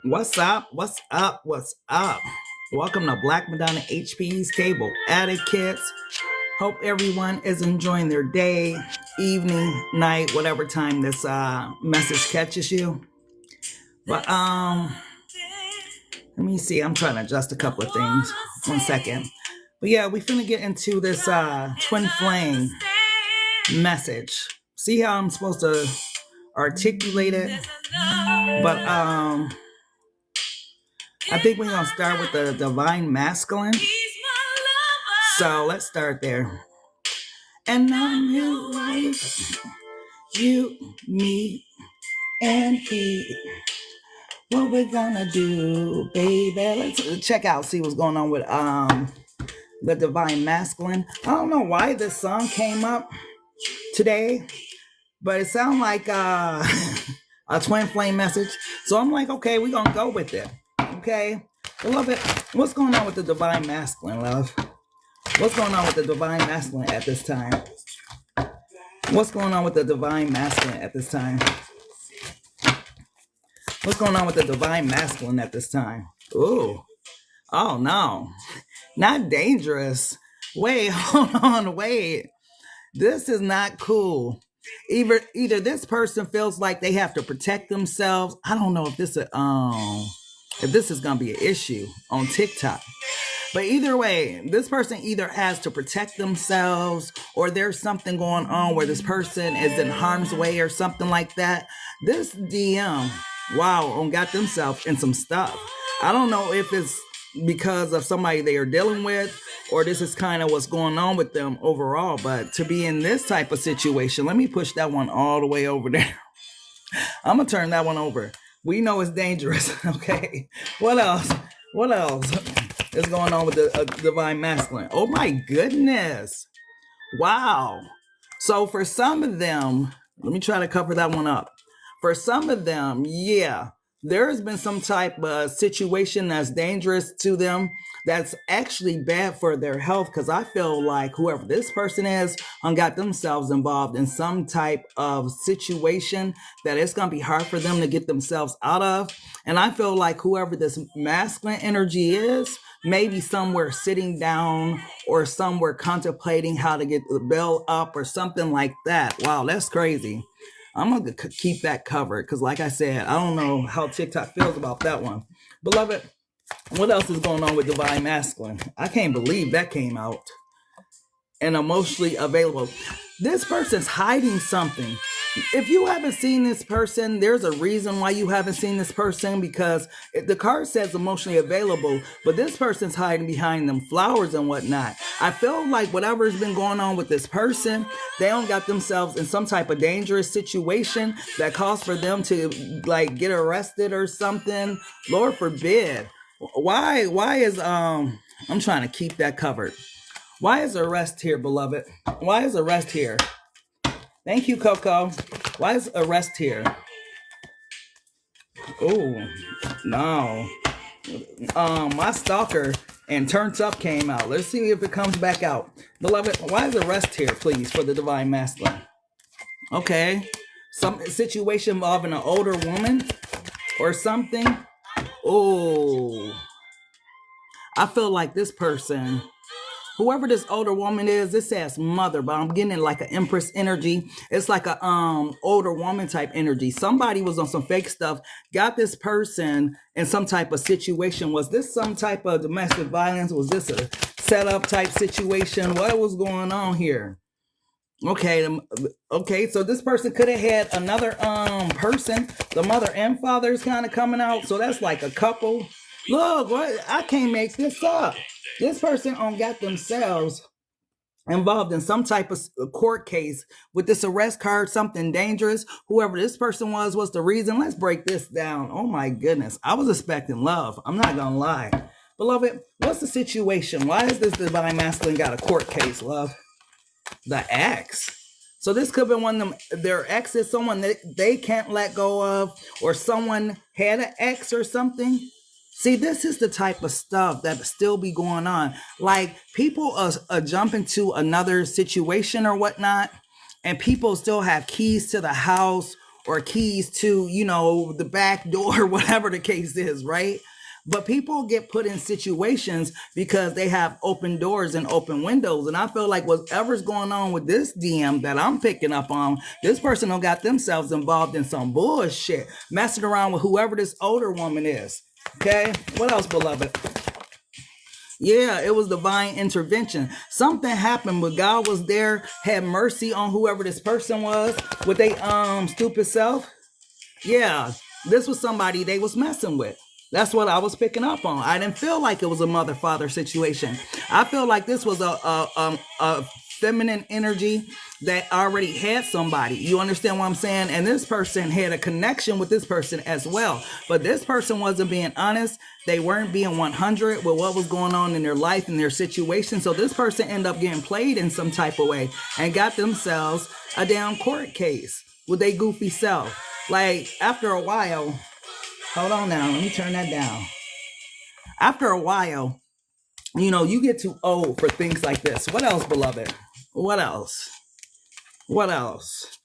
What's up? What's up? What's up? Welcome to Black Madonna HP's Cable Etiquettes. Hope everyone is enjoying their day, evening, night, whatever time this message catches you. But let me see. I'm trying to adjust a couple of things. 1 second. But yeah, we finna get into this twin flame message. See how I'm supposed to articulate it? But I think we're gonna start with the divine masculine. So let's start there. And I'm your wife, you, me, and he. What we gonna do, baby? Let's check out, see what's going on with the divine masculine. I don't know why this song came up today, but it sounded like a twin flame message. So I'm like, okay, we're gonna go with it. Okay, I love it. What's going on with the divine masculine, love? What's going on with the divine masculine at this time? What's going on with the divine masculine at this time? What's going on with the divine masculine at this time? Ooh. Oh, no. Not dangerous. Wait, hold on, wait. This is not cool. Either this person feels like they have to protect themselves. I don't know if this is gonna be an issue on TikTok. But either way, this person either has to protect themselves or there's something going on where this person is in harm's way or something like that. This DM, wow, got themselves in some stuff. I don't know if it's because of somebody they are dealing with or this is kind of what's going on with them overall. But to be in this type of situation, let me push that one all the way over there. I'm going to turn that one over. We know it's dangerous, okay? What else? What else is going on with the divine masculine? Oh my goodness. Wow. So for some of them, let me try to cover that one up. For some of them, yeah, there has been some type of situation that's dangerous to them that's actually bad for their health, because I feel like whoever this person is got themselves involved in some type of situation that it's going to be hard for them to get themselves out of. And I feel like whoever this masculine energy is, maybe somewhere sitting down or somewhere contemplating how to get the bell up or something like that. Wow, that's crazy. I'm going to keep that covered because, like I said, I don't know how TikTok feels about that one. Beloved, what else is going on with divine masculine? I can't believe that came out. And emotionally available. This person's hiding something. If you haven't seen this person, there's a reason why you haven't seen this person, because the card says emotionally available, but this person's hiding behind them flowers and whatnot. I feel like whatever's been going on with this person, they don't got themselves in some type of dangerous situation that calls for them to like get arrested or something. Lord forbid. Why is I'm trying to keep that covered. Why is arrest here, beloved? Why is arrest here? Thank you, Coco. Why is arrest here? Oh, no. My stalker and turns up came out. Let's see if it comes back out. Beloved, why is arrest here, please, for the divine masculine? Okay. Some situation involving an older woman or something. Oh. I feel like this person, whoever this older woman is, this says mother, but I'm getting like an empress energy. It's like a older woman type energy. Somebody was on some fake stuff, got this person in some type of situation. Was this some type of domestic violence? Was this a setup type situation? What was going on here? Okay, so this person could have had another person. The mother and father is kind of coming out. So that's like a couple. Look, what? I can't make this up. This person got themselves involved in some type of court case with this arrest card, something dangerous. Whoever this person was the reason. Let's break this down. Oh my goodness. I was expecting love. I'm not going to lie. Beloved, what's the situation? Why is this divine masculine got a court case, love? The ex. So this could be one of them, their ex is someone that they can't let go of, or someone had an ex or something. See, this is the type of stuff that still be going on. Like people are jumping to another situation or whatnot, and people still have keys to the house or keys to, you know, the back door, whatever the case is, right? But people get put in situations because they have open doors and open windows. And I feel like whatever's going on with this DM that I'm picking up on, this person don't got themselves involved in some bullshit, messing around with whoever this older woman is. Okay, what else, beloved? Yeah, it was divine intervention. Something happened, but God was there, had mercy on whoever this person was with they stupid self. Yeah, this was somebody they was messing with. That's what I was picking up on. I didn't feel like it was a mother-father situation. I feel like this was a feminine energy that already had somebody. You understand what I'm saying? And this person had a connection with this person as well. But this person wasn't being honest. They weren't being 100 with what was going on in their life and their situation. So this person ended up getting played in some type of way and got themselves a damn court case with their goofy self. Like, after a while, hold on now, let me turn that down. After a while, you know, you get too old for things like this. What else, beloved? What else? What else?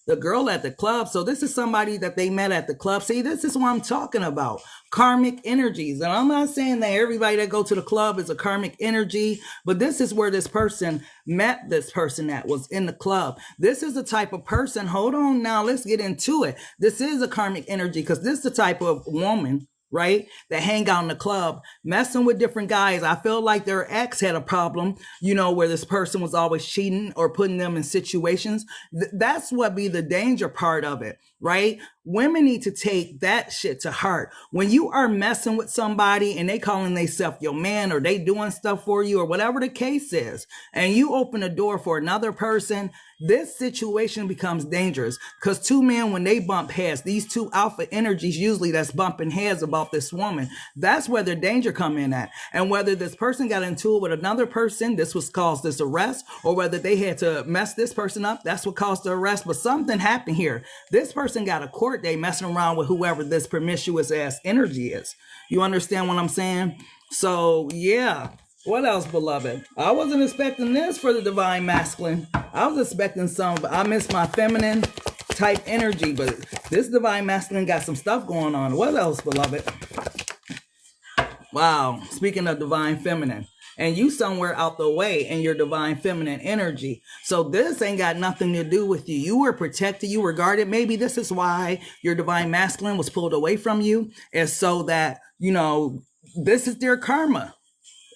The girl at the club. So this is somebody that they met at the club. See, this is what I'm talking about. Karmic energies. And I'm not saying that everybody that go to the club is a karmic energy, but this is where this person met this person that was in the club. This is the type of person. Hold on now. Let's get into it. This is a karmic energy because this is the type of woman, right, that hang out in the club, messing with different guys. I feel like their ex had a problem, you know, where this person was always cheating or putting them in situations. That's what be the danger part of it, right? Women need to take that shit to heart. When you are messing with somebody and they calling themselves your man or they doing stuff for you or whatever the case is, and you open the door for another person, this situation becomes dangerous because two men, when they bump heads, these two alpha energies usually that's bumping heads about this woman, that's where the danger come in at. And whether this person got into it with another person, this was caused this arrest, or whether they had to mess this person up, that's what caused the arrest. But something happened here. This person got a court date messing around with whoever this promiscuous ass energy is. You understand what I'm saying? So yeah. What else, beloved? I wasn't expecting this for the divine masculine. I was expecting some, I miss my feminine type energy, but this divine masculine got some stuff going on. What else, beloved? Wow. Speaking of divine feminine, and you somewhere out the way in your divine feminine energy. So this ain't got nothing to do with you. You were protected. You were guarded. Maybe this is why your divine masculine was pulled away from you, is so that, you know, this is their karma.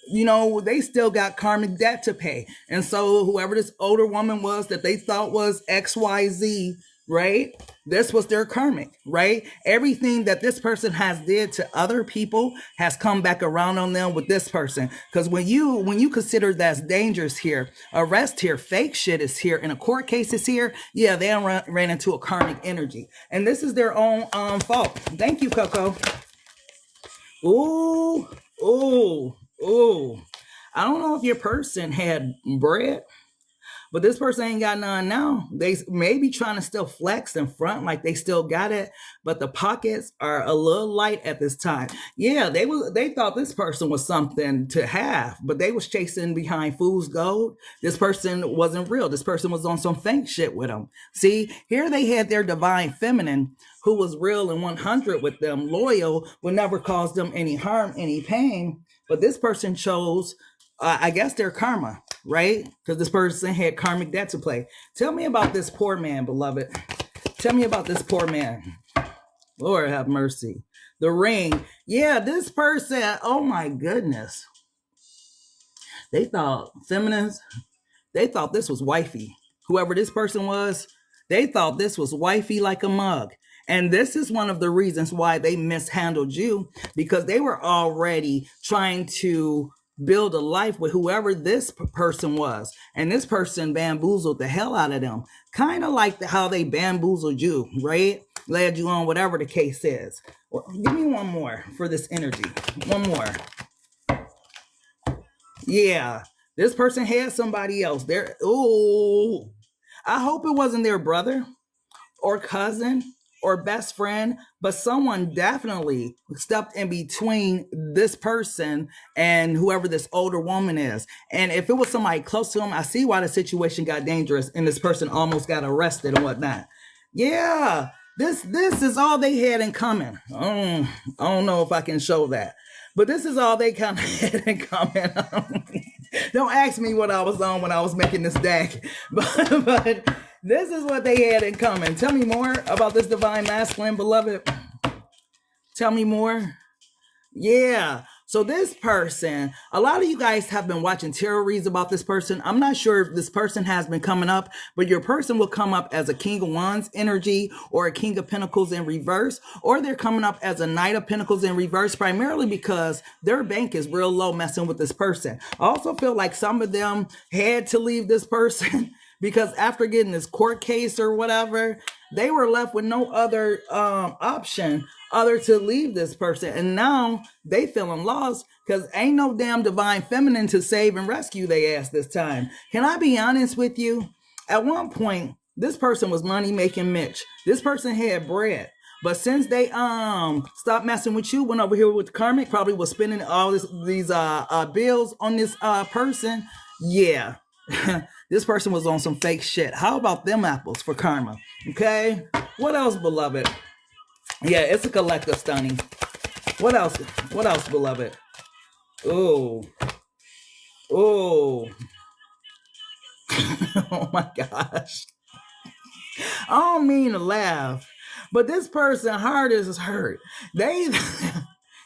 You know, they still got karmic debt to pay. And so whoever this older woman was that they thought was XYZ, right? This was their karmic, right? Everything that this person has did to other people has come back around on them with this person. Because when you consider that's dangerous here, arrest here, fake shit is here, and a court case is here, yeah, they ran into a karmic energy. And this is their own fault. Thank you, Coco. Ooh, ooh. Oh, I don't know if your person had bread, but this person ain't got none now. They may be trying to still flex in front like they still got it, but the pockets are a little light at this time. Yeah, they thought this person was something to have, but they was chasing behind fool's gold. This person wasn't real. This person was on some fake shit with them. See, here they had their divine feminine who was real and 100 with them, loyal, would never cause them any harm, any pain. But this person chose, I guess, their karma, right? Because this person had karmic debt to play. Tell me about this poor man, beloved. Tell me about this poor man. Lord have mercy. The ring. Yeah, this person, oh my goodness. They thought feminines, they thought this was wifey. Whoever this person was, they thought this was wifey like a mug. And this is one of the reasons why they mishandled you, because they were already trying to build a life with whoever this person was. And this person bamboozled the hell out of them. Kind of like how they bamboozled you, right? Led you on, whatever the case is. Well, give me one more for this energy. One more. Yeah. This person had somebody else there. Ooh. I hope it wasn't their brother or cousin or best friend, but someone definitely stepped in between this person and whoever this older woman is. And if it was somebody close to him, I see why the situation got dangerous and this person almost got arrested and whatnot. Yeah, This is all they had in common. I don't know if I can show that, but this is all they kind of had in common. Don't ask me what I was on when I was making this deck, but this is what they had in common. Tell me more about this divine masculine, beloved. Tell me more. Yeah. So this person, a lot of you guys have been watching tarot reads about this person. I'm not sure if this person has been coming up, but your person will come up as a King of Wands energy or a King of Pentacles in reverse, or they're coming up as a Knight of Pentacles in reverse, primarily because their bank is real low messing with this person. I also feel like some of them had to leave this person because after getting this court case or whatever, they were left with no other option other to leave this person. And now they feeling lost because ain't no damn divine feminine to save and rescue they ass this time. Can I be honest with you? At one point, this person was money making Mitch. This person had bread. But since they stopped messing with you, went over here with Karmic, probably was spending all these bills on this person. Yeah. This person was on some fake shit. How about them apples for karma? Okay. What else, beloved? Yeah, it's a collective stunning. What else? What else, beloved? Oh. Oh. Oh my gosh. I don't mean to laugh, but this person heart is hurt. They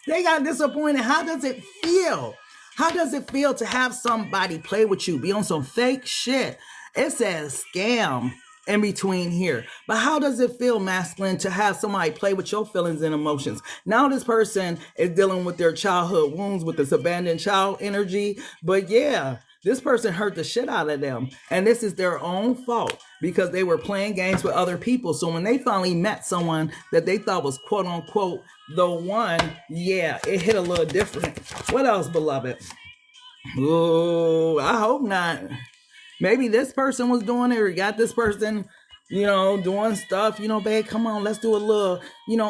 got disappointed. How does it feel? How does it feel to have somebody play with you, be on some fake shit? It says scam in between here. But how does it feel, masculine, to have somebody play with your feelings and emotions? Now this person is dealing with their childhood wounds with this abandoned child energy. But yeah, this person hurt the shit out of them. And this is their own fault because they were playing games with other people. So when they finally met someone that they thought was quote unquote the one, yeah, it hit a little different. What else, beloved? Oh, I hope not. Maybe this person was doing it or got this person, doing stuff, babe, come on, let's do a little,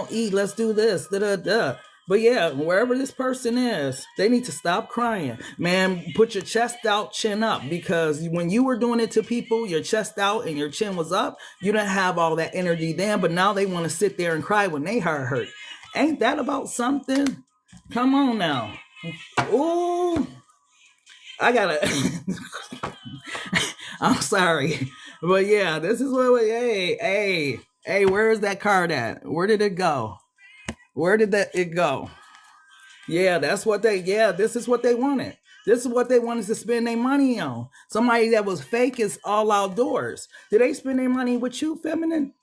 eat, let's do this, da-da-da. But yeah, wherever this person is, they need to stop crying. Man, put your chest out, chin up, because when you were doing it to people, your chest out and your chin was up, you didn't have all that energy then, but now they want to sit there and cry when they heart hurt. Ain't that about something? Come on now. Ooh, I gotta... I'm sorry. But yeah, this is what, hey, where is that card at? Where did it go? Where did it go? Yeah, this is what they wanted. This is what they wanted to spend their money on. Somebody that was fake is all outdoors. Did they spend their money with you, feminine?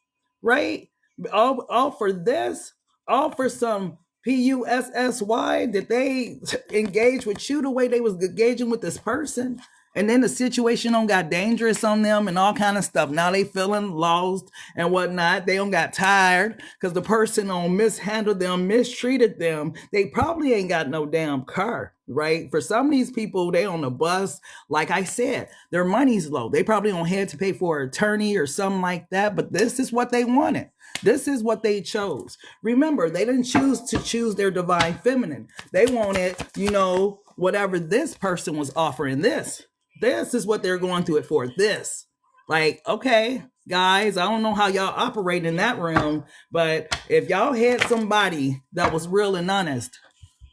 Right? All for this? All for some PUSSY? Did they engage with you the way they was engaging with this person? And then the situation got dangerous on them and all kind of stuff. Now they feeling lost and whatnot. They got tired because the person mishandled them, mistreated them. They probably ain't got no damn car, right? For some of these people, they on the bus. Like I said, their money's low. They probably don't have to pay for an attorney or something like that. But this is what they wanted. This is what they chose. Remember, they didn't choose their divine feminine. They wanted, whatever this person was offering this. This is what they're going through it for. This. Like, okay, guys, I don't know how y'all operate in that realm, but if y'all had somebody that was real and honest,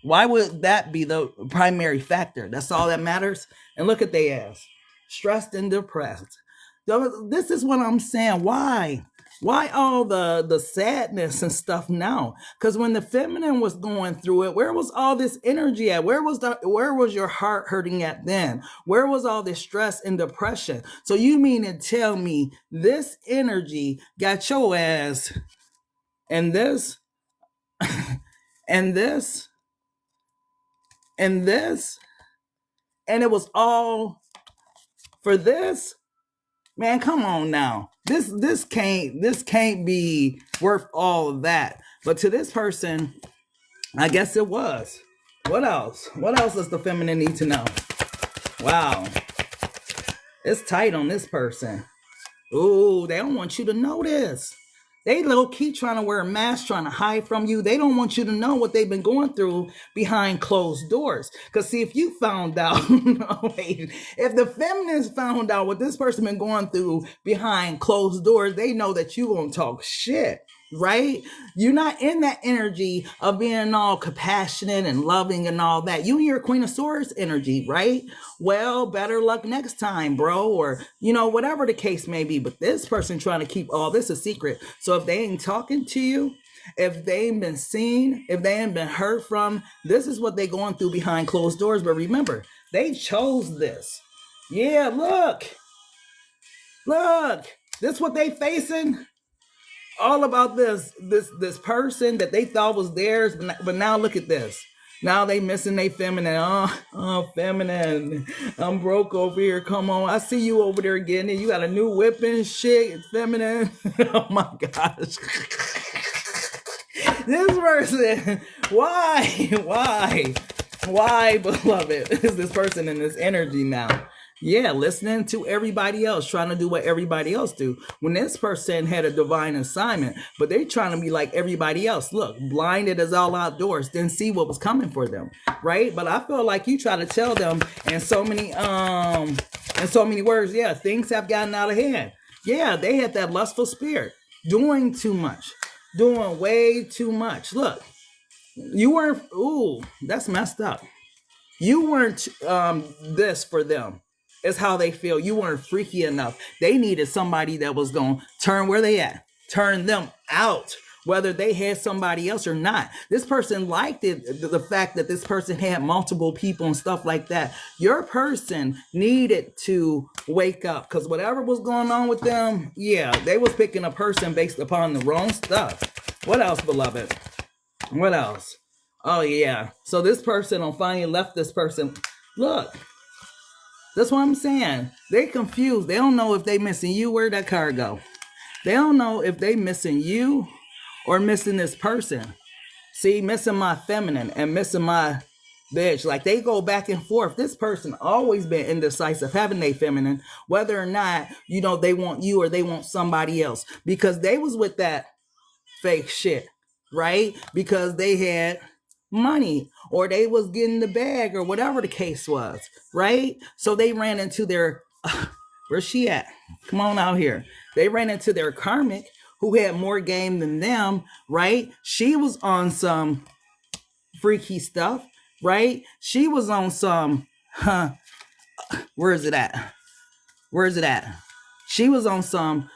why would that be the primary factor? That's all that matters. And look at they ass. Stressed and depressed. This is what I'm saying. Why? Why all the sadness and stuff now? Because when the feminine was going through it, where was all this energy at? Where was your heart hurting at then? Where was all this stress and depression? So you mean to tell me this energy got your ass and this and this and this, and it was all for this? Man, come on now. This can't be worth all of that. But to this person, I guess it was. What else? What else does the feminine need to know? Wow. It's tight on this person. Ooh, they don't want you to know this. They low-key trying to wear a mask, trying to hide from you. They don't want you to know what they've been going through behind closed doors. Because see, if you found out, if the feminists found out what this person been going through behind closed doors, they know that you gonna talk shit. right? You're not in that energy of being all compassionate and loving and all that. You in your Queen of Swords energy, right? Well, better luck next time, bro, or whatever the case may be. But this person trying to keep all this a secret. So if they ain't talking to you, if they ain't been seen, if they ain't been heard from, this is what they going through behind closed doors. But remember, they chose this. Yeah, look, this what they facing. All about this person that they thought was theirs, but now look at this. Now they missing they feminine. Oh, feminine. I'm broke over here. Come on, I see you over there getting it. You got a new whip and shit. It's feminine. Oh my gosh. This person. Why, beloved, is this person in this energy now? Yeah, listening to everybody else, trying to do what everybody else do. When this person had a divine assignment, but they trying to be like everybody else. Look, blinded as all outdoors, didn't see what was coming for them, right? But I feel like you try to tell them in so many words, yeah, things have gotten out of hand. Yeah, they had that lustful spirit, doing too much, doing way too much. Look, you weren't, ooh, that's messed up. You weren't this for them. It's how they feel. You weren't freaky enough. They needed somebody that was going to turn where they at, turn them out, whether they had somebody else or not. This person liked it, the fact that this person had multiple people and stuff like that. Your person needed to wake up because whatever was going on with them, yeah, they was picking a person based upon the wrong stuff. What else, beloved? What else? Oh, yeah. So this person finally left this person. Look. That's what I'm saying. They confused. They don't know if they missing you. Where'd that card go? They don't know if they missing you or missing this person. See, missing my feminine and missing my bitch. Like they go back and forth. This person always been indecisive, having they feminine, whether or not, they want you or they want somebody else. Because they was with that fake shit, right? Because they had money or they was getting the bag or whatever the case was, right? So they ran into their where's she at? Come on out here. They ran into their karmic who had more game than them, right? She was on some freaky stuff, right? She was on some where is it at? She was on some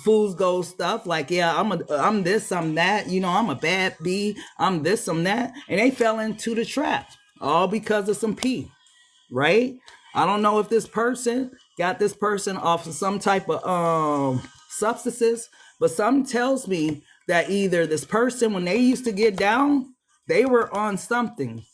fool's gold stuff, like, yeah, I'm this, I'm that, I'm a bad bee, I'm this, I'm that, and they fell into the trap, all because of some pee, right? I don't know if this person got this person off of some type of substances, but something tells me that either this person, when they used to get down, they were on something,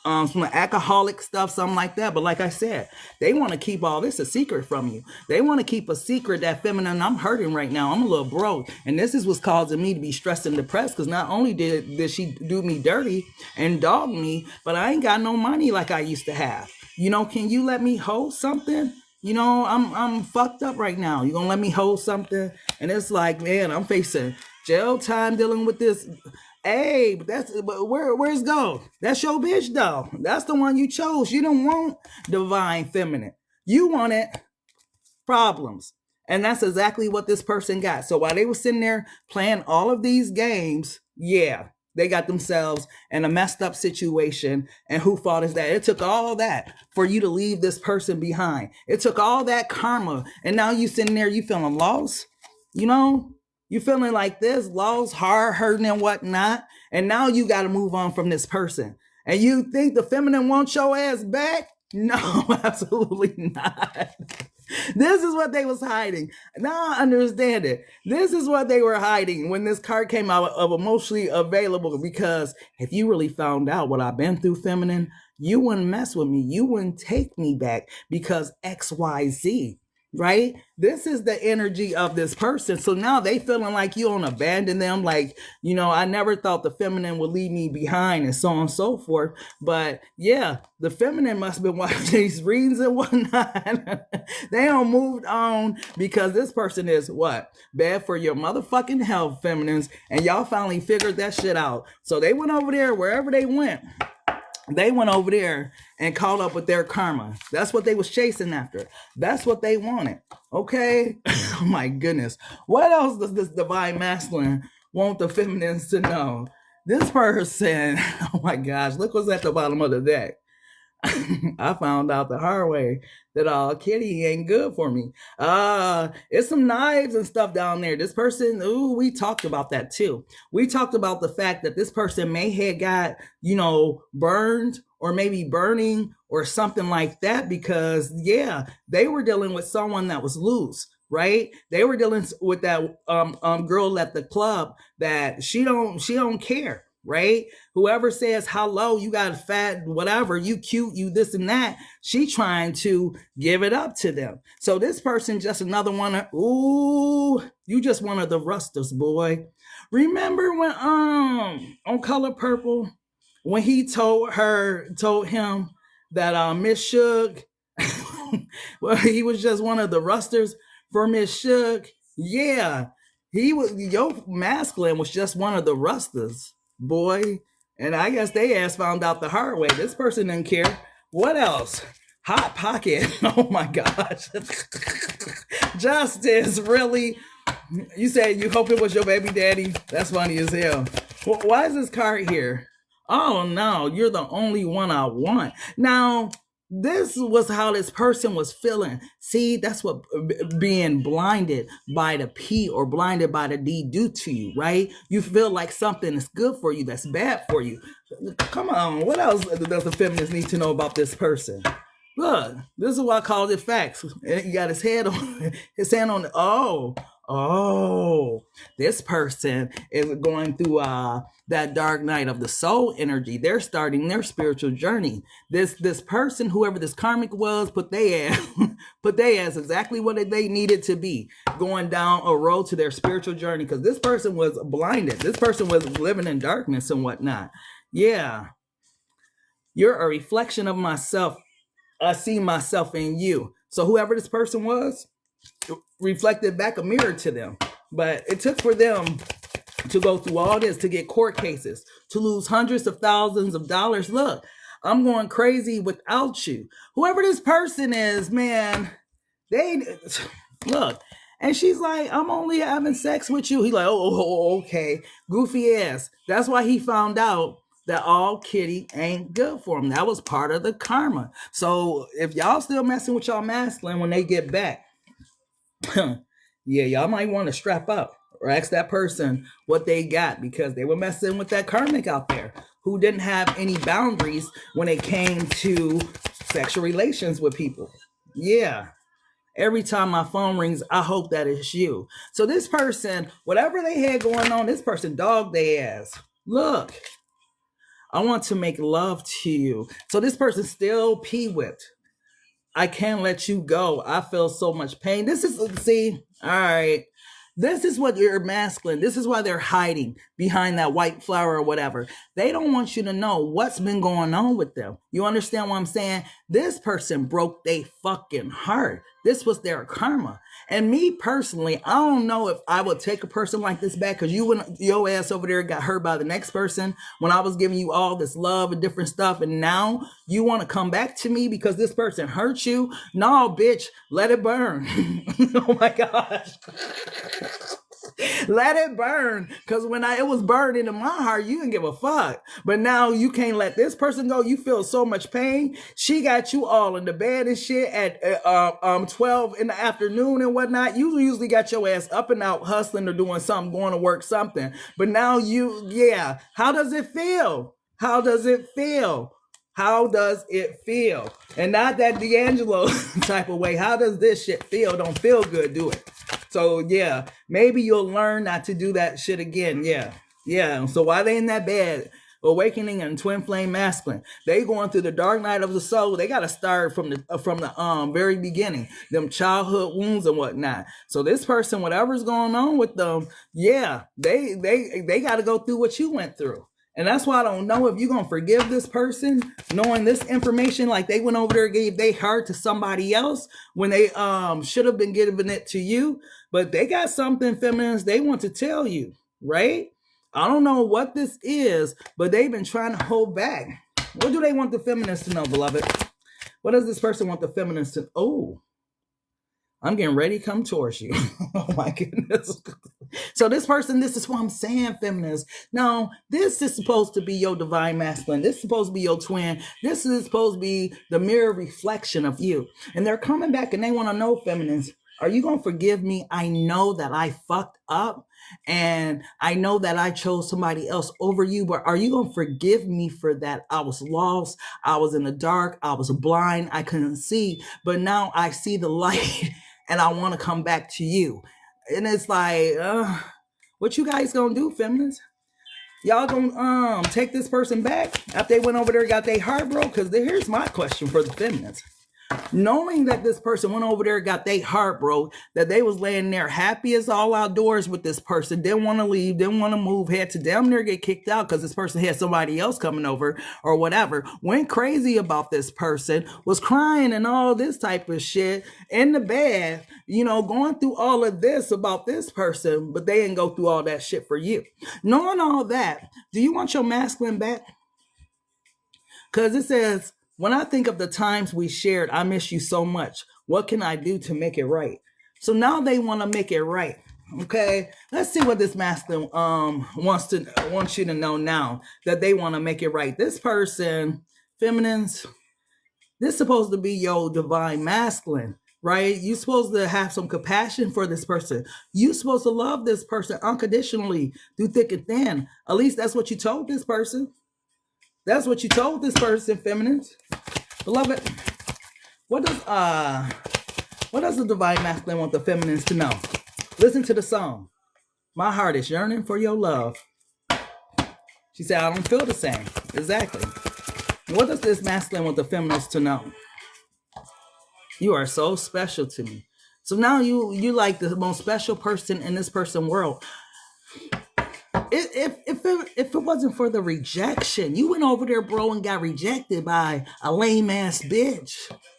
some alcoholic stuff, something like that. But like I said, they want to keep all this a secret from you. They want to keep a secret that feminine, I'm hurting right now. I'm a little broke. And this is what's causing me to be stressed and depressed, because not only did she do me dirty and dog me, but I ain't got no money like I used to have. Can you let me hold something? I'm fucked up right now. You gonna let me hold something? And it's like, man, I'm facing jail time dealing with this. Hey, but where's gold? That's your bitch though. That's the one you chose. You don't want divine feminine. You wanted problems. And that's exactly what this person got. So while they were sitting there playing all of these games, yeah, they got themselves in a messed up situation. And who fault is that? It took all that for you to leave this person behind. It took all that karma. And now you sitting there, you feeling lost, You feeling like this, lost, hard, hurting, and whatnot. And now you got to move on from this person. And you think the feminine wants your ass back? No, absolutely not. This is what they was hiding. Now I understand it. This is what they were hiding when this card came out of emotionally available. Because if you really found out what I've been through, feminine, you wouldn't mess with me. You wouldn't take me back because XYZ. Right? This is the energy of this person. So now they feeling like you don't abandon them. Like, I never thought the feminine would leave me behind and so on and so forth. But yeah, the feminine must have been watching these readings and whatnot. They don't moved on because this person is what? Bad for your motherfucking health, feminines. And y'all finally figured that shit out. So they went over there wherever they went. They went over there and caught up with their karma. That's what they was chasing after. That's what they wanted. Okay? Oh my goodness. What else does this divine masculine want the feminines to know? This person, oh my gosh, look what's at the bottom of the deck. I found out the hard way that kitty ain't good for me. It's some knives and stuff down there. This person, ooh, we talked about that too. We talked about the fact that this person may have got, burned or maybe burning or something like that, because they were dealing with someone that was loose, right? They were dealing with that girl at the club that she don't care, right? Whoever says hello, you got a fat whatever, you cute, you this and that, she trying to give it up to them. So this person just another one of, ooh, you just one of the rusters, boy. Remember when on Color Purple, when he told him that Miss Suge, well, he was just one of the rusters for Miss Suge. Yeah, he was, your masculine was just one of the rusters, boy. And I guess they ass found out the hard way. This person didn't care. What else? Hot Pocket. Oh my gosh. Justice, really? You said you hope it was your baby daddy? That's funny as hell. Why is this card here? Oh no, you're the only one I want. Now, this was how this person was feeling. See, that's what being blinded by the P or blinded by the D do to you, right? You feel like something is good for you that's bad for you. Come on, what else does the feminist need to know about this person? Look, this is why I called it facts. He got his hand on this person is going through that dark night of the soul energy. They're starting their spiritual journey. This person, whoever this karmic was, put they as exactly what they needed to be, going down a road to their spiritual journey, because this person was blinded. This person was living in darkness and whatnot. Yeah. You're a reflection of myself. I see myself in you. So whoever this person was reflected back a mirror to them. But it took for them to go through all this, to get court cases, to lose hundreds of thousands of dollars. Look, I'm going crazy without you. Whoever this person is, man, they look. And she's like, I'm only having sex with you. He's like, oh, okay. Goofy ass. That's why he found out that all kitty ain't good for him. That was part of the karma. So if y'all still messing with y'all masculine when they get back, yeah, y'all might want to strap up or ask that person what they got, because they were messing with that karmic out there who didn't have any boundaries when it came to sexual relations with people. Yeah. Every time my phone rings, I hope that it's you. So this person, whatever they had going on, this person dogged their ass. Look, I want to make love to you. So this person still pee-whipped. I can't let you go. I feel so much pain. This is, see, all right. This is what you're masculine. This is why they're hiding behind that white flower or whatever. They don't want you to know what's been going on with them. You understand what I'm saying? This person broke their fucking heart. This was their karma. And me personally, I don't know if I would take a person like this back, because your ass over there got hurt by the next person when I was giving you all this love and different stuff. And now you want to come back to me because this person hurt you? No, bitch, let it burn. Oh my gosh. Let it burn. Because when it was burning in my heart, you didn't give a fuck. But now you can't let this person go. You feel so much pain. She got you all in the bed and shit at 12 in the afternoon and whatnot. You usually got your ass up and out hustling or doing something, going to work, something. But now how does it feel? How does it feel? How does it feel? And not that D'Angelo type of way. How does this shit feel? Don't feel good, do it. So yeah, maybe you'll learn not to do that shit again. Yeah. So while they in that bed, awakening and twin flame masculine, they going through the dark night of the soul. They got to start from the very beginning, them childhood wounds and whatnot. So this person, whatever's going on with them, yeah, they got to go through what you went through. And that's why I don't know if you're going to forgive this person, knowing this information, like they went over there and gave their heart to somebody else when they should have been giving it to you. But they got something, feminists, they want to tell you, right? I don't know what this is, but they've been trying to hold back. What do they want the feminists to know, beloved? What does this person want the feminists to? Oh, I'm getting ready to come towards you. Oh my goodness. So this person, this is what I'm saying, feminists. No, this is supposed to be your divine masculine. This is supposed to be your twin. This is supposed to be the mirror reflection of you. And they're coming back and they want to know, feminists, are you going to forgive me? I know that I fucked up and I know that I chose somebody else over you, but are you going to forgive me for that? I was lost. I was in the dark. I was blind. I couldn't see, but now I see the light and I want to come back to you. And it's like, what you guys gonna do, feminists? Y'all gonna take this person back after they went over there and got their heart broke? Because here's my question for the feminists. Knowing that this person went over there, got their heart broke, that they was laying there happy as all outdoors with this person, didn't want to leave, didn't want to move, had to damn near get kicked out because this person had somebody else coming over or whatever, went crazy about this person, was crying and all this type of shit in the bed, you know, going through all of this about this person, but they didn't go through all that shit for you. Knowing all that, do you want your masculine back? Because it says, when I think of the times we shared, I miss you so much. What can I do to make it right? So now they want to make it right. Okay, let's see what this masculine wants you to know now that they want to make it right. This person, feminines, this is supposed to be your divine masculine, right? You're supposed to have some compassion for this person. You're supposed to love this person unconditionally through thick and thin. At least that's what you told this person. That's what you told this person, feminines. Beloved, what does the divine masculine want the feminines to know? Listen to the song. My heart is yearning for your love. She said, I don't feel the same. Exactly. What does this masculine want the feminines to know? You are so special to me. So now you like the most special person in this person world. If it wasn't for the rejection, you went over there, bro, and got rejected by a lame ass bitch,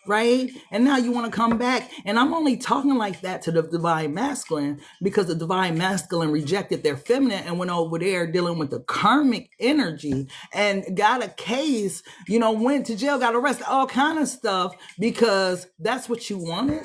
right? And now you want to come back. And I'm only talking like that to the divine masculine because the divine masculine rejected their feminine and went over there dealing with the karmic energy and got a case, you know, went to jail, got arrested, all kind of stuff because that's what you wanted.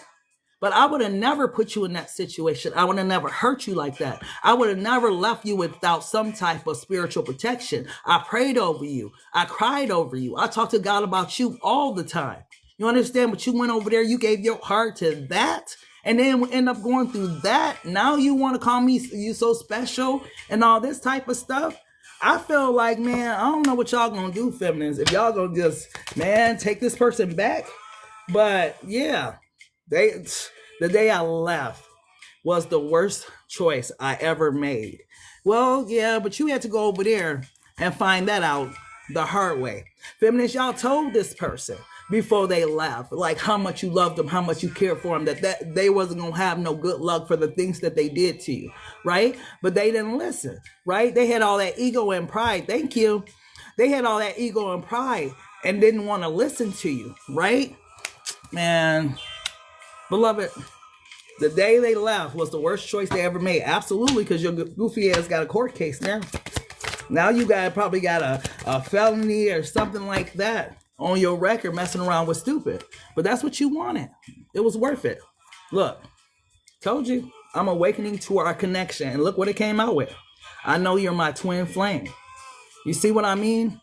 But I would have never put you in that situation. I would have never hurt you like that. I would have never left you without some type of spiritual protection. I prayed over you. I cried over you. I talked to God about you all the time. You understand? But you went over there. You gave your heart to that. And then end up going through that. Now you want to call me you so special and all this type of stuff. I feel like, man, I don't know what y'all going to do, feminines. If y'all going to just, man, take this person back. But yeah. The day I left was the worst choice I ever made. Well, yeah, but you had to go over there and find that out the hard way. Feminists, y'all told this person before they left, like how much you loved them, how much you cared for them, that they wasn't going to have no good luck for the things that they did to you, right? But they didn't listen, right? They had all that ego and pride. Thank you. They had all that ego and pride and didn't want to listen to you, right? Man. Beloved, the day they left was the worst choice they ever made. Absolutely, because your goofy ass got a court case now. Now you probably got a felony or something like that on your record messing around with stupid. But that's what you wanted. It was worth it. Look, told you, I'm awakening to our connection. And look what it came out with. I know you're my twin flame. You see what I mean?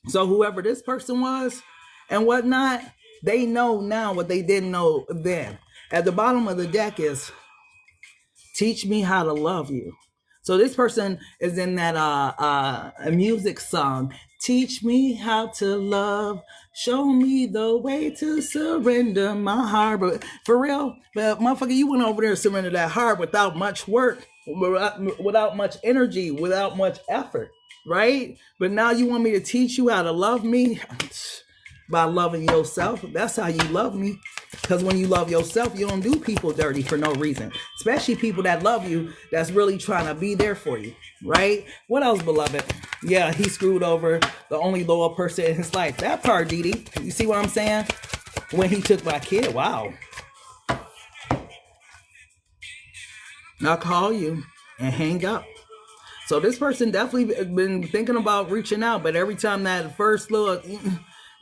So whoever this person was and whatnot, they know now what they didn't know then. At the bottom of the deck is, teach me how to love you. So this person is in that a music song. Teach me how to love. Show me the way to surrender my heart. But for real, but motherfucker, you went over there and surrendered that heart without much work, without much energy, without much effort, right? But now you want me to teach you how to love me? By loving yourself. That's how you love me. Because when you love yourself, you don't do people dirty for no reason. Especially people that love you, that's really trying to be there for you, right? What else, beloved? Yeah, he screwed over the only loyal person in his life. That part, Didi. You see what I'm saying? When he took my kid, wow. I'll call you and hang up. So this person definitely been thinking about reaching out, but every time that first little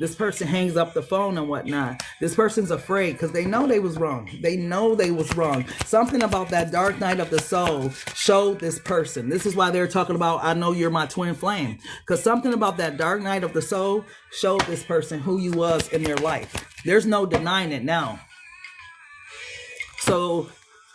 This person hangs up the phone and whatnot. This person's afraid because they know they was wrong. They know they was wrong. Something about that dark night of the soul showed this person. This is why they're talking about, I know you're my twin flame. Because something about that dark night of the soul showed this person who you was in their life. There's no denying it now. So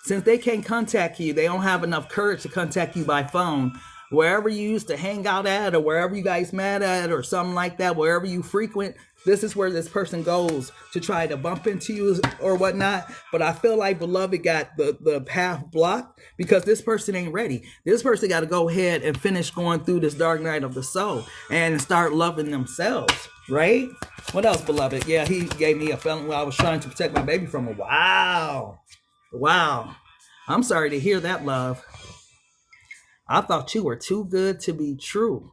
since they can't contact you, they don't have enough courage to contact you by phone. Wherever you used to hang out at, or wherever you guys met at, or something like that, wherever you frequent, this is where this person goes to try to bump into you or whatnot. But I feel like beloved got the path blocked because this person ain't ready. This person got to go ahead and finish going through this dark night of the soul and start loving themselves, right? What else, beloved? Yeah, he gave me a feeling while I was trying to protect my baby from a wow. I'm sorry to hear that, love. I thought you were too good to be true.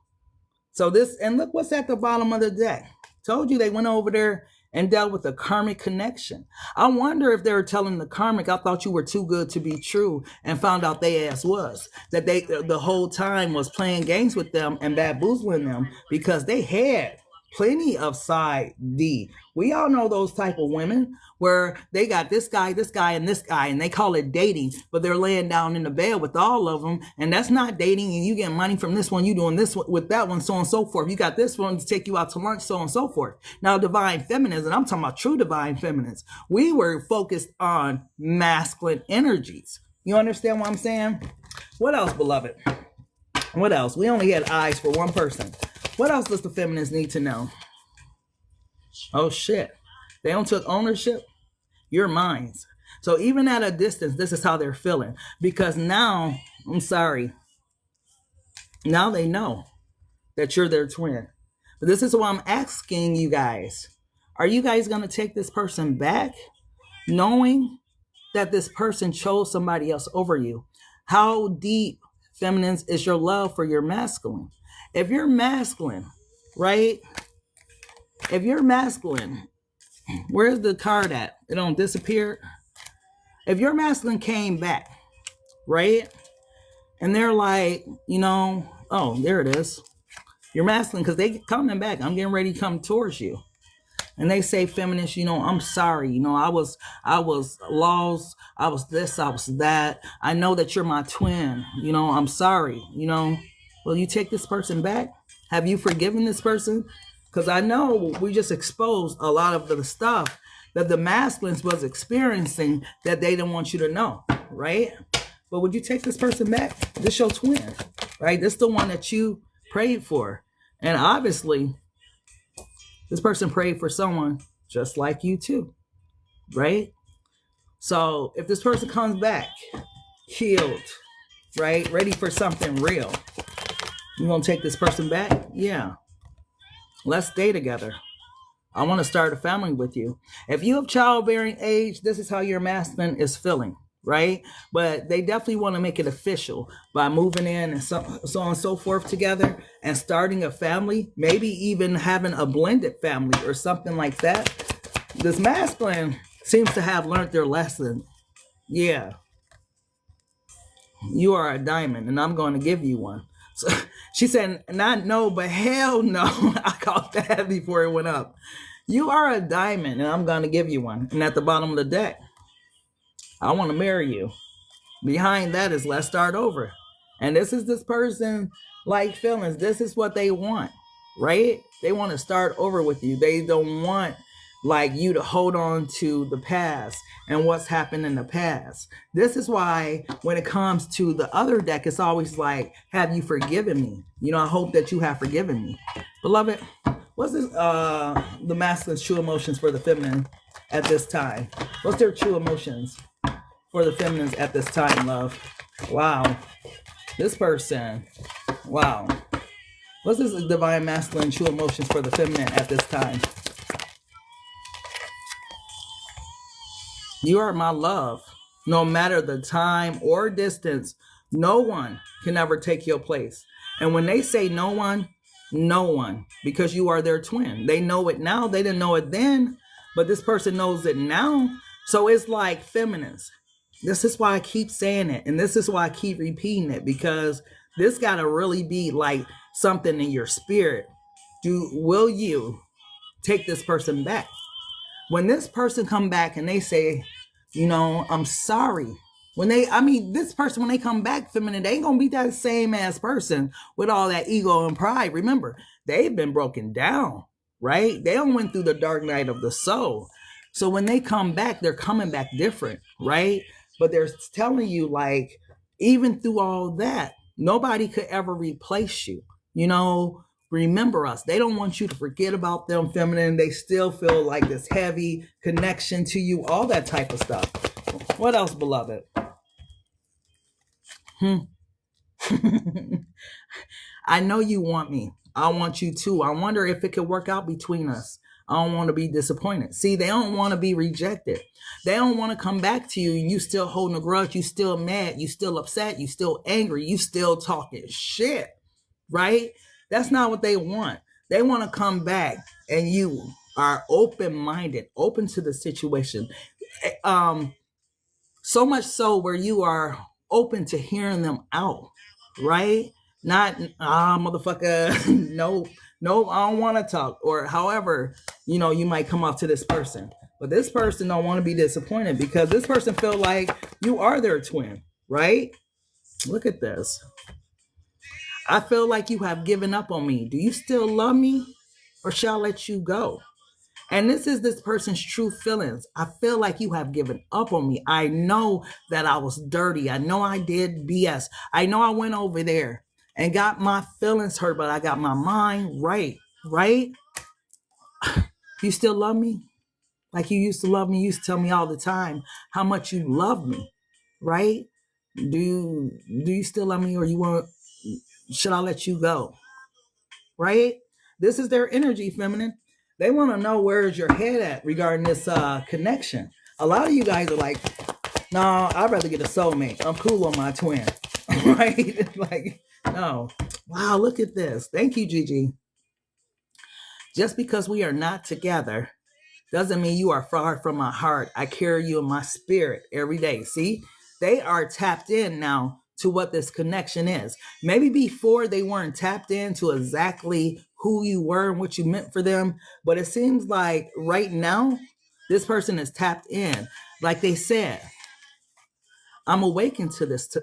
So this, and look what's at the bottom of the deck. Told you they went over there and dealt with a karmic connection. I wonder if they were telling the karmic, I thought you were too good to be true, and found out they ass was. That they the whole time was playing games with them and bamboozling them because they had plenty of side D. We all know those type of women where they got this guy, and this guy, and they call it dating, but they're laying down in the bed with all of them, and that's not dating, and you get money from this one, you doing this with that one, so on and so forth. You got this one to take you out to lunch, so on and so forth. Now, divine feminines, and I'm talking about true divine feminines, we were focused on masculine energies. You understand what I'm saying? What else, beloved? What else? We only had eyes for one person. What else does the feminists need to know? Oh, shit. They don't took ownership. You're mine. So even at a distance, this is how they're feeling. Because now, I'm sorry, now they know that you're their twin. But this is why I'm asking you guys. Are you guys going to take this person back knowing that this person chose somebody else over you? How deep, feminines, is your love for your masculine? If you're masculine, right? If you're masculine, where's the card at? It don't disappear. If your masculine came back, right? And they're like, you know, oh, there it is. You're masculine because they coming back. I'm getting ready to come towards you. And they say, feminist, you know, I'm sorry. You know, I was lost. I was this, I was that. I know that you're my twin. You know, I'm sorry. You know, will you take this person back? Have you forgiven this person? Because I know we just exposed a lot of the stuff that the masculines was experiencing that they didn't want you to know, right? But would you take this person back? This your twin, right? This the one that you prayed for. And obviously, this person prayed for someone just like you too, right? So if this person comes back, healed, right? Ready for something real, you gonna take this person back? Yeah. Let's stay together. I want to start a family with you. If you have childbearing age, this is how your masculine is feeling, right? But they definitely want to make it official by moving in and so on and so forth together and starting a family, maybe even having a blended family or something like that. This masculine seems to have learned their lesson. Yeah. You are a diamond and I'm going to give you one. So she said, not no, but hell no. I caught that before it went up. You are a diamond and I'm going to give you one. And at the bottom of the deck, I want to marry you. Behind that is let's start over. And this is this person like feelings. This is what they want, right? They want to start over with you. They don't want like you to hold on to the past and what's happened in the past. This is why when it comes to the other deck, it's always like, have you forgiven me? You know, I hope that you have forgiven me. Beloved, what's this, the masculine's true emotions for the feminine at this time? What's their true emotions for the feminines at this time, love? Wow. This person, wow. What's this divine masculine true emotions for the feminine at this time? You are my love. No matter the time or distance, no one can ever take your place. And when they say no one, because you are their twin. They know it now. They didn't know it then, but this person knows it now. So it's like feminines. This is why I keep saying it. And this is why I keep repeating it, because this got to really be like something in your spirit. Will you take this person back. When this person come back and they say, you know, I'm sorry. This person, when they come back feminine, they ain't gonna be that same ass person with all that ego and pride. Remember, they've been broken down, right? They don't went through the dark night of the soul. So when they come back, they're coming back different, right? But they're telling you, like, even through all that, nobody could ever replace you. You know, remember us. They don't want you to forget about them, feminine. They still feel like this heavy connection to you, all that type of stuff. What else, beloved? I know you want me. I want you too. I wonder if it could work out between us. I don't want to be disappointed. See, they don't want to be rejected. They don't want to come back to you and you still holding a grudge. You still mad. You still upset. You still angry. You still talking shit, right? That's not what they want. They want to come back and you are open-minded, open to the situation. So much so where you are open to hearing them out, right? Not, motherfucker, no, I don't want to talk. Or however, you know, you might come off to this person. But this person don't want to be disappointed because this person feel like you are their twin, right? Look at this. I feel like you have given up on me. Do you still love me or shall I let you go? And this is this person's true feelings. I feel like you have given up on me. I know that I was dirty. I know I did BS. I know I went over there and got my feelings hurt, but I got my mind right, right? You still love me? Like you used to love me. You used to tell me all the time how much you love me, right? Do you still love me or should I let you go? Right? This is their energy, feminine. They want to know where's your head at regarding this connection. A lot of you guys are like, no, I'd rather get a soulmate. I'm cool on my twin. Right? Like, no. Wow, look at this. Thank you, Gigi. Just because we are not together doesn't mean you are far from my heart. I carry you in my spirit every day. See? They are tapped in now to what this connection is. Maybe before they weren't tapped into exactly who you were and what you meant for them. But it seems like right now, this person is tapped in. Like they said, I'm awakened to this,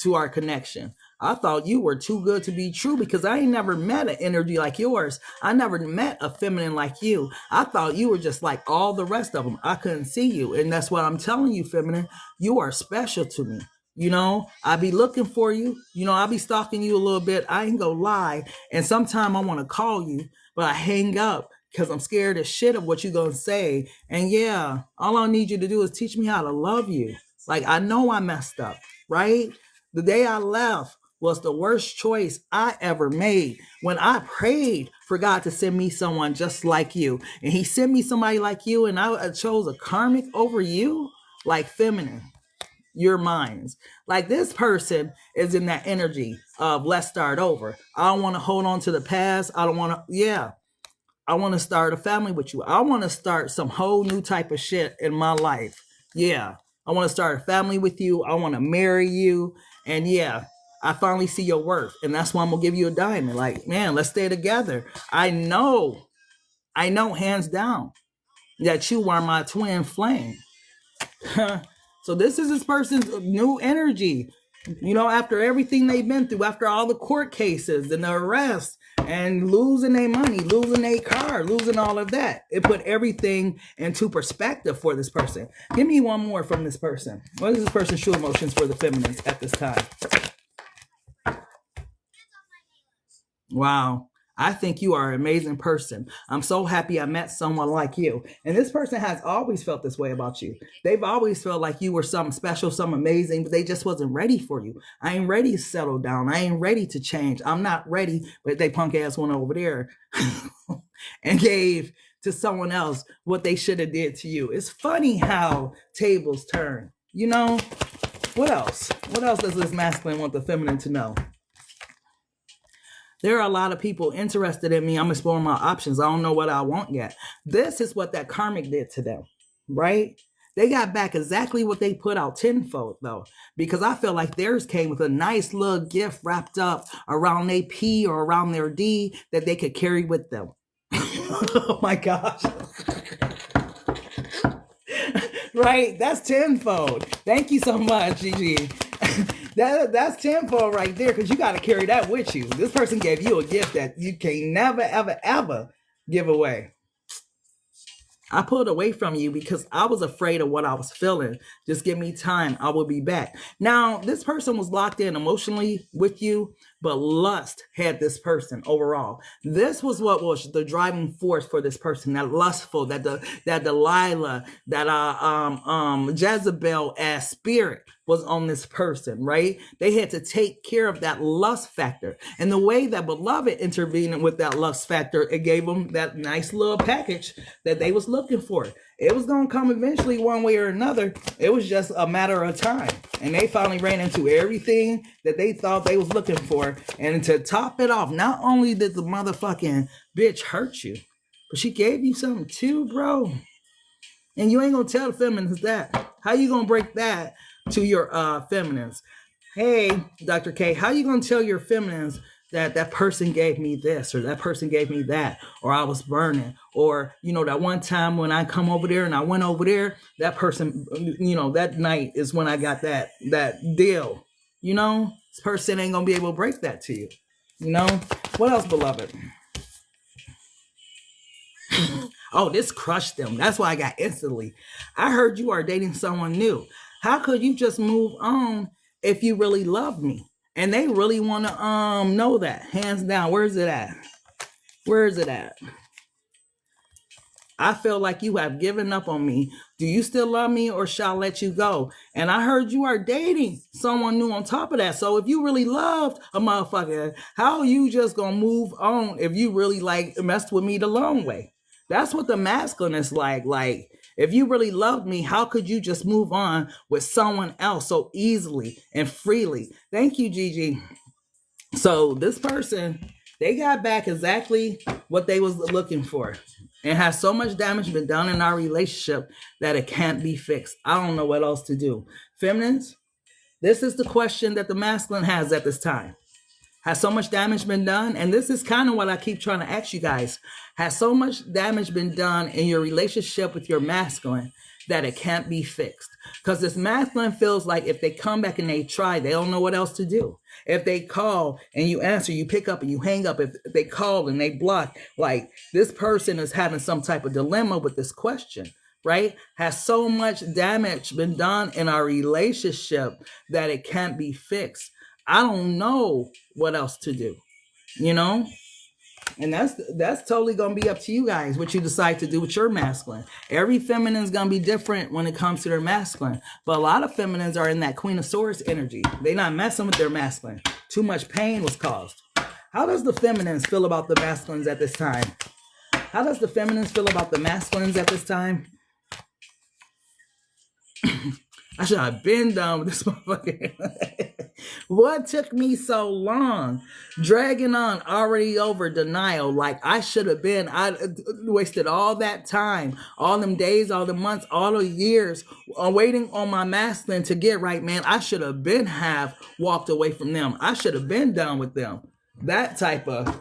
to our connection. I thought you were too good to be true because I ain't never met an energy like yours. I never met a feminine like you. I thought you were just like all the rest of them. I couldn't see you. And that's what I'm telling you, feminine. You are special to me. You know, I be looking for you. You know, I be stalking you a little bit. I ain't gonna lie. And sometime I want to call you, but I hang up because I'm scared as shit of what you gonna say. And yeah, all I need you to do is teach me how to love you. Like, I know I messed up, right? The day I left was the worst choice I ever made. When I prayed for God to send me someone just like you, and he sent me somebody like you, and I chose a karmic over you, like feminine. Your minds. Like this person is in that energy of let's start over. I don't want to hold on to the past. I don't want to, I want to start a family with you. I want to start some whole new type of shit in my life. Yeah. I want to start a family with you. I want to marry you. And yeah, I finally see your worth. And that's why I'm going to give you a diamond. Like, man, let's stay together. I know hands down that you are my twin flame. So this is this person's new energy, you know, after everything they've been through, after all the court cases and the arrests and losing their money, losing their car, losing all of that. It put everything into perspective for this person. Give me one more from this person. What is this person's true emotions for the feminines at this time? Wow. I think you are an amazing person. I'm so happy I met someone like you. And this person has always felt this way about you. They've always felt like you were something special, something amazing, but they just wasn't ready for you. I ain't ready to settle down. I ain't ready to change. I'm not ready. But they punk ass went over there and gave to someone else what they should have did to you. It's funny how tables turn. You know, what else? What else does this masculine want the feminine to know? There are a lot of people interested in me. I'm exploring my options. I don't know what I want yet. This is what that karmic did to them, right? They got back exactly what they put out tenfold, though, because I feel like theirs came with a nice little gift wrapped up around their P or around their D that they could carry with them. Oh my gosh. Right? That's tenfold. Thank you so much, Gigi. That's tenfold right there, because you got to carry that with you. This person gave you a gift that you can never, ever, ever give away. I pulled away from you because I was afraid of what I was feeling. Just give me time. I will be back. Now, this person was locked in emotionally with you, but lust had this person overall. This was what was the driving force for this person. That lustful, that Delilah, that Jezebel ass spirit was on this person, right? They had to take care of that lust factor. And the way that Beloved intervened with that lust factor, it gave them that nice little package that they was looking for. It was going to come eventually one way or another. It was just a matter of time. And they finally ran into everything that they thought they was looking for. And to top it off, not only did the motherfucking bitch hurt you, but she gave you something too, bro. And you ain't going to tell the feminines that. How you going to break that to your feminines? Hey, Dr. K, how you going to tell your feminines that that person gave me this, or that person gave me that, or I was burning, or, you know, that one time when I come over there and I went over there, that person, you know, that night is when I got that deal. You know, this person ain't going to be able to break that to you. You know, what else, Beloved? Oh, this crushed them. That's why I got instantly. I heard you are dating someone new. How could you just move on if you really love me? And they really want to know that. Hands down. Where's it at? Where is it at? I feel like you have given up on me. Do you still love me, or shall I let you go? And I heard you are dating someone new on top of that. So if you really loved a motherfucker, how are you just going to move on if you really like messed with me the long way? That's what the masculine is like. Like, if you really loved me, how could you just move on with someone else so easily and freely? Thank you, Gigi. So this person, they got back exactly what they was looking for. And has so much damage been done in our relationship that it can't be fixed. I don't know what else to do. Feminines, this is the question that the masculine has at this time. Has so much damage been done? And this is kind of what I keep trying to ask you guys. Has so much damage been done in your relationship with your masculine that it can't be fixed? Because this masculine feels like if they come back and they try, they don't know what else to do. If they call and you answer, you pick up and you hang up. If they call and they block, like this person is having some type of dilemma with this question, right? Has so much damage been done in our relationship that it can't be fixed. I don't know what else to do, you know? And that's totally going to be up to you guys, what you decide to do with your masculine. Every feminine is going to be different when it comes to their masculine. But a lot of feminines are in that Queen of Swords energy. They're not messing with their masculine. Too much pain was caused. How does the feminines feel about the masculines at this time? How does the feminines feel about the masculines at this time? I should have been done with this motherfucker. What took me so long? Dragging on, already over denial. Like I should have been. I wasted all that time, all them days, all the months, all the years waiting on my masculine to get right, man. I should have been have walked away from them. I should have been done with them. That type of,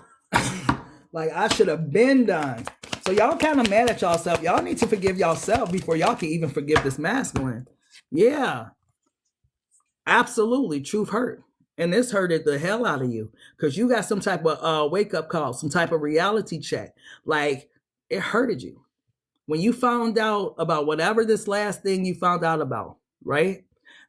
like I should have been done. So y'all kind of mad at y'allself. Y'all need to forgive y'allself before y'all can even forgive this masculine. Yeah, absolutely. Truth hurt. And this hurted the hell out of you because you got some type of wake up call, some type of reality check. Like it hurted you when you found out about whatever this last thing you found out about, right?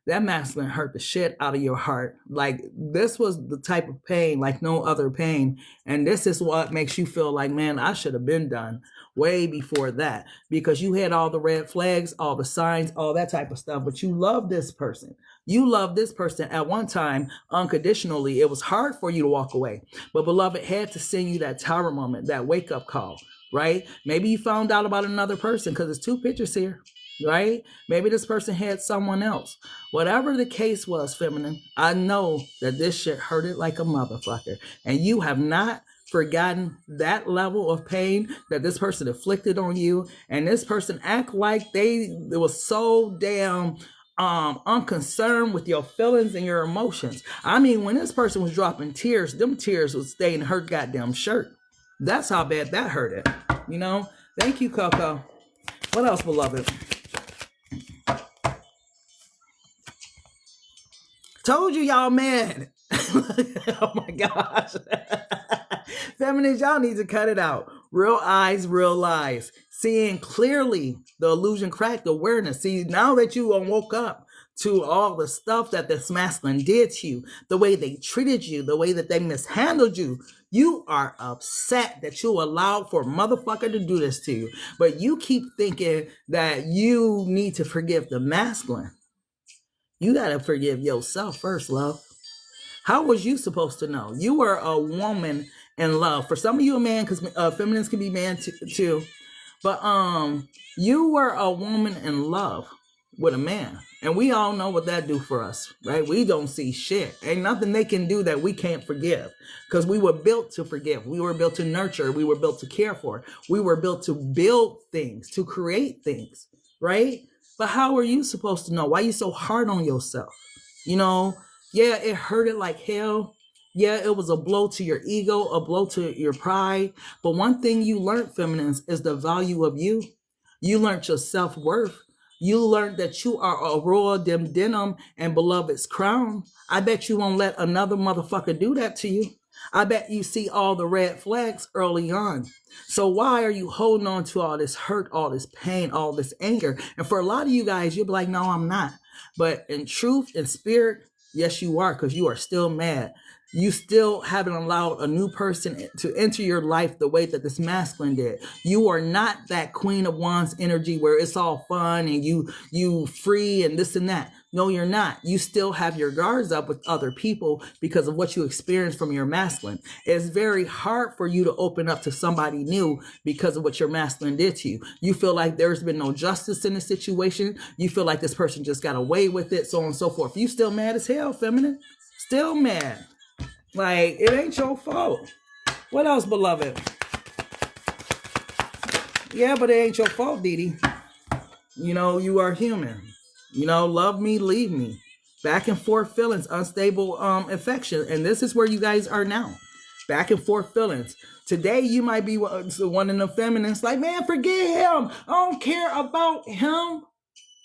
That masculine hurt the shit out of your heart. Like this was the type of pain like no other pain. And this is what makes you feel like, man, I should have been done way before that because you had all the red flags, all the signs, all that type of stuff. But you love this person. You love this person at one time unconditionally. It was hard for you to walk away. But beloved had to send you that tower moment, that wake up call, right? Maybe you found out about another person because there's two pictures here. Right? Maybe this person had someone else. Whatever the case was, feminine, I know that this shit hurted like a motherfucker. And you have not forgotten that level of pain that this person inflicted on you. And this person act like they was so damn unconcerned with your feelings and your emotions. I mean, when this person was dropping tears, them tears would stay in her goddamn shirt. That's how bad that hurted. You know? Thank you, Coco. What else, beloved? Told you y'all mad. Oh my gosh. Feminists, y'all need to cut it out. Real eyes, real lies. Seeing clearly the illusion cracked, awareness. See, now that you woke up to all the stuff that this masculine did to you, the way they treated you, the way that they mishandled you, you are upset that you allowed for a motherfucker to do this to you. But you keep thinking that you need to forgive the masculine. You got to forgive yourself first, love. How was you supposed to know? You were a woman in love. For some of you, a man, because feminists can be man too. But you were a woman in love with a man. And we all know what that do for us, right? We don't see shit. Ain't nothing they can do that we can't forgive. Because we were built to forgive. We were built to nurture. We were built to care for. We were built to build things, to create things, right? But how are you supposed to know? Why are you so hard on yourself? You know, yeah, it hurted like hell. Yeah, it was a blow to your ego, a blow to your pride. But one thing you learned, feminines, is the value of you. You learned your self-worth. You learned that you are a royal denim and beloved's crown. I bet you won't let another motherfucker do that to you. I bet you see all the red flags early on. So why are you holding on to all this hurt, all this pain, all this anger? And for a lot of you guys, you'll be like, no, I'm not. But in truth and spirit, yes, you are, because you are still mad. You still haven't allowed a new person to enter your life the way that this masculine did. You are not that Queen of Wands energy where it's all fun and you free and this and that. No, you're not. You still have your guards up with other people because of what you experienced from your masculine. It's very hard for you to open up to somebody new because of what your masculine did to you. You feel like there's been no justice in the situation. You feel like this person just got away with it, so on and so forth. You still mad as hell, feminine. Still mad. Like, it ain't your fault. What else, beloved? Yeah, but it ain't your fault, Dee. You know, you are human. You know, love me, leave me. Back and forth feelings, unstable affection. And this is where you guys are now. Back and forth feelings. Today, you might be one of the feminists like, man, forget him. I don't care about him.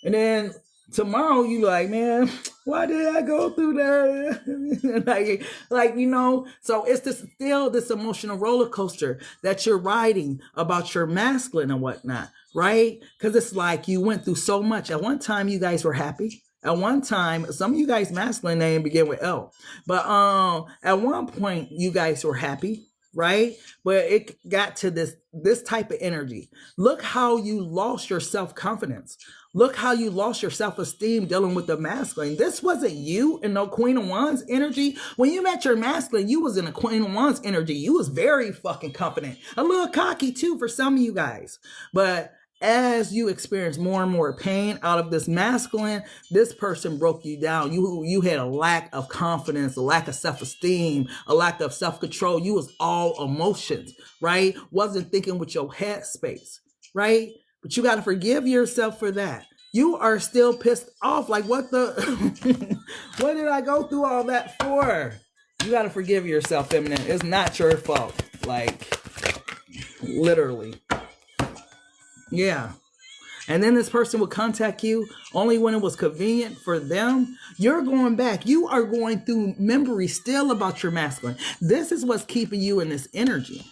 And then tomorrow you like, man, why did I go through that? like, you know, so it's still this emotional roller coaster that you're riding about your masculine and whatnot, right? Because it's like you went through so much. At one time, you guys were happy. At one time, some of you guys' masculine name begin with L. But at one point, you guys were happy, right? But it got to this type of energy. Look how you lost your self-confidence. Look how you lost your self-esteem dealing with the masculine. This wasn't you in no Queen of Wands energy. When you met your masculine, you was in a Queen of Wands energy. You was very fucking confident. A little cocky too for some of you guys. But as you experience more and more pain out of this masculine, this person broke you down. You had a lack of confidence, a lack of self-esteem, a lack of self-control. You was all emotions, right? Wasn't thinking with your head space, right? But you got to forgive yourself for that. You are still pissed off. Like, what the? What did I go through all that for? You got to forgive yourself, feminine. It's not your fault. Like, literally. Yeah. And then this person will contact you only when it was convenient for them. You're going back. You are going through memory still about your masculine. This is what's keeping you in this energy.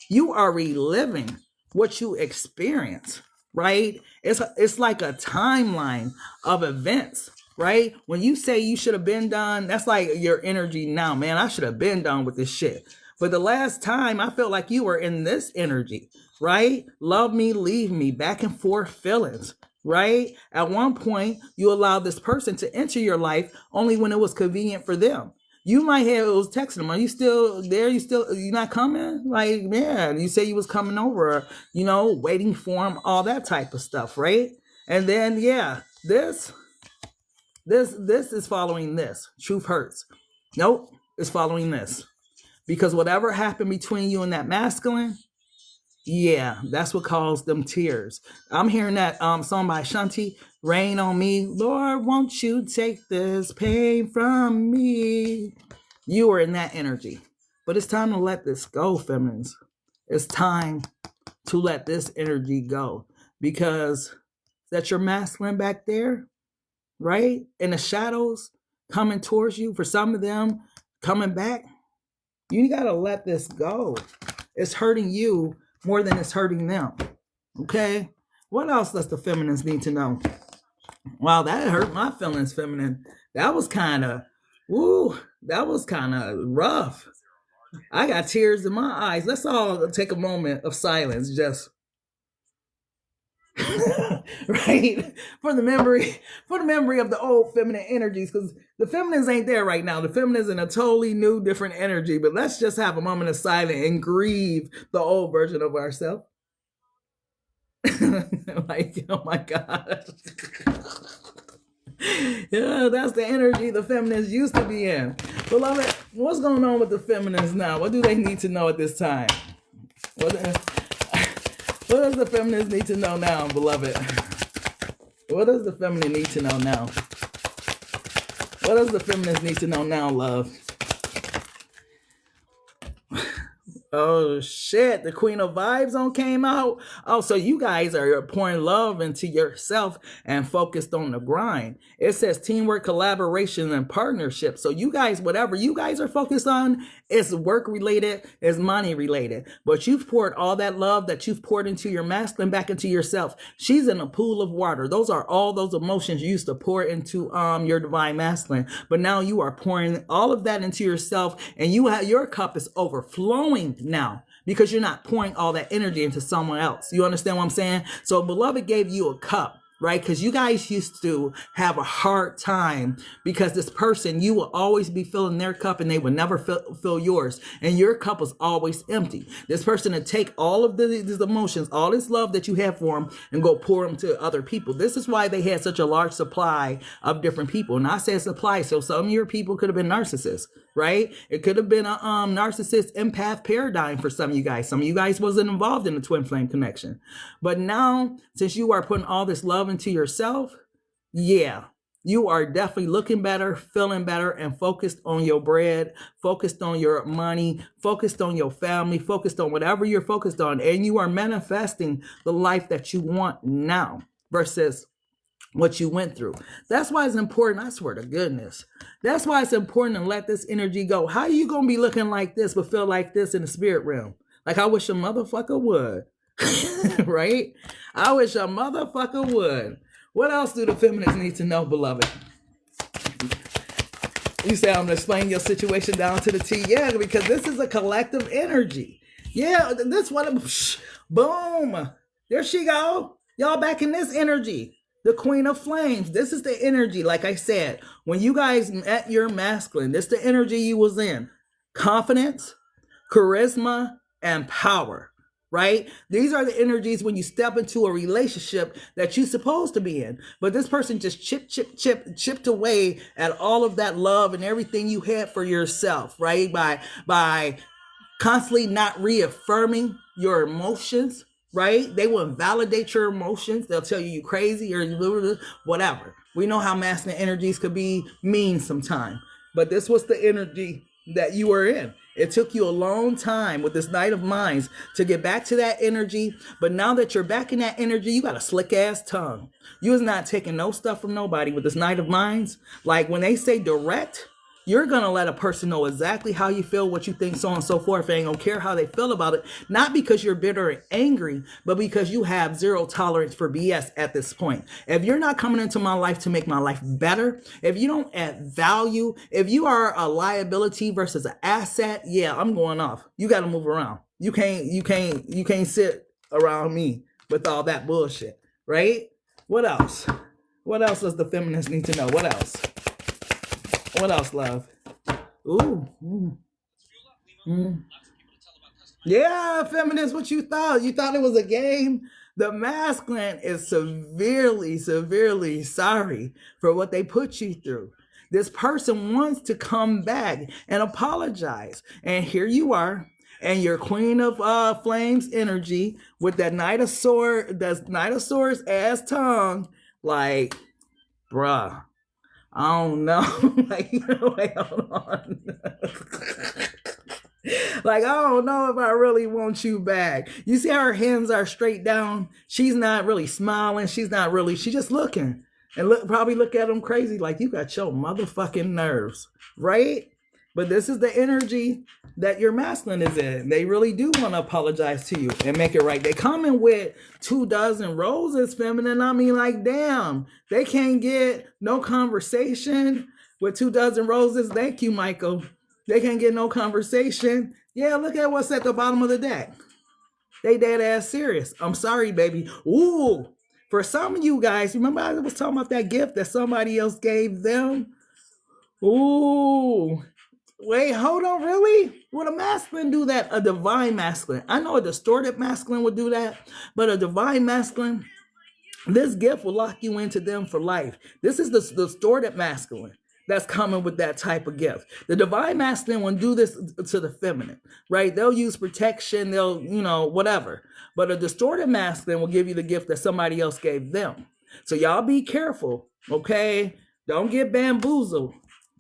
You are reliving what you experience, right? It's like a timeline of events, right? When you say you should have been done, that's like your energy now, man. I should have been done with this shit. But the last time I felt like you were in this energy, right? Love me, leave me, back and forth feelings, right? At one point, you allowed this person to enter your life only when it was convenient for them. You might have, it was texting them, are you still there? You not coming? Like, man, you say you was coming over, you know, waiting for him, all that type of stuff, right? And then, yeah, this is following this. Truth hurts. Nope, it's following this. Because whatever happened between you and that masculine, yeah, that's what caused them tears. I'm hearing that song by Shanti, Rain on Me. Lord, won't you take this pain from me? You are in that energy. But it's time to let this go, feminines. It's time to let this energy go, because that's your masculine back there, right? In the shadows coming towards you. For some of them coming back, you got to let this go. It's hurting you more than it's hurting them. Okay? What else does the feminines need to know? Wow, that hurt my feelings, feminine. That was kind of, that was kind of rough. I got tears in my eyes. Let's all take a moment of silence, just right, for the memory of the old feminine energies, because the feminines ain't there right now. The feminines in a totally new, different energy. But let's just have a moment of silence and grieve the old version of ourselves. Like, oh my gosh. Yeah, that's the energy the feminines used to be in. Beloved, what's going on with the feminines now? What do they need to know at this time? What does the feminines need to know now, beloved? What does the feminine need to know now? What does the feminines need to know now, love? Oh shit, the Queen of Vibes came out. Oh, so you guys are pouring love into yourself and focused on the grind. It says teamwork, collaboration, and partnership. So you guys, whatever you guys are focused on, is work related, is money related. But you've poured all that love that you've poured into your masculine back into yourself. She's in a pool of water. Those are all those emotions you used to pour into your divine masculine. But now you are pouring all of that into yourself, and your cup is overflowing now, because you're not pouring all that energy into someone else. You understand what I'm saying? So beloved gave you a cup, right? Because you guys used to have a hard time, because this person, you will always be filling their cup and they would never fill yours. And your cup was always empty. This person would take all of these emotions, all this love that you have for them, and go pour them to other people. This is why they had such a large supply of different people. And I said supply, so some of your people could have been narcissists, right? It could have been a narcissist empath paradigm for some of you guys. Some of you guys wasn't involved in the twin flame connection. But now, since you are putting all this love into yourself, yeah, you are definitely looking better, feeling better, and focused on your bread, focused on your money, focused on your family, focused on whatever you're focused on. And you are manifesting the life that you want now versus what you went through. That's why it's important. I swear to goodness. That's why it's important to let this energy go. How are you going to be looking like this but feel like this in the spirit realm? Like, I wish a motherfucker would. Right? I wish a motherfucker would. What else do the feminists need to know, beloved? You say I'm going to explain your situation down to the T. Yeah, because this is a collective energy. Yeah, that's what boom. There she go. Y'all back in this energy. The Queen of Flames. This is the energy, like I said, when you guys met your masculine, this is the energy you was in. Confidence, charisma, and power, right? These are the energies when you step into a relationship that you're supposed to be in. But this person just chipped away at all of that love and everything you had for yourself, right? By constantly not reaffirming your emotions, right? They will validate your emotions. They'll tell you crazy or whatever. We know how masculine energies could be mean sometimes. But this was the energy that you were in. It took you a long time with this Knight of Minds to get back to that energy. But now that you're back in that energy, you got a slick ass tongue. You is not taking no stuff from nobody with this Knight of Minds. Like when they say direct, you're going to let a person know exactly how you feel, what you think, so on and so forth. They ain't going to care how they feel about it. Not because you're bitter and angry, but because you have zero tolerance for BS at this point. If you're not coming into my life to make my life better, if you don't add value, if you are a liability versus an asset, yeah, I'm going off. You got to move around. You can't sit around me with all that bullshit, right? What else? What else does the feminists need to know? What else? What else, love? Ooh. Yeah, feminists, what you thought? You thought it was a game? The masculine is severely, severely sorry for what they put you through. This person wants to come back and apologize. And here you are, and your Queen of Flames energy with that Knight of Swords ass tongue, like, bruh. I don't know. Like, wait, hold on. Like, I don't know if I really want you back. You see how her hands are straight down? She's not really smiling. She's just looking. And probably look at him crazy like, you got your motherfucking nerves, right? But this is the energy that your masculine is in. They really do want to apologize to you and make it right. They come in with 2 dozen roses, feminine. I mean, like, damn, they can't get no conversation with 2 dozen roses. Thank you, Michael. They can't get no conversation. Yeah, look at what's at the bottom of the deck. They dead ass serious. I'm sorry, baby. Ooh, for some of you guys, remember I was talking about that gift that somebody else gave them? Ooh. Wait, hold on, really? Would a masculine do that? A divine masculine. I know a distorted masculine would do that, but a divine masculine, this gift will lock you into them for life. This is the distorted masculine that's coming with that type of gift. The divine masculine will do this to the feminine, right? They'll use protection, they'll, whatever. But a distorted masculine will give you the gift that somebody else gave them. So y'all be careful, okay? Don't get bamboozled.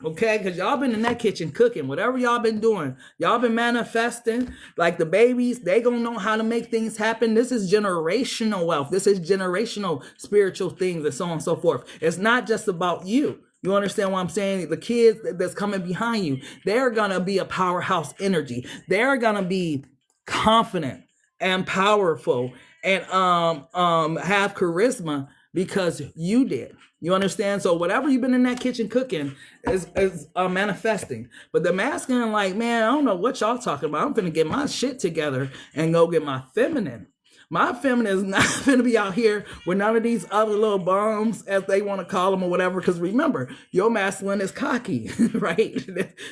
Okay, because y'all been in that kitchen cooking, whatever y'all been doing, y'all been manifesting. Like the babies, they gonna know how to make things happen. This is generational wealth. This is generational spiritual things and so on and so forth. It's not just about you. You understand what I'm saying? The kids that's coming behind you, they're gonna be a powerhouse energy. They're gonna be confident and powerful and have charisma because you did. You understand? So whatever you've been in that kitchen cooking is manifesting. But the masculine, like, man, I don't know what y'all talking about. I'm finna get my shit together and go get my feminine. My feminine is not finna be out here with none of these other little bums, as they want to call them or whatever. Because remember, your masculine is cocky, right?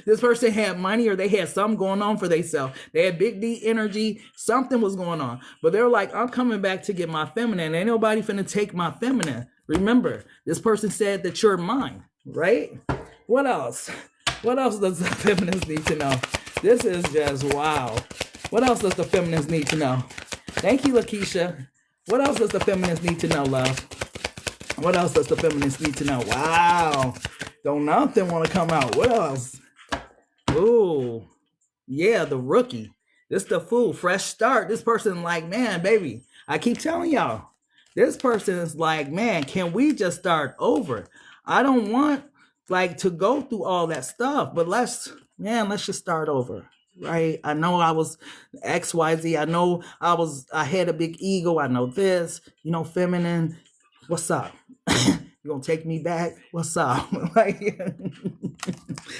This person had money or they had something going on for themselves. They had big D energy. Something was going on. But they're like, I'm coming back to get my feminine. Ain't nobody finna take my feminine. Remember, this person said that you're mine, right? What else? What else does the feminines need to know? This is just wow. What else does the feminines need to know? Thank you, Lakeisha. What else does the feminines need to know, love? What else does the feminines need to know? Wow. Don't nothing want to come out. What else? Ooh. Yeah, the rookie. This the fool. Fresh start. This person like, man, baby. I keep telling y'all. This person is like, man, can we just start over? I don't want like to go through all that stuff, but let's just start over, right? I know I was XYZ. I know I had a big ego. I know this, feminine. What's up? You gonna take me back? What's up? Like,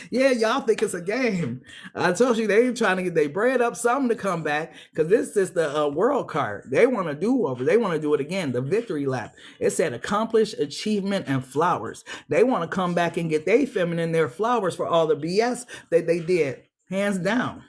yeah, y'all think it's a game. I told you they ain't trying to get their bread up, something to come back, because this is the world card. They want to do over. They want to do it again. The victory lap. It said accomplish, achievement, and flowers. They want to come back and get their feminine, their flowers for all the BS that they did. Hands down.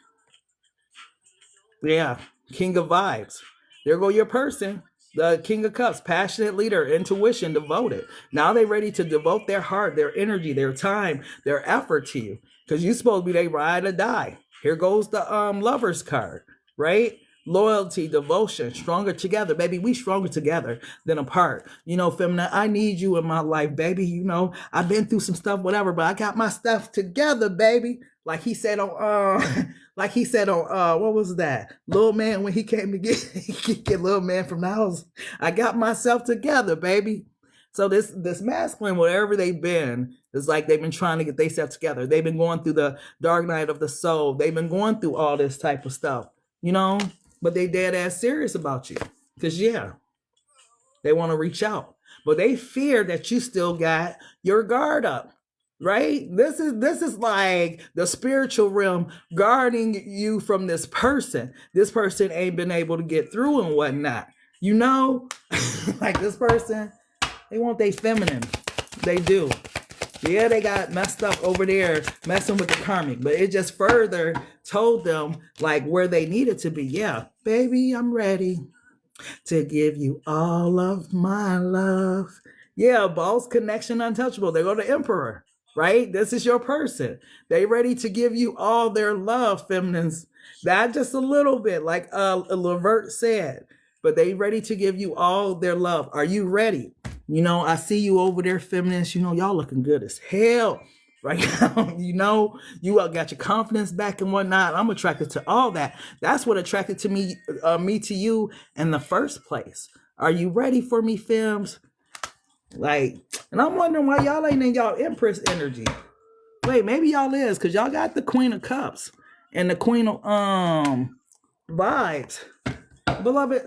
Yeah, king of vibes. There go your person. The King of Cups, passionate leader, intuition, devoted. Now they ready to devote their heart, their energy, their time, their effort to you. Because you're supposed to be their ride or die. Here goes the Lover's card, right? Loyalty, devotion, stronger together. Baby, we stronger together than apart. Feminine, I need you in my life, baby. I've been through some stuff, whatever, but I got my stuff together, baby. Like he said on what was that? Little Man, when he came to get Little Man from the house. I got myself together, baby. So this masculine, wherever they've been, it's like they've been trying to get themselves together. They've been going through the dark night of the soul. They've been going through all this type of stuff, but they dead ass serious about you. Because they want to reach out. But they fear that you still got your guard up. Right? This is like the spiritual realm guarding you from this person. This person ain't been able to get through and whatnot. Like this person, they want their feminine. They do. Yeah, they got messed up over there messing with the karmic, but it just further told them like where they needed to be. Yeah, baby, I'm ready to give you all of my love. Yeah, boss connection untouchable. They go to Emperor. Right? This is your person. They ready to give you all their love, feminines. Not just a little bit, like Levert said, but they ready to give you all their love. Are you ready? I see you over there, feminines. Y'all looking good as hell. right now. You know, you got your confidence back and whatnot. I'm attracted to all that. That's what attracted to me to you in the first place. Are you ready for me, films? Like, and I'm wondering why y'all ain't in y'all Empress energy. Wait, maybe y'all is, because y'all got the Queen of Cups and the Queen of vibes. Beloved,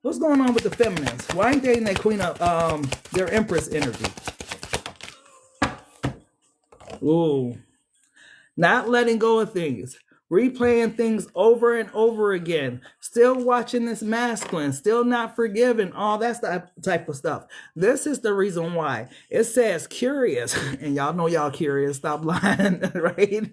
what's going on with the feminines? Why ain't they in that Queen of their Empress energy? Ooh. Not letting go of things. Replaying things over and over again. Still watching this masculine. Still not forgiving. All that type of stuff. This is the reason why. It says curious. And y'all know y'all curious. Stop lying. Right?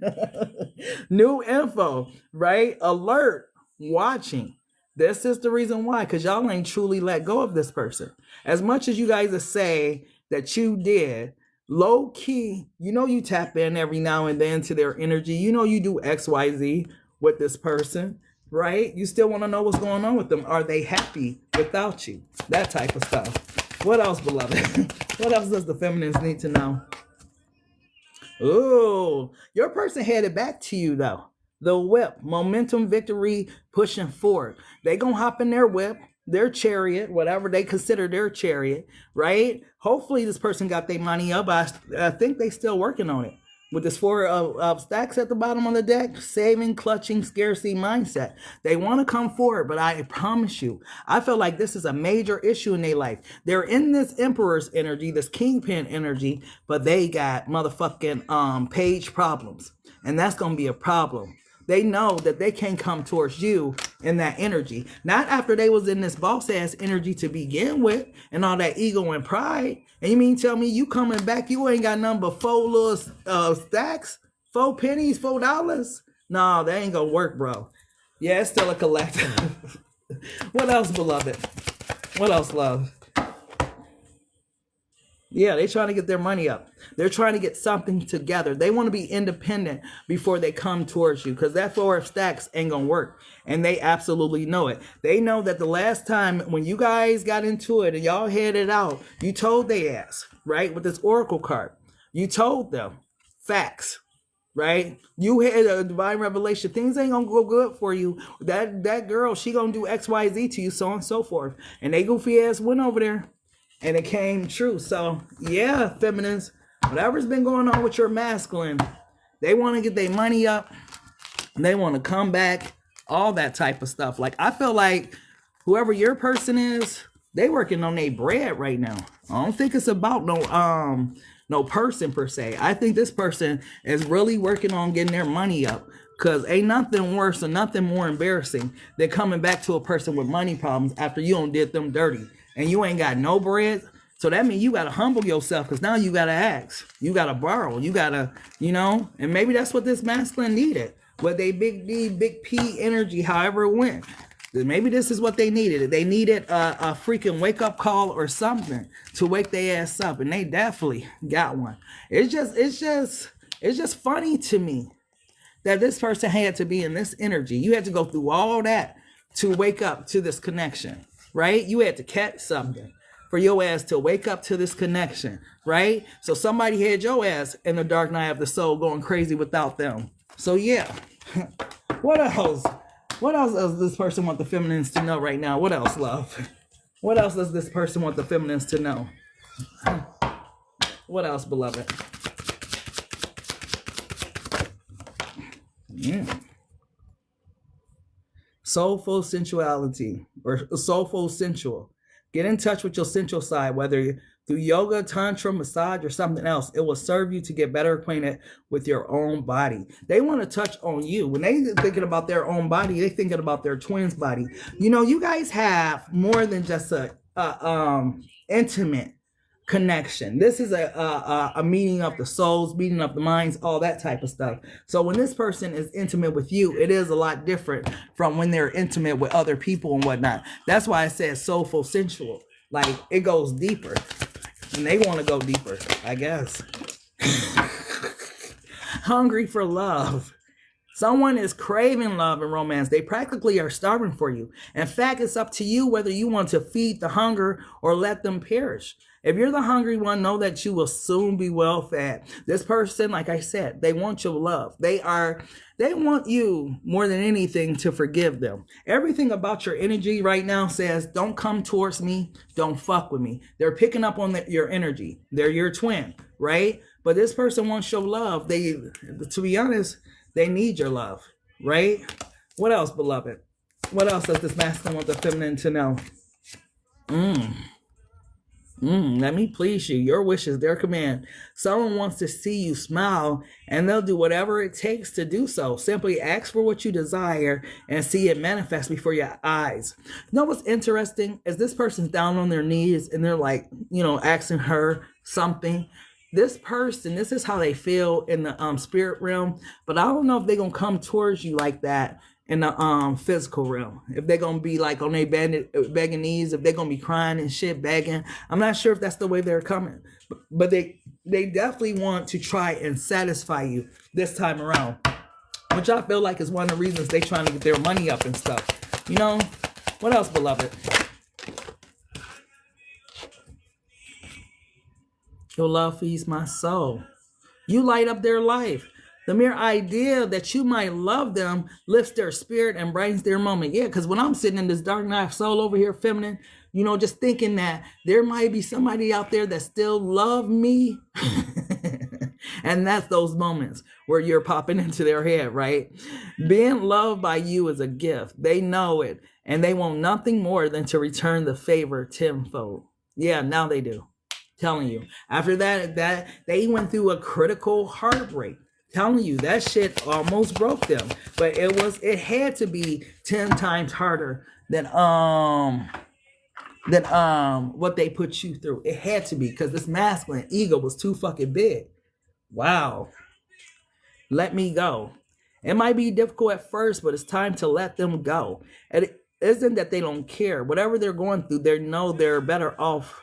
New info. Right? Alert. Watching. This is the reason why. Because y'all ain't truly let go of this person. As much as you guys say that you did, low key, you know, you tap in every now and then to their energy. You know, you do XYZ with this person, right? You still want to know what's going on with them. Are they happy without you? That type of stuff. What else, beloved? What else does the feminines need to know? Ooh, your person headed back to you, though. The whip, momentum, victory, pushing forward. They gonna hop in their whip, their chariot, whatever they consider their chariot, right? Hopefully this person got their money up. I think they still working on it. With this 4 of stacks at the bottom of the deck, saving, clutching, scarcity mindset. They want to come forward, but I promise you, I feel like this is a major issue in their life. They're in this emperor's energy, this kingpin energy, but they got motherfucking page problems. And that's going to be a problem. They know that they can't come towards you in that energy. Not after they was in this boss ass energy to begin with and all that ego and pride. And you mean tell me you coming back, you ain't got nothing but 4 little stacks? 4 pennies, $4? No, that ain't gonna work, bro. Yeah, it's still a collective. What else, beloved? What else, love? Yeah, they trying to get their money up. They're trying to get something together. They want to be independent before they come towards you, because that 4 of stacks ain't going to work. And they absolutely know it. They know that the last time when you guys got into it and y'all headed out, you told they ass, right? With this oracle card. You told them facts, right? You had a divine revelation. Things ain't going to go good for you. That girl, she going to do X, Y, Z to you, so on and so forth. And they goofy ass went over there. And it came true. So, yeah, feminines, whatever's been going on with your masculine, they want to get their money up. They want to come back, all that type of stuff. Like, I feel like whoever your person is, they working on their bread right now. I don't think it's about no person per se. I think this person is really working on getting their money up. Because ain't nothing worse or nothing more embarrassing than coming back to a person with money problems after you done did them dirty. And you ain't got no bread. So that means you got to humble yourself, because now you got to ask. You got to borrow. You got to, you know, and maybe that's what this masculine needed. With they big D, big P energy, however it went. Maybe this is what they needed. They needed a freaking wake up call or something to wake their ass up. And they definitely got one. It's just funny to me that this person had to be in this energy. You had to go through all that to wake up to this connection. Right? You had to catch something for your ass to wake up to this connection, right? So somebody had your ass in the dark night of the soul going crazy without them. So yeah. What else? What else does this person want the feminines to know right now? What else, love? What else does this person want the feminines to know? What else, beloved? Yeah. Soulful sensuality, or soulful sensual. Get in touch with your sensual side, whether through yoga, tantra, massage, or something else. It will serve you to get better acquainted with your own body. They want to touch on you. When they thinking about their own body, they thinking about their twin's body. You know, you guys have more than just a intimate connection. This is a meeting of the souls, meeting of the minds, all that type of stuff. So when this person is intimate with you, it is a lot different from when they're intimate with other people and whatnot. That's why I said soulful sensual. Like, it goes deeper. And they want to go deeper, I guess. Hungry for love. Someone is craving love and romance. They practically are starving for you. In fact, it's up to you whether you want to feed the hunger or let them perish. If you're the hungry one, know that you will soon be well fed. This person, like I said, they want your love. They want you more than anything to forgive them. Everything about your energy right now says, don't come towards me. Don't fuck with me. They're picking up on your energy. They're your twin, right? But this person wants your love. To be honest, they need your love, right? What else, beloved? What else does this masculine want the feminine to know? Let me please you. Your wish is their command. Someone wants to see you smile, and they'll do whatever it takes to do so. Simply ask for what you desire and see it manifest before your eyes. You know what's interesting is this person's down on their knees and they're like, asking her something. This person, this is how they feel in the spirit realm, but I don't know if they're gonna come towards you like that in the physical realm. If they're gonna be like on their begging knees, if they're gonna be crying and shit, begging. I'm not sure if that's the way they're coming, but they definitely want to try and satisfy you this time around, which I feel like is one of the reasons they trying to get their money up and stuff. What else, beloved? Your love feeds my soul. You light up their life. The mere idea that you might love them lifts their spirit and brightens their moment. Yeah, because when I'm sitting in this dark night of soul over here, feminine, just thinking that there might be somebody out there that still love me. And that's those moments where you're popping into their head, right? Being loved by you is a gift. They know it. And they want nothing more than to return the favor tenfold. Yeah, now they do. Telling you. After that they went through a critical heartbreak. Telling you, that shit almost broke them. But it had to be 10 times harder than what they put you through. It had to be, because this masculine ego was too fucking big. Wow. Let me go. It might be difficult at first, but it's time to let them go. And it isn't that they don't care. Whatever they're going through, they know they're better off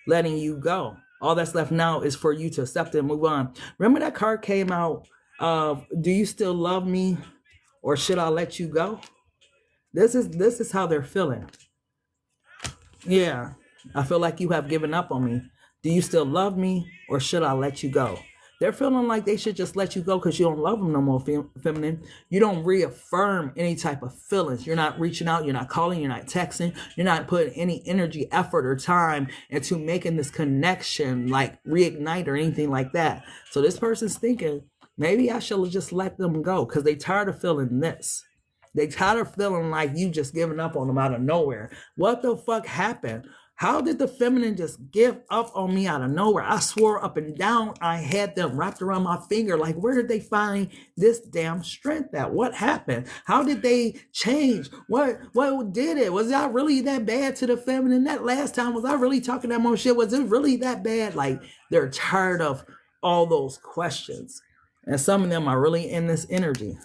letting you go. All that's left now is for you to accept it and move on. Remember that card came out of, do you still love me or should I let you go? This is how they're feeling. Yeah, I feel like you have given up on me. Do you still love me or should I let you go? They're feeling like they should just let you go because you don't love them no more, feminine. You don't reaffirm any type of feelings. You're not reaching out. You're not calling. You're not texting. You're not putting any energy, effort, or time into making this connection, like reignite or anything like that. So this person's thinking, maybe I should just let them go because they tired of feeling this. They tired of feeling like you just giving up on them out of nowhere. What the fuck happened? How did the feminine just give up on me out of nowhere? I swore up and down I had them wrapped around my finger. Like, where did they find this damn strength at? What happened? How did they change? What did it? Was I really that bad to the feminine that last time? Was I really talking that much shit? Was it really that bad? Like, they're tired of all those questions. And some of them are really in this energy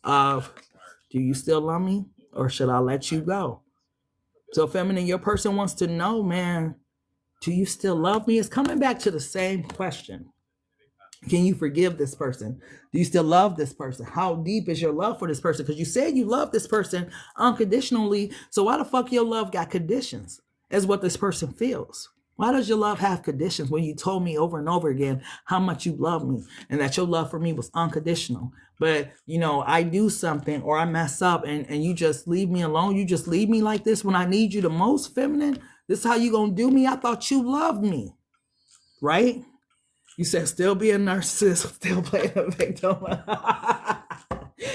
of, do you still love me or should I let you go? So feminine, your person wants to know, man, do you still love me? It's coming back to the same question. Can you forgive this person? Do you still love this person? How deep is your love for this person? Because you said you love this person unconditionally. So why the fuck your love got conditions? Is what this person feels. Why does your love have conditions when you told me over and over again how much you love me and that your love for me was unconditional? But, I do something or I mess up and you just leave me alone. You just leave me like this when I need you the most, feminine. This is how you gonna do me? I thought you loved me, right? You said still be a narcissist, still play a victim.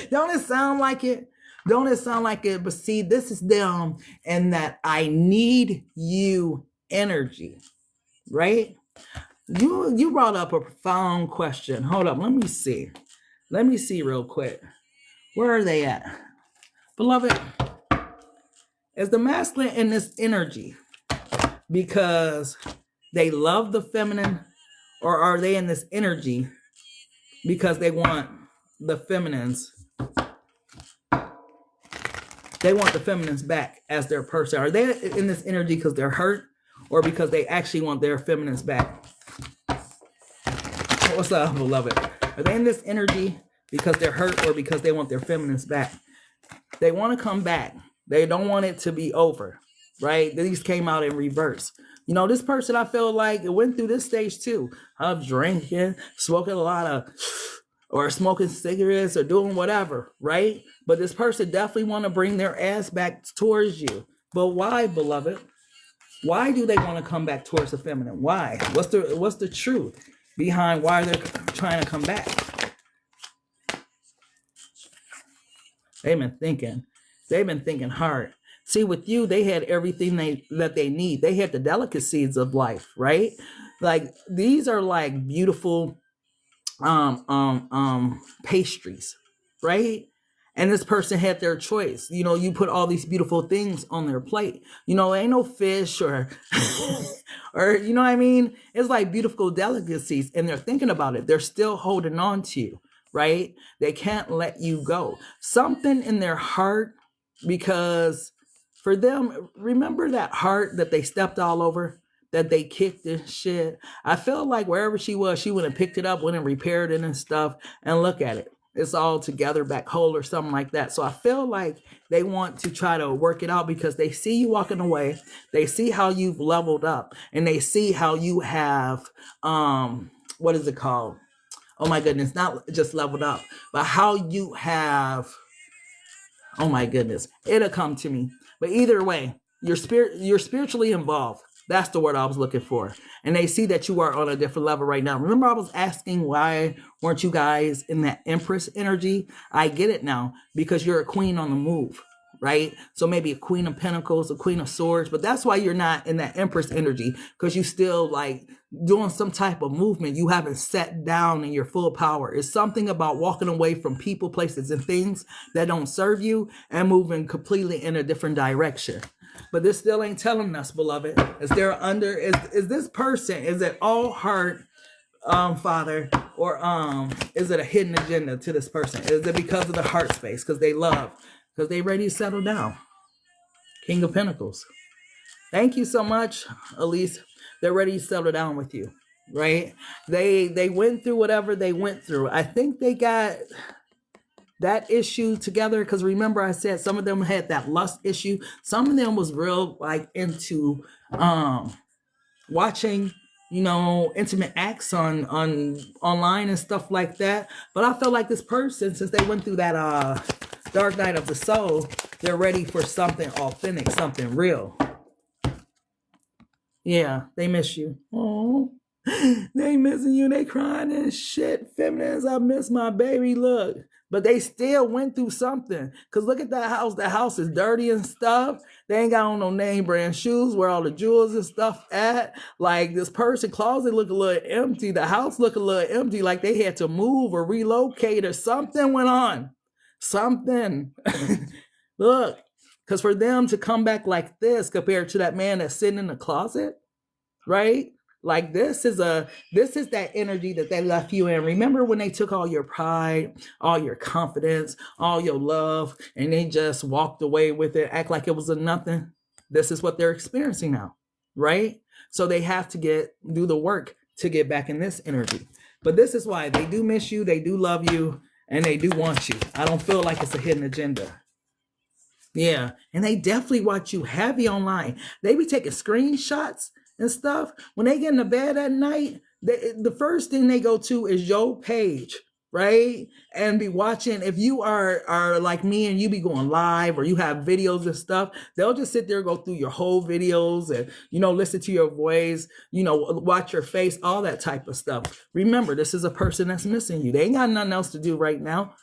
Don't it sound like it? Don't it sound like it? But see, this is them and that I need you energy, right? You brought up a profound question. Hold up, let me see real quick. Where are they at? Beloved, is the masculine in this energy because they love the feminine, or are they in this energy because they want the feminines back as their person? Are they in this energy because they're hurt or because they actually want their feminines back? What's up, beloved? Are they in this energy because they're hurt or because they want their feminines back. They want to come back. They don't want it to be over, right? These came out in reverse. You know, this person, I feel like it went through this stage too of drinking, smoking a lot of, or smoking cigarettes or doing whatever, right? But this person definitely want to bring their ass back towards you. But why, beloved? Why do they want to come back towards the feminine? Why? What's the truth behind why they're trying to come back? They've been thinking hard. See, with you, they had everything that they need. They had the delicacies of life, right? Like these are like beautiful pastries, right? And this person had their choice. You know, you put all these beautiful things on their plate. You know, ain't no fish or or you know what I mean? It's like beautiful delicacies, and they're thinking about it. They're still holding on to you, right? They can't let you go. Something in their heart, because for them, remember that heart that they stepped all over, that they kicked and shit. I feel like wherever she was, she would have picked it up, went and repaired it and stuff, and look at it. It's all together back whole or something like that. So I feel like they want to try to work it out because they see you walking away. They see how you've leveled up, and they see how you have, what is it called? Oh my goodness, not just leveled up, but how you have, oh my goodness, it'll come to me. But either way, you're spiritually involved. That's the word I was looking for. And they see that you are on a different level right now. Remember, I was asking why weren't you guys in that Empress energy? I get it now, because you're a queen on the move, right? So maybe a Queen of Pentacles, a Queen of Swords, but that's why you're not in that Empress energy, because you still like doing some type of movement. You haven't sat down in your full power. It's something about walking away from people, places, and things that don't serve you and moving completely in a different direction. But this still ain't telling us, beloved. Is this person, is it all heart, Father, or is it a hidden agenda to this person? Is it because of the heart space? Because they love, because they ready to settle down. King of Pentacles. Thank you so much, Elise. They're ready to settle down with you, right? They went through whatever they went through. I think they got that issue together, because remember I said some of them had that lust issue. Some of them was real like into watching, you know, intimate acts on online and stuff like that. But I feel like this person, since they went through that dark night of the soul, they're ready for something authentic, something real. Yeah, they miss you. Oh, they missing you. They crying and shit. Feminines, I miss my baby. Look. But they still went through something. Because look at that house. That house is dirty and stuff. They ain't got on no name brand shoes where all the jewels and stuff at. Like this person closet look a little empty. The house look a little empty. Like they had to move or relocate or something went on. Something. Look. Because for them to come back like this compared to that man that's sitting in the closet, right? Like this is that energy that they left you in. Remember when they took all your pride, all your confidence, all your love, and they just walked away with it, act like it was a nothing? This is what they're experiencing now, right? So they have to do the work to get back in this energy. But this is why they do miss you, they do love you, and they do want you. I don't feel like it's a hidden agenda. Yeah, and they definitely watch you heavy online. They be taking screenshots and stuff. When they get into bed at night, the first thing they go to is your page, right? And be watching. If you are like me and you be going live or you have videos and stuff, they'll just sit there, go through your whole videos and, you know, listen to your voice, you know, watch your face, all that type of stuff. Remember, this is a person that's missing you. They ain't got nothing else to do right now.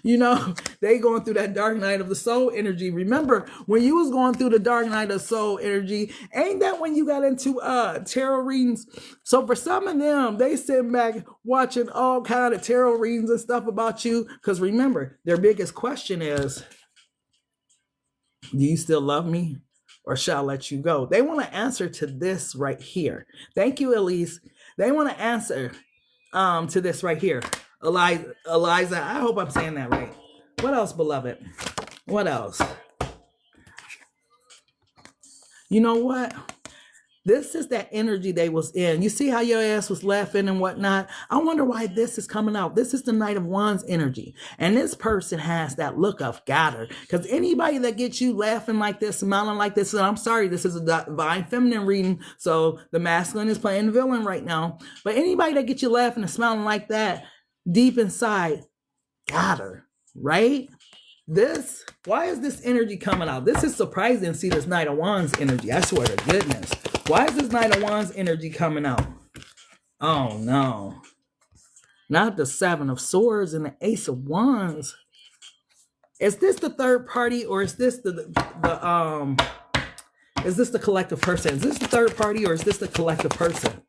You know, they going through that dark night of the soul energy. Remember when you was going through the dark night of soul energy, ain't that when you got into tarot readings? So for some of them, they sit back watching all kind of tarot readings and stuff about you, because remember, their biggest question is, do you still love me, or shall I let you go? They want to answer to this right here. Thank you, Elise. They want to answer to this right here. Eliza, I hope I'm saying that right. What else, beloved? What else? You know what? This is that energy they was in. You see how your ass was laughing and whatnot? I wonder why this is coming out. This is the Knight of Wands energy. And this person has that look of got her. Because anybody that gets you laughing like this, smiling like this, and I'm sorry, this is a divine feminine reading, so the masculine is playing the villain right now. But anybody that gets you laughing and smiling like that, deep inside, got her, right? Why is this energy coming out? This is surprising to see this Knight of Wands energy. I swear to goodness. Why is this Knight of Wands energy coming out? Oh no. Not the Seven of Swords and the Ace of Wands. Is this the third party, or is this the collective person? Is this the third party, or is this the collective person?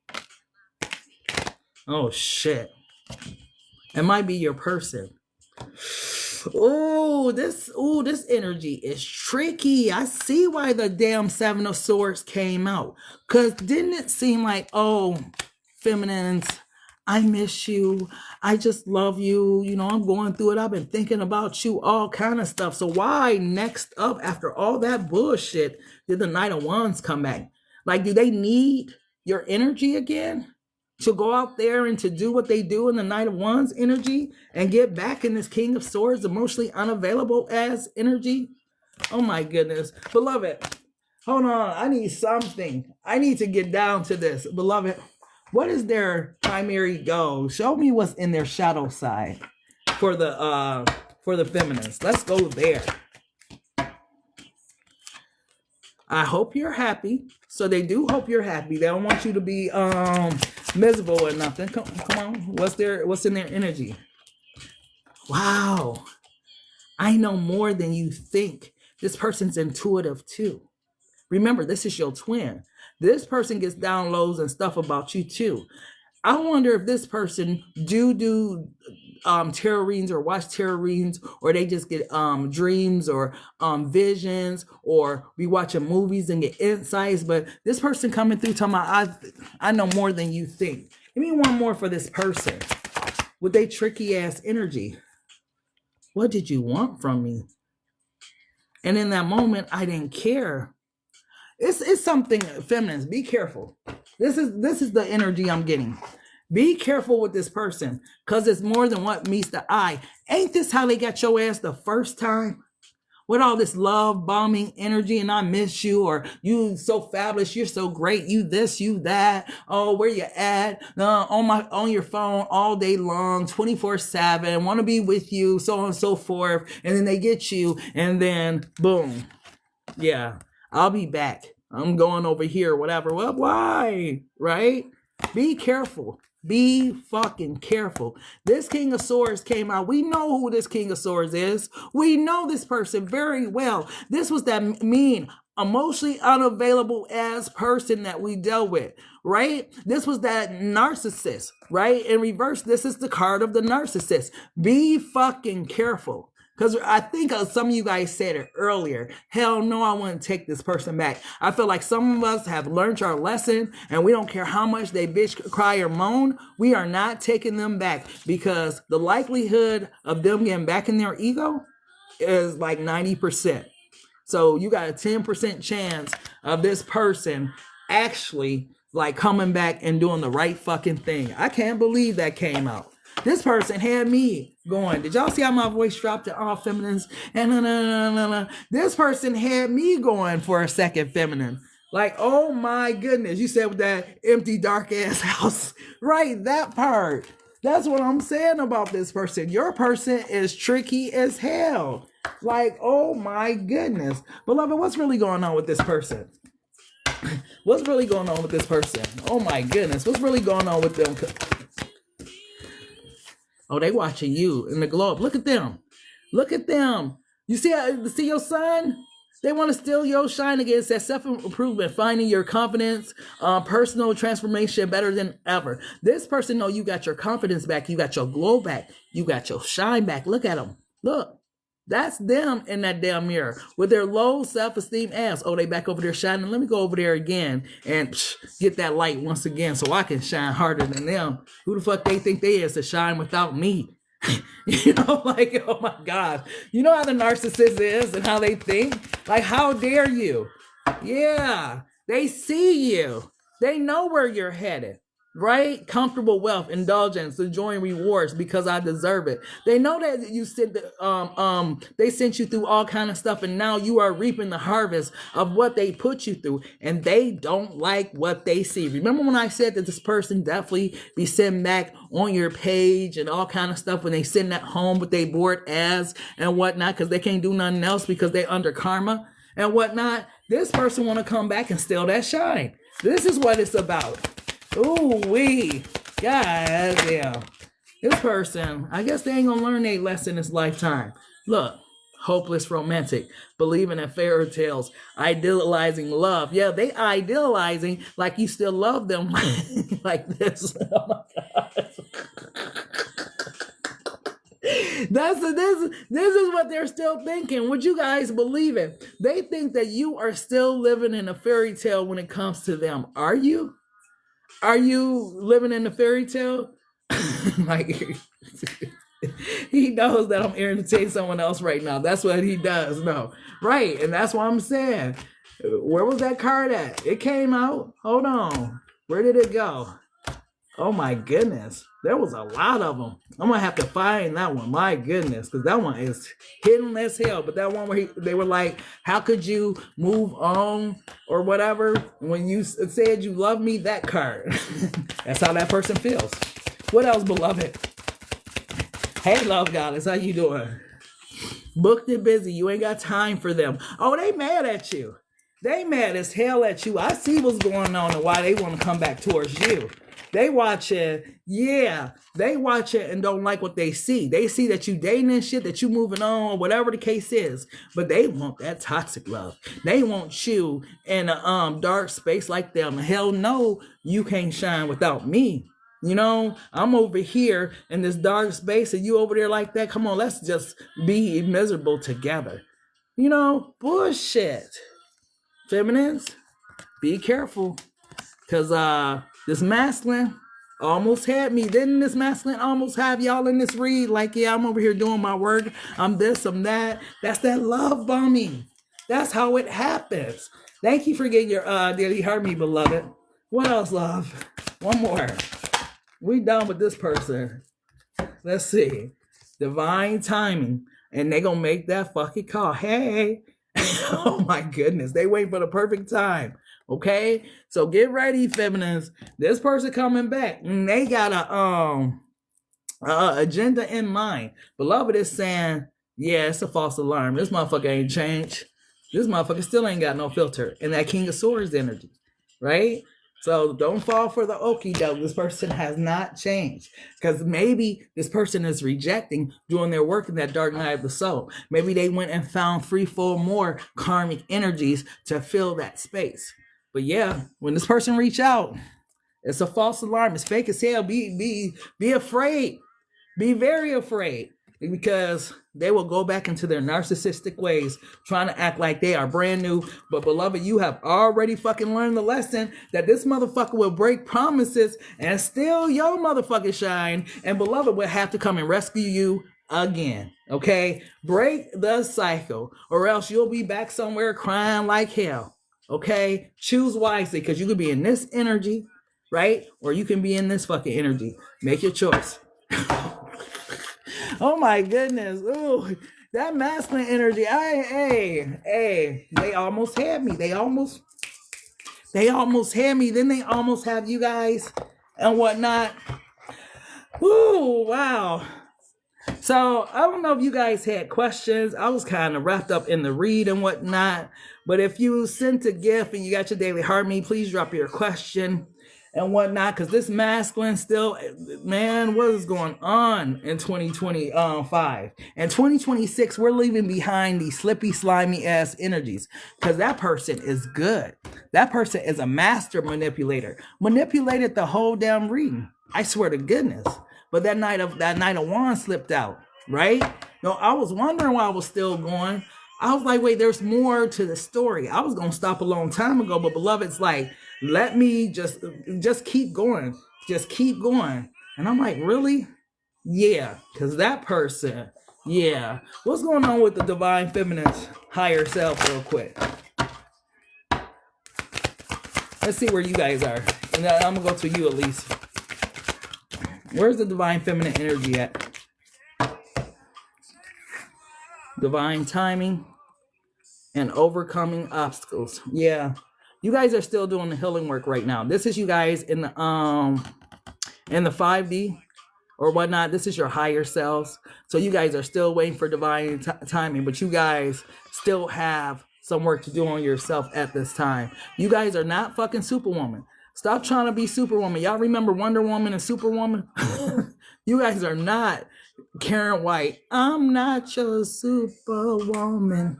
Oh shit. It might be your person. This energy is tricky. I see why the damn Seven of Swords came out. Because didn't it seem like, oh, feminines, I miss you. I just love you. You know, I'm going through it. I've been thinking about you, all kind of stuff. So why next up, after all that bullshit, did the Knight of Wands come back? Like, do they need your energy again? To go out there and to do what they do in the Knight of Wands energy and get back in this King of Swords, emotionally unavailable as energy? Oh my goodness. Beloved, hold on. I need something. I need to get down to this. Beloved, what is their primary goal? Show me what's in their shadow side for the feminists. Let's go there. I hope you're happy. So they do hope you're happy. They don't want you to be miserable or nothing. Come on. What's in their energy? Wow. I know more than you think. This person's intuitive too. Remember, this is your twin. This person gets downloads and stuff about you too. I wonder if this person do tarot readings or watch tarot readings, or they just get dreams or visions, or be watching movies and get insights. But this person coming through talking about, I know more than you think. Give me one more for this person with their tricky ass energy. What did you want from me? And in that moment, I didn't care. It's something, feminines, be careful. This is the energy I'm getting. Be careful with this person, because it's more than what meets the eye. Ain't this how they got your ass the first time? With all this love bombing energy and I miss you, or you so fabulous, you're so great, you this, you that. Oh, where you at? On your phone all day long, 24/7, want to be with you, so on and so forth. And then they get you, and then boom. Yeah, I'll be back. I'm going over here, whatever. Well, why? Right? Be careful. Be fucking careful. This King of Swords came out. We know who this King of Swords is. We know this person very well. This was that mean, emotionally unavailable as person that we dealt with, right? This was that narcissist, right? In reverse, this is the card of the narcissist. Be fucking careful. Because I think some of you guys said it earlier. Hell no, I wouldn't take this person back. I feel like some of us have learned our lesson, and we don't care how much they bitch, cry, or moan. We are not taking them back, because the likelihood of them getting back in their ego is like 90%. So you got a 10% chance of this person actually like coming back and doing the right fucking thing. I can't believe that came out. This person had me going. Did y'all see how my voice dropped to all feminines? And this person had me going for a second feminine. Like, oh my goodness. You said with that empty, dark ass house. Right, that part. That's what I'm saying about this person. Your person is tricky as hell. Like, oh my goodness. Beloved, what's really going on with this person? What's really going on with this person? Oh my goodness. What's really going on with them? Oh, they watching you in the globe. Look at them. Look at them. You see your son? They want to steal your shine against that self-improvement, finding your confidence, personal transformation better than ever. This person know you got your confidence back. You got your glow back. You got your shine back. Look at them. Look. That's them in that damn mirror with their low self-esteem ass. Oh, they back over there shining. Let me go over there again and get that light once again so I can shine harder than them. Who the fuck they think they is to shine without me? You know, like, oh my God. You know how the narcissist is and how they think? Like, how dare you? Yeah. They see you. They know where you're headed, right? Comfortable wealth, indulgence, enjoying rewards because I deserve it. They know that you said they sent you through all kind of stuff, and now you are reaping the harvest of what they put you through, and they don't like what they see. Remember when I said that this person definitely be sitting back on your page and all kind of stuff when they sitting at home with their bored ass and whatnot because they can't do nothing else because they under karma and whatnot? This person want to come back and steal that shine. This is what it's about. Ooh wee. God damn. This person, I guess they ain't gonna learn a lesson this lifetime. Look, hopeless romantic, believing in fairy tales, idealizing love. Yeah, they idealizing like you still love them like this. Oh my God. This is what they're still thinking. Would you guys believe it? They think that you are still living in a fairy tale when it comes to them. Are you? Are you living in a fairy tale? Like he knows that I'm irritating someone else right now. That's what he does. No. Right. And that's what I'm saying. Where was that card at? It came out. Hold on. Where did it go? Oh my goodness. There was a lot of them. I'm going to have to find that one. My goodness. Because that one is hidden as hell. But that one where they were like, how could you move on or whatever when you said you love me? That card. That's how that person feels. What else, beloved? Hey, love goddess. How you doing? Booked and busy. You ain't got time for them. Oh, they mad at you. They mad as hell at you. I see what's going on and why they want to come back towards you. They watch it, yeah. They watch it and don't like what they see. They see that you dating and shit, that you moving on, whatever the case is. But they want that toxic love. They want you in a dark space like them. Hell no, you can't shine without me. You know, I'm over here in this dark space and you over there like that. Come on, let's just be miserable together. You know, bullshit. Feminines, be careful. Because this masculine almost had me. Didn't this masculine almost have y'all in this read? Like, yeah, I'm over here doing my work. I'm this, I'm that. That's that love bombing. That's how it happens. Thank you for getting your daily heart, me beloved. What else, love? One more. We done with this person. Let's see. Divine timing. And they gonna make that fucking call. Hey. Oh my goodness. They wait for the perfect time. Okay, so get ready, feminines. This person coming back, and they got a agenda in mind. Beloved is saying, yeah, it's a false alarm. This motherfucker ain't changed. This motherfucker still ain't got no filter. And that King of Swords energy, right? So don't fall for the okie doke. This person has not changed. Because maybe this person is rejecting doing their work in that dark night of the soul. Maybe they went and found 3-4 more karmic energies to fill that space. But yeah, when this person reach out, it's a false alarm. It's fake as hell. Be afraid. Be very afraid. Because they will go back into their narcissistic ways, trying to act like they are brand new. But beloved, you have already fucking learned the lesson that this motherfucker will break promises and steal your motherfucking shine. And beloved will have to come and rescue you again. Okay? Break the cycle, or else you'll be back somewhere crying like hell. Okay? Choose wisely, because you could be in this energy, right? Or you can be in this fucking energy. Make your choice. Oh my goodness. Ooh, that masculine energy. Hey, they almost had me. They almost had me. Then they almost have you guys and whatnot. Ooh, wow. So I don't know if you guys had questions. I was kind of wrapped up in the read and whatnot. But if you sent a gift and you got your daily heart me, please drop your question and whatnot, because this masculine still, man, what is going on in 2025? And 2026, we're leaving behind these slippy, slimy ass energies, because that person is good. That person is a master manipulator. Manipulated the whole damn reading. I swear to goodness. But that night of wands slipped out, right? No, I was wondering why I was still going. I was like, wait, there's more to the story. I was gonna stop a long time ago, but beloved's like, let me just keep going. Just keep going. And I'm like, really? Yeah, because that person, yeah. What's going on with the divine feminine's higher self real quick? Let's see where you guys are. And then I'm going to go to you, Elise. Where's the divine feminine energy at? Divine timing and overcoming obstacles. Yeah. You guys are still doing the healing work right now. This is you guys in the 5D or whatnot. This is your higher selves. So you guys are still waiting for divine timing, but you guys still have some work to do on yourself at this time. You guys are not fucking Superwoman. Stop trying to be Superwoman. Y'all remember Wonder Woman and Superwoman? You guys are not Karen White. I'm not your Superwoman.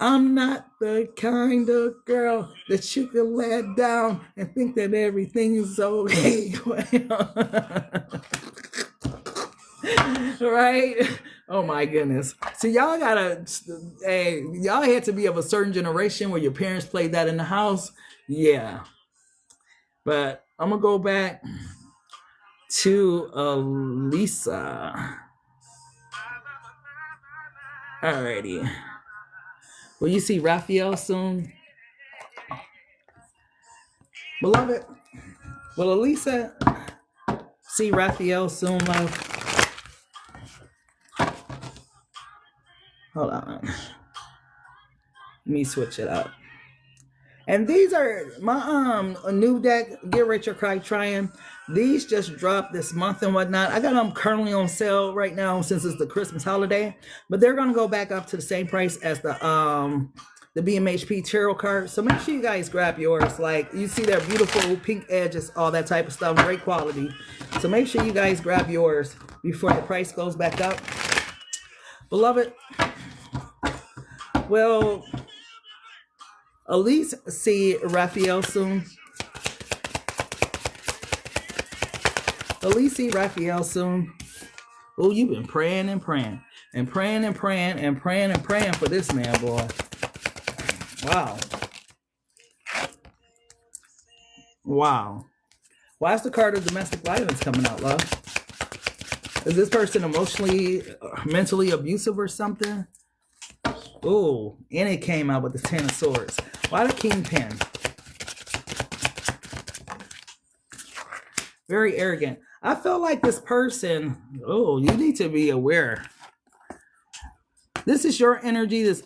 I'm not the kind of girl that you can let down and think that everything is okay. Right? Oh my goodness. So y'all gotta, hey, y'all had to be of a certain generation where your parents played that in the house. Yeah. But I'm gonna go back to Lisa. Alrighty. Will you see Raphael soon? Beloved, will Elisa see Raphael soon, love? Hold on. Let me switch it up. And these are my new deck, Get Rich or Cry Trying. These just dropped this month and whatnot. I got them currently on sale right now since it's the Christmas holiday. But they're going to go back up to the same price as the BMHP tarot card. So make sure you guys grab yours. Like, you see their beautiful pink edges, all that type of stuff. Great quality. So make sure you guys grab yours before the price goes back up. Beloved, well, Elise see Raphael soon. Elise see Raphael soon. Oh, you've been praying and praying and praying and praying and praying and praying for this man, boy. Wow. Wow. Why is the card of domestic violence coming out, love? Is this person emotionally, mentally abusive or something? Oh, and it came out with the 10 of Swords. Why the Kingpin? Very arrogant. I feel like this person, oh, you need to be aware. This is your energy, this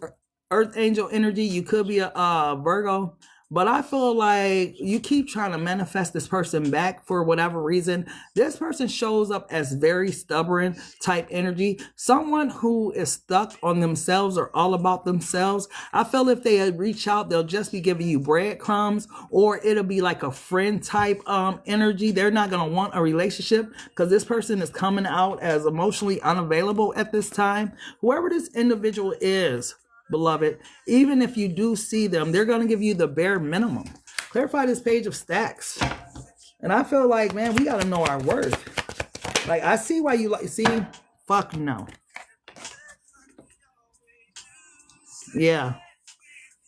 Earth Angel energy. You could be a Virgo. But I feel like you keep trying to manifest this person back for whatever reason. This person shows up as very stubborn type energy. Someone who is stuck on themselves or all about themselves. I feel if they reach out, they'll just be giving you breadcrumbs, or it'll be like a friend type energy. They're not going to want a relationship because this person is coming out as emotionally unavailable at this time. Whoever this individual is, beloved, even if you do see them, they're going to give you the bare minimum. Clarify this Page of Stacks. And I feel like, man, we got to know our worth. Like, I see why you like, see, fuck no. Yeah.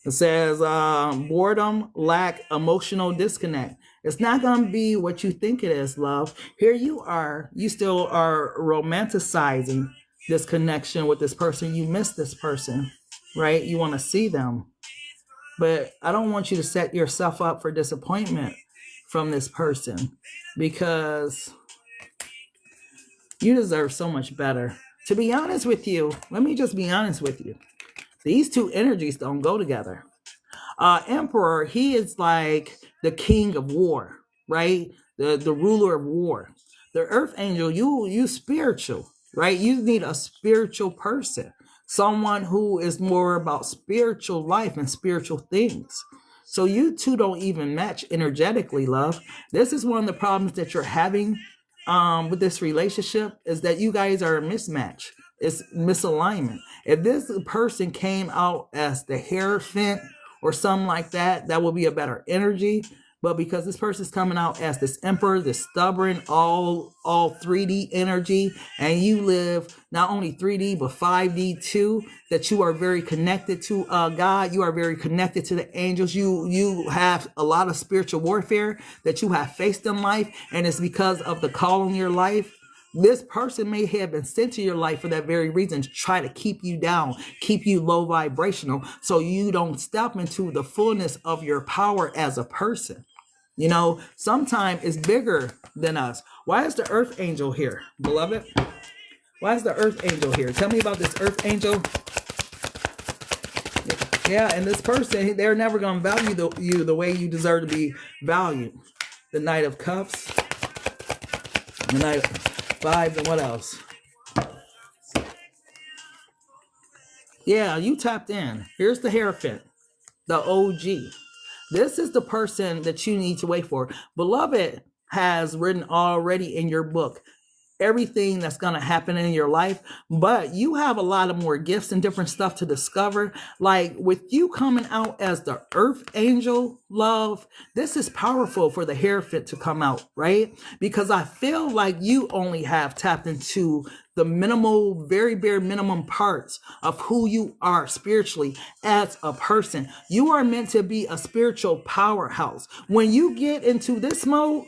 It says boredom, lack, emotional disconnect. It's not going to be what you think it is, love. Here you are. You still are romanticizing this connection with this person. You miss this person. Right? You want to see them. But I don't want you to set yourself up for disappointment from this person, because you deserve so much better. To be honest with you, let me just be honest with you. These two energies don't go together. Emperor, he is like the king of war, right? The ruler of war. The Earth Angel, you spiritual, right? You need a spiritual person. Someone who is more about spiritual life and spiritual things. So you two don't even match energetically, love. This is one of the problems that you're having with this relationship, is that you guys are a mismatch. It's misalignment. If this person came out as the Hierophant or something like that, that would be a better energy. But because this person's coming out as this Emperor, this stubborn, all 3D energy, and you live not only 3D but 5D too, that you are very connected to God, you are very connected to the angels, you have a lot of spiritual warfare that you have faced in life, and it's because of the call in your life. This person may have been sent to your life for that very reason, to try to keep you down, keep you low vibrational, so you don't step into the fullness of your power as a person. You know, sometimes it's bigger than us. Why is the earth angel here, beloved? Why is the earth angel here? Tell me about this earth angel. Yeah, and this person, they're never going to value you the way you deserve to be valued. The Knight of Cups. The Knight of Fives, and what else? Yeah, you tapped in. Here's the Hierophant, the OG. This is the person that you need to wait for. Beloved has written already in your book everything that's going to happen in your life, but you have a lot of more gifts and different stuff to discover. Like with you coming out as the earth angel, love, this is powerful for the Hierophant to come out, right? Because I feel like you only have tapped into the minimal, very bare minimum parts of who you are spiritually as a person. You are meant to be a spiritual powerhouse. When you get into this mode,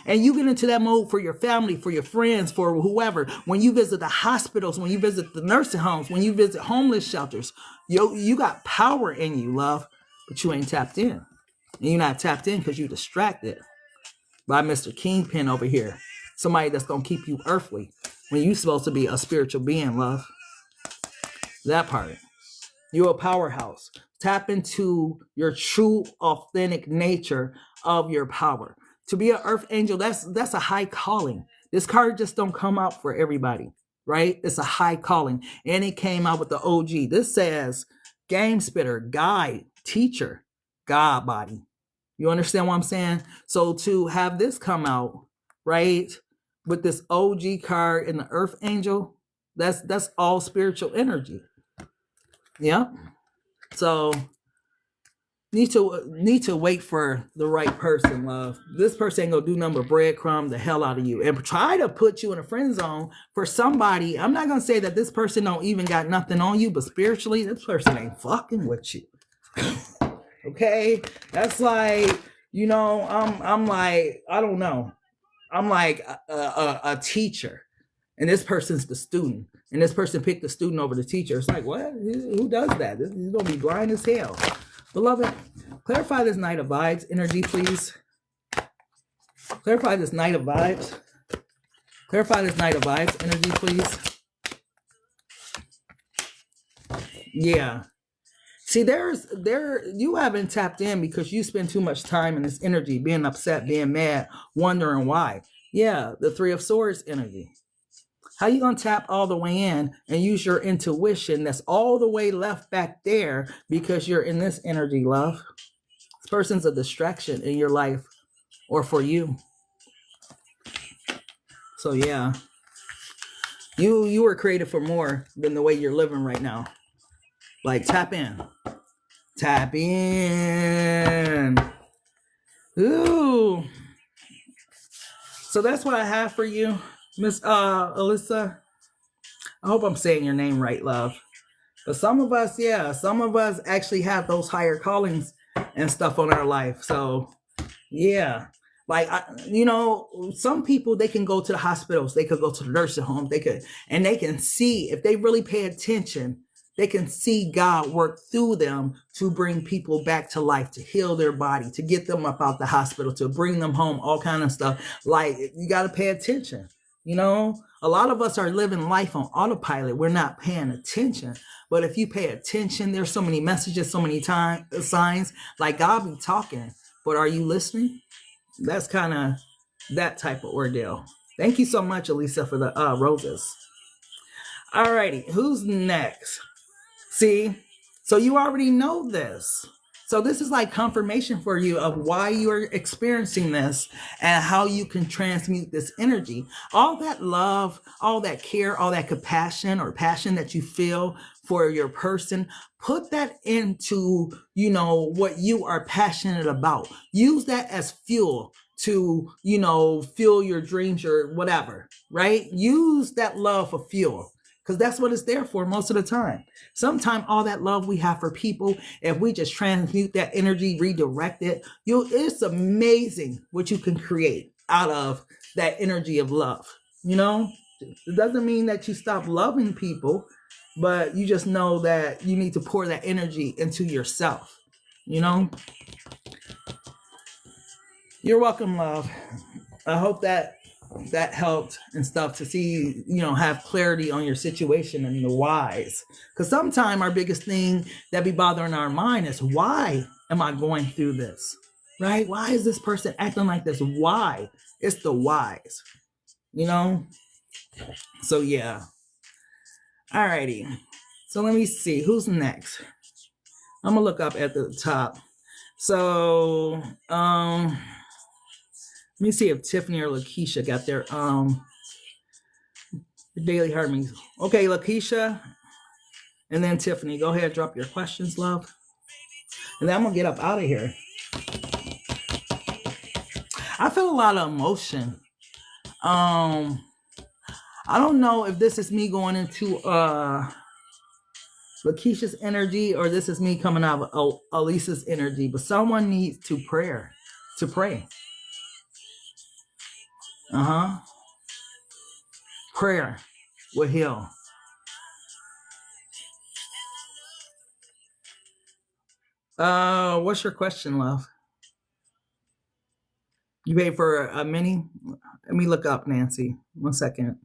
and you get into that mode for your family, for your friends, for whoever, when you visit the hospitals, when you visit the nursing homes, when you visit homeless shelters, you got power in you, love, but you ain't tapped in. And you're not tapped in because you're distracted by Mr. Kingpin over here. Somebody that's going to keep you earthly when you're supposed to be a spiritual being, love. That part. You're a powerhouse. Tap into your true, authentic nature of your power. To be an earth angel, that's a high calling. This card just don't come out for everybody, right? It's a high calling. And it came out with the OG. This says game spitter, guide, teacher, God body. You understand what I'm saying? So to have this come out, right, with this OG card and the earth angel, that's all spiritual energy. Yeah. So need to wait for the right person, love. This person ain't gonna do nothing but breadcrumb the hell out of you and try to put you in a friend zone for somebody. I'm not gonna say that this person don't even got nothing on you, but spiritually, this person ain't fucking with you. Okay, that's like, you know, I'm like, I don't know, I'm like a teacher, and this person's the student, and this person picked the student over the teacher. It's like, what? Who does that? He's gonna be blind as hell. Beloved, clarify this Knight of Vibes energy, please. Clarify this Knight of Vibes. Clarify this Knight of Vibes energy, please. Yeah. See, you haven't tapped in because you spend too much time in this energy, being upset, being mad, wondering why. Yeah, the Three of Swords energy. How you gonna tap all the way in and use your intuition that's all the way left back there because you're in this energy, love? This person's a distraction in your life or for you. So yeah, you were created for more than the way you're living right now. Like tap in. Tap in. Ooh. So that's what I have for you, Miss Alyssa. I hope I'm saying your name right, love. But some of us, yeah, some of us actually have those higher callings and stuff on our life. So, yeah. Like, you know, some people, they can go to the hospitals. They could go to the nursing homes. They can see, if they really pay attention, they can see God work through them to bring people back to life, to heal their body, to get them up out the hospital, to bring them home, all kind of stuff. Like, you got to pay attention. You know, a lot of us are living life on autopilot. We're not paying attention. But if you pay attention, there's so many messages, so many signs. Like God be talking, but are you listening? That's kind of that type of ordeal. Thank you so much, Elisa, for the roses. All righty, who's next? See, so you already know this. So this is like confirmation for you of why you're experiencing this and how you can transmute this energy. All that love, all that care, all that compassion or passion that you feel for your person, put that into, you know, what you are passionate about. Use that as fuel to, you know, fuel your dreams or whatever, right? Use that love for fuel. Because that's what it's there for most of the time. Sometimes all that love we have for people, if we just transmute that energy, redirect it, it's amazing what you can create out of that energy of love, you know? It doesn't mean that you stop loving people, but you just know that you need to pour that energy into yourself. You know? You're welcome, love. I hope that helped and stuff to see, have clarity on your situation and the whys. Because sometimes our biggest thing that be bothering our mind is, why am I going through this? Right? Why is this person acting like this? Why? It's the whys. So yeah. Alrighty. So let me see who's next. I'm gonna look up at the top. So let me see if Tiffany or Lakeisha got their daily heart means. Okay, Lakeisha, and then Tiffany. Go ahead, drop your questions, love. And then I'm gonna get up out of here. I feel a lot of emotion. I don't know if this is me going into Lakeisha's energy or this is me coming out of Elisa's energy, but someone needs to pray. Prayer will heal. What's your question, love? You paid for a mini? Let me look up, Nancy. 1 second.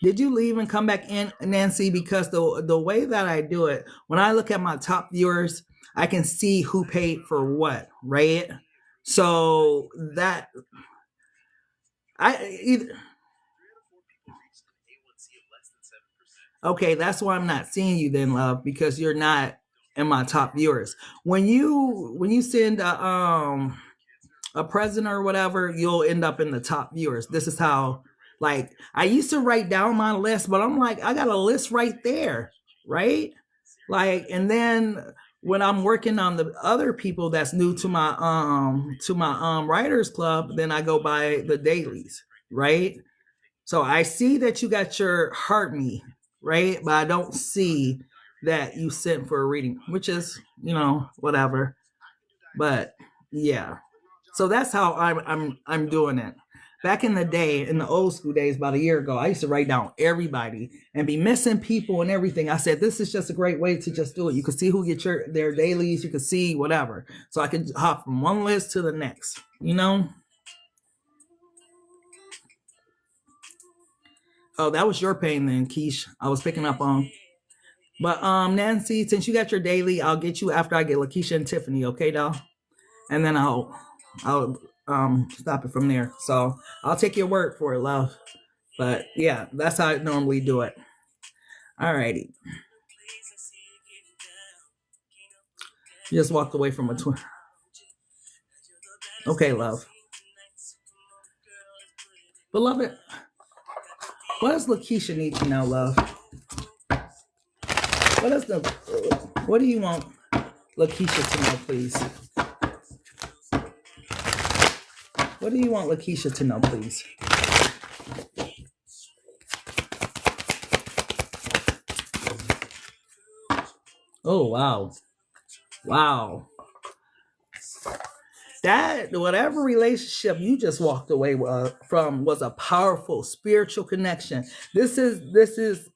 Did you leave and come back in, Nancy? Because the way that I do it, when I look at my top viewers, I can see who paid for what, right? So that okay, that's why I'm not seeing you then, love, because you're not in my top viewers. When you send a present or whatever, you'll end up in the top viewers. This is how, like, I used to write down my list, but I'm like, I got a list right there, right? Like, and then when I'm working on the other people that's new to my writers club, then I go by the dailies, right? So I see that you got your heart me, right? But I don't see that you sent for a reading, which is, whatever. But yeah. So that's how I'm doing it. Back in the day, in the old school days, about a year ago, I used to write down everybody and be missing people and everything. I said, this is just a great way to just do it. You can see who get their dailies. You can see whatever. So I can hop from one list to the next, Oh, that was your pain then, Keish. I was picking up on. But Nancy, since you got your daily, I'll get you after I get Lakeisha and Tiffany, okay, doll? And then I'll stop it from there. So I'll take your word for it, love. But yeah, that's how I normally do it. Alrighty. You just walked away from a twin. Okay, love. Beloved, what does Lakeisha need to know, love? What do you want Lakeisha to know, please? What do you want Lakeisha to know, please? Oh, wow. Wow. That, whatever relationship you just walked away from was a powerful spiritual connection. This is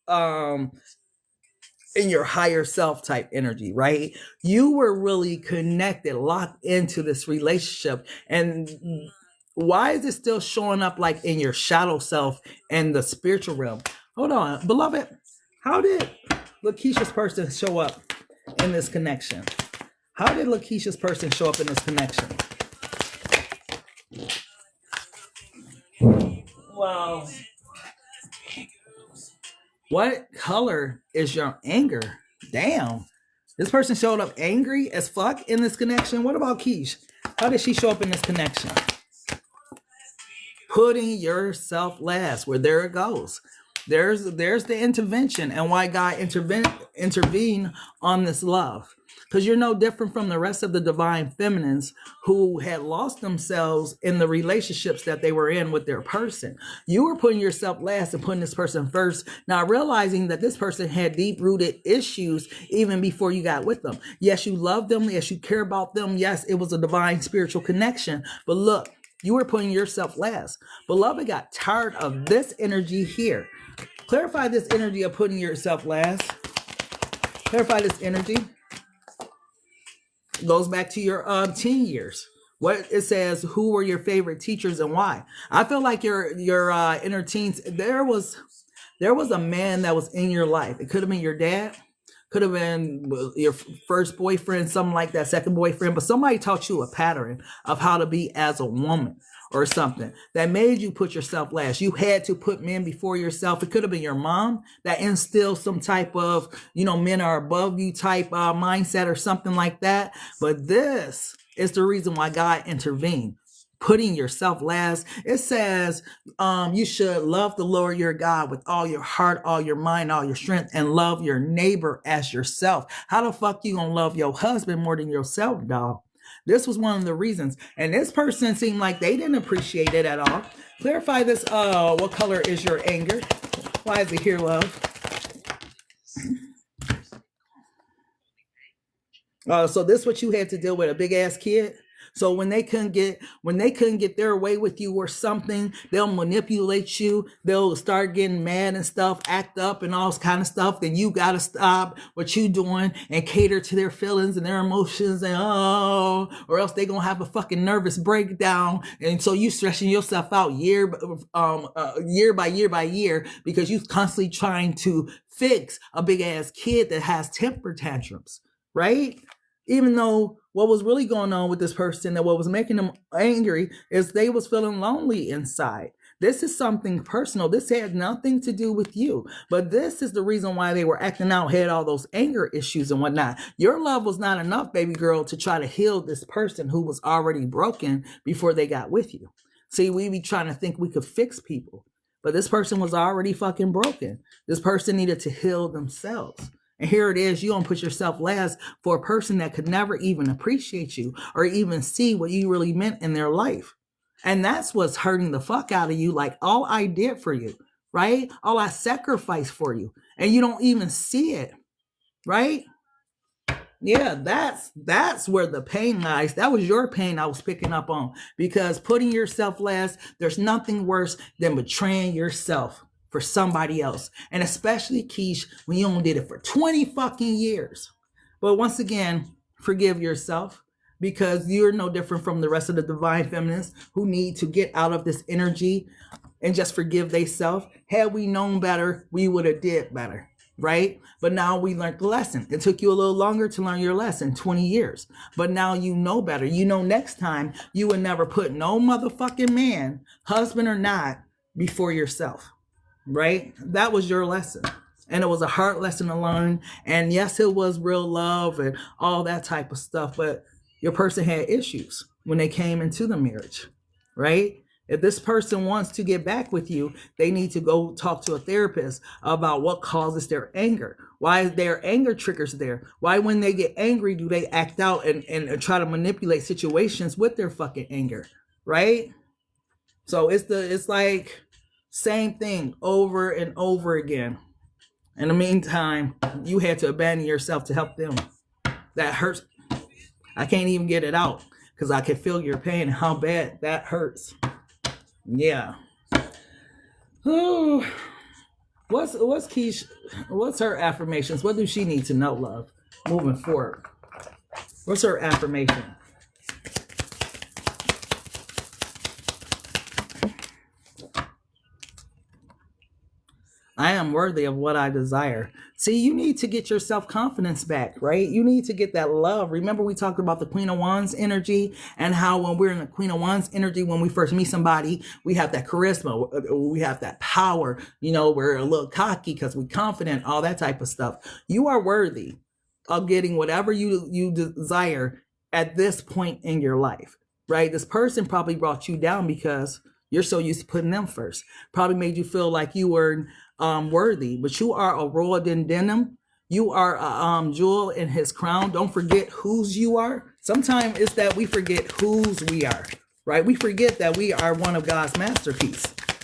in your higher self type energy, right? You were really connected, locked into this relationship. And why is it still showing up like in your shadow self and the spiritual realm? Hold on, beloved. How did Lakeisha's person show up in this connection? How did Lakeisha's person show up in this connection? Wow. What color is your anger? Damn. This person showed up angry as fuck in this connection. What about Keish? How did she show up in this connection? Putting yourself last. Where there it goes. There's the intervention and why God intervened on this love. Because you're no different from the rest of the divine feminines who had lost themselves in the relationships that they were in with their person. You were putting yourself last and putting this person first, not realizing that this person had deep-rooted issues even before you got with them. Yes, you love them. Yes, you care about them. Yes, it was a divine spiritual connection. But look, You were putting yourself last. Beloved got tired of this energy here. Clarify this energy of putting yourself last. Clarify this energy. Goes back to your teen years. What it says, who were your favorite teachers and why? I feel like your inner teens, there was a man that was in your life. It could have been your dad, could have been your first boyfriend, something like that, second boyfriend, but somebody taught you a pattern of how to be as a woman or something that made you put yourself last. You had to put men before yourself. It could have been your mom that instilled some type of, men are above you type mindset or something like that. But this is the reason why God intervened. Putting yourself last. It says you should love the Lord your God with all your heart, all your mind, all your strength, and love your neighbor as yourself. How the fuck you gonna love your husband more than yourself, dog? This was one of the reasons. And this person seemed like they didn't appreciate it at all. Clarify this. What color is your anger? Why is it here, love? So this is what you had to deal with, a big ass kid. So when they couldn't get their way with you or something, they'll manipulate you. They'll start getting mad and stuff, act up and all this kind of stuff. Then you got to stop what you doing and cater to their feelings and their emotions and or else they going to have a fucking nervous breakdown. And so you stressing yourself out year by year because you constantly trying to fix a big ass kid that has temper tantrums, right? Even though what was really going on with this person and what was making them angry is they was feeling lonely inside. This is something personal. This had nothing to do with you. But this is the reason why they were acting out, had all those anger issues and whatnot. Your love was not enough, baby girl, to try to heal this person who was already broken before they got with you. See, we be trying to think we could fix people. But this person was already fucking broken. This person needed to heal themselves. And here it is, you don't put yourself last for a person that could never even appreciate you or even see what you really meant in their life. And that's what's hurting the fuck out of you. Like, all I did for you, right? All I sacrificed for you. And you don't even see it, right? Yeah, that's where the pain lies. That was your pain I was picking up on. Because putting yourself last, there's nothing worse than betraying yourself for somebody else. And especially, Keish, when you only did it for 20 fucking years. But once again, forgive yourself, because you're no different from the rest of the divine feminists who need to get out of this energy and just forgive themselves. Had we known better, we would have did better, right? But now we learned the lesson. It took you a little longer to learn your lesson, 20 years. But now you know better. You know next time you would never put no motherfucking man, husband or not, before yourself. Right? That was your lesson. And it was a hard lesson to learn. And yes, it was real love and all that type of stuff. But your person had issues when they came into the marriage. Right? If this person wants to get back with you, they need to go talk to a therapist about what causes their anger. Why is their anger triggers there? Why when they get angry do they act out and try to manipulate situations with their fucking anger? Right? So it's like same thing over and over again. In the meantime, you had to abandon yourself to help them. That hurts. I can't even get it out because I can feel your pain and how bad that hurts. Yeah. Ooh. What's Keish? What's her affirmations? What does she need to know, love, moving forward? What's her affirmation? I am worthy of what I desire. See, you need to get your self-confidence back, right? You need to get that love. Remember we talked about the Queen of Wands energy and how when we're in the Queen of Wands energy, when we first meet somebody, we have that charisma, we have that power, we're a little cocky because we're confident, all that type of stuff. You are worthy of getting whatever you desire at this point in your life, right? This person probably brought you down because you're so used to putting them first. Probably made you feel like you were worthy, but you are a royal denim. You are a jewel in his crown. Don't forget whose you are. Sometimes it's that we forget whose we are, right? We forget that we are one of God's masterpiece,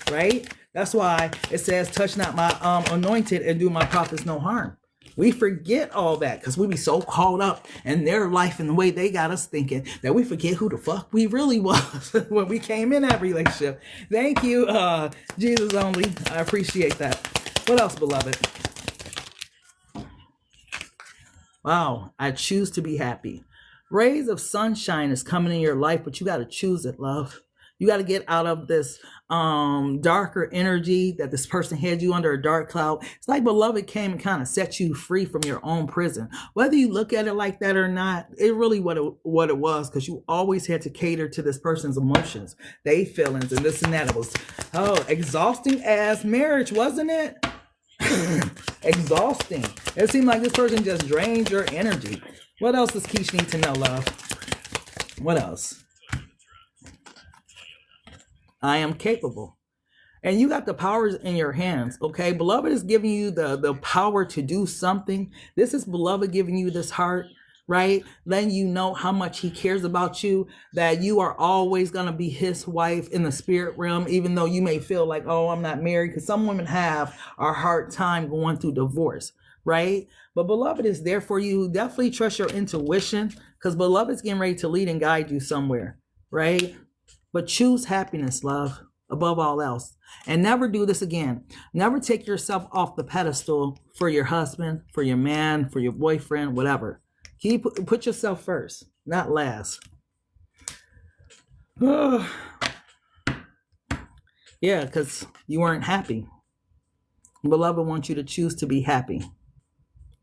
right? That's why it says, touch not my anointed and do my prophets no harm. We forget all that because we be so caught up in their life and the way they got us thinking that we forget who the fuck we really was when we came in that relationship. Thank you, Jesus only. I appreciate that. What else, beloved? Wow, I choose to be happy. Rays of sunshine is coming in your life, but you got to choose it, love. You got to get out of this darker energy that this person had you under a dark cloud. It's like beloved came and kind of set you free from your own prison. Whether you look at it like that or not, it really what it was, because you always had to cater to this person's emotions, their feelings, and this and that. It was exhausting as marriage, wasn't it? Exhausting. It seemed like this person just drained your energy. What else does Keish need to know, love? What else? I am capable. And you got the powers in your hands, okay? Beloved is giving you the power to do something. This is beloved giving you this heart, right? Letting you know how much he cares about you, that you are always going to be his wife in the spirit realm, even though you may feel like, oh, I'm not married, because some women have a hard time going through divorce, right? But beloved is there for you. Definitely trust your intuition, because beloved is getting ready to lead and guide you somewhere, right? But choose happiness, love, above all else. And never do this again. Never take yourself off the pedestal for your husband, for your man, for your boyfriend, whatever. Put yourself first, not last. Yeah, because you weren't happy. Beloved wants you to choose to be happy.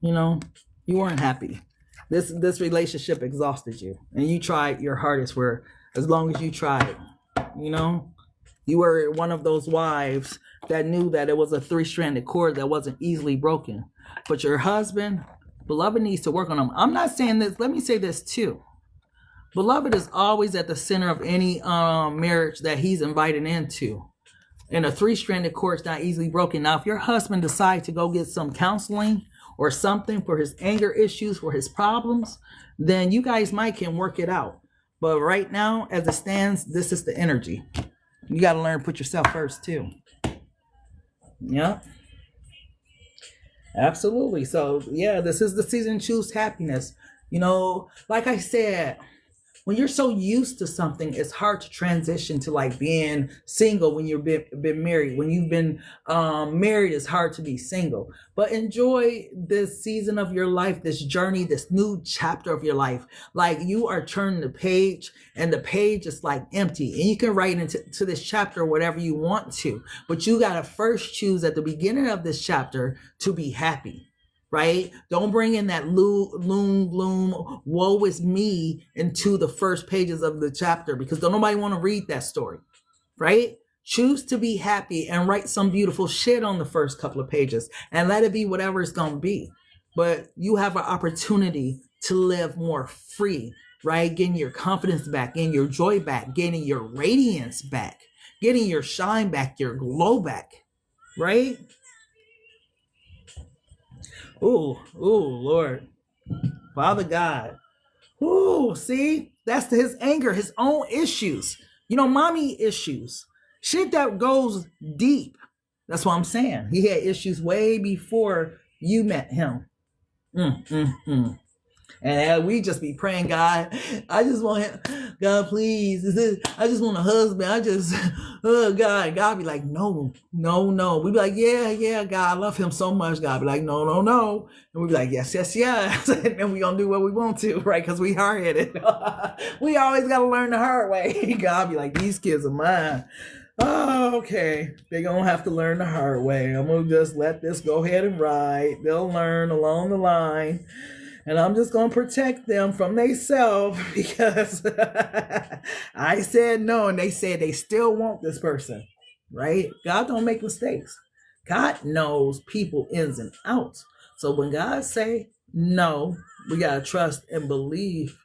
You know, you weren't happy. This relationship exhausted you. And you tried your hardest for as long as you tried. You know, you were one of those wives that knew that it was a 3-stranded cord that wasn't easily broken. But your husband, beloved, needs to work on him. I'm not saying this. Let me say this too. Beloved is always at the center of any marriage that he's invited into. And a 3-stranded cord is not easily broken. Now, if your husband decides to go get some counseling or something for his anger issues, for his problems, then you guys might can work it out. But right now, as it stands, this is the energy. You got to learn to put yourself first, too. Yeah. Absolutely. So, yeah, this is the season. Choose happiness. You know, like I said, when you're so used to something, it's hard to transition to like being single when you've been married. When you've been married, it's hard to be single. But enjoy this season of your life, this journey, this new chapter of your life. Like you are turning the page and the page is like empty. And you can write into this chapter whatever you want to. But you got to first choose at the beginning of this chapter to be happy. Right? Don't bring in that gloom, woe is me into the first pages of the chapter, because don't nobody want to read that story, right? Choose to be happy and write some beautiful shit on the first couple of pages and let it be whatever it's going to be. But you have an opportunity to live more free, right? Getting your confidence back, getting your joy back, getting your radiance back, getting your shine back, your glow back, right? Ooh, Lord, Father God. Ooh, see, that's his anger, his own issues. You know, mommy issues. Shit that goes deep. That's what I'm saying. He had issues way before you met him. And we just be praying, God, I just want him, God, please. I just want a husband. God be like, no. We be like, yeah, God, I love him so much. God be like, no. And we be like, yes. And we gonna do what we want to, right? Because we hard-headed. We always got to learn the hard way. God be like, these kids are mine. Oh, okay. They're going to have to learn the hard way. I'm going to just let this go ahead and ride. They'll learn along the line. And I'm just going to protect them from themselves because I said no. And they said they still want this person, right? God don't make mistakes. God knows people ins and outs. So when God say no, we got to trust and believe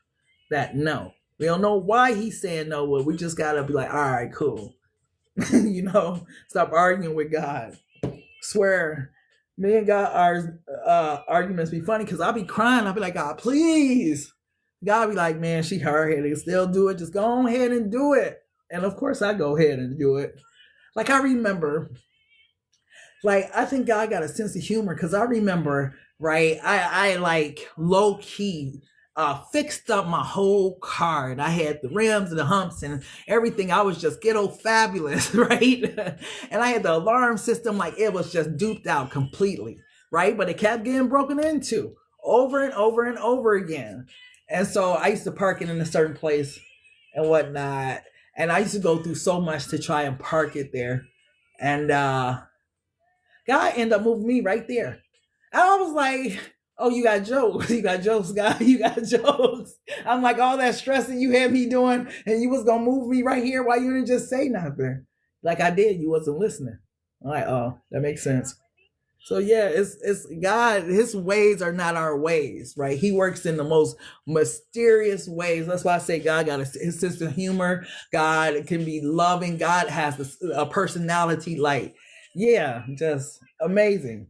that no. We don't know why he's saying no, but we just got to be like, all right, cool. You know, stop arguing with God. Swear. Me and God, our arguments be funny because I'll be crying. I'll be like, God, please. God be like, man, she hard-headed. Still do it. Just go ahead and do it. And of course, I go ahead and do it. Like, I remember, like, I think God got a sense of humor because I remember right? I like low key fixed up my whole car, and I had the rims and the humps and everything. I was just ghetto fabulous, right? And I had the alarm system, like it was just duped out completely, right? But it kept getting broken into over and over and over again. And so I used to park it in a certain place and whatnot. And I used to go through so much to try and park it there. And God ended up moving me right there. And I was like, oh, you got jokes. You got jokes, God. You got jokes. I'm like, all that stressing you had me doing, and you was going to move me right here. Why you didn't just say nothing? Like I did. You wasn't listening. I'm like, oh, that makes sense. So yeah, it's God. His ways are not our ways, right? He works in the most mysterious ways. That's why I say God got his sense of humor. God can be loving. God has a personality, like, yeah, just amazing.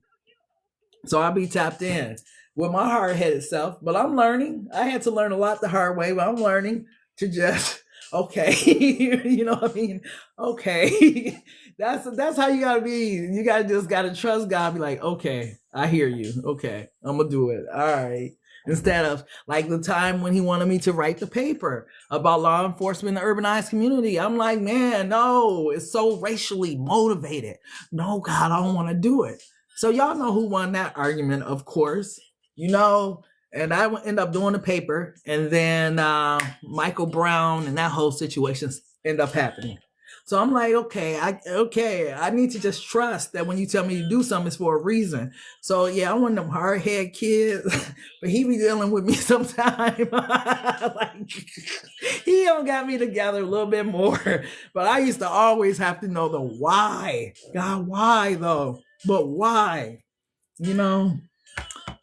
So I'll be tapped in with my hard-headed self. But I'm learning. I had to learn a lot the hard way, but I'm learning to just okay. You know what I mean? Okay. That's how you gotta be. You gotta trust God. Be like, okay, I hear you. Okay, I'm gonna do it. All right. Instead of like the time when he wanted me to write the paper about law enforcement in the urbanized community. I'm like, man, no, it's so racially motivated. No, God, I don't want to do it. So y'all know who won that argument, of course. You know, and I end up doing the paper, and then Michael Brown and that whole situation end up happening. So I'm like, okay, I need to just trust that when you tell me to do something, it's for a reason. So yeah, I'm one of them hard head kids, but he be dealing with me sometime. Like, he don't got me together a little bit more. But I used to always have to know the why. God, why though? But why? You know?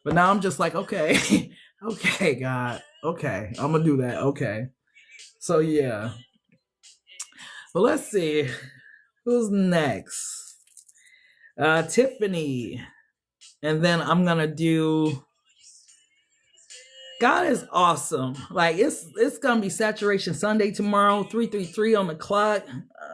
But now I'm just like, okay, okay, God, okay, I'm gonna do that. Okay. So yeah. But let's see. Who's next? Tiffany. And then I'm gonna do God is awesome. Like it's gonna be Saturation Sunday tomorrow, 333 on the clock.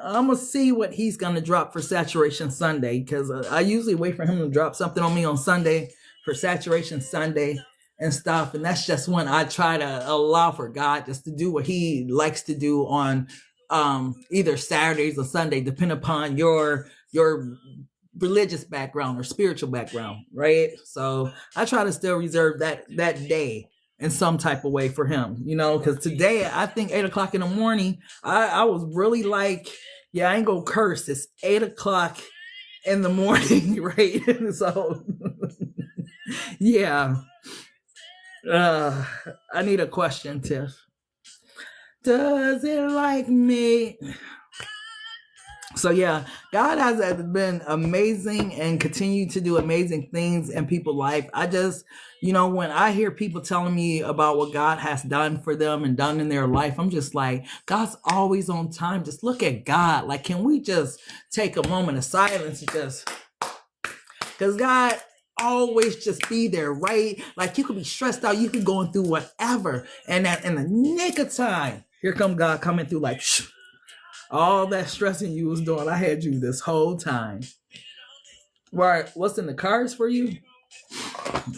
I'm gonna see what he's gonna drop for Saturation Sunday, because I usually wait for him to drop something on me on Sunday for Saturation Sunday and stuff. And that's just when I try to allow for God just to do what he likes to do on either Saturdays or Sunday, depending upon your religious background or spiritual background, right? So I try to still reserve that day in some type of way for him, you know, because today I think 8 o'clock in the morning, I was really like, yeah, I ain't gonna curse. It's 8 o'clock in the morning, right? So yeah. I need a question, Tiff. Does it like me? So yeah, God has been amazing and continue to do amazing things in people's life. I just, you know, when I hear people telling me about what God has done for them and done in their life, I'm just like, God's always on time. Just look at God. Like, can we just take a moment of silence and just, because God always just be there, right? Like, you could be stressed out, you could going through whatever, and that in the nick of time, here come God coming through like, shh. All that stressing you was doing, I had you this whole time. Right? What's in the cards for you?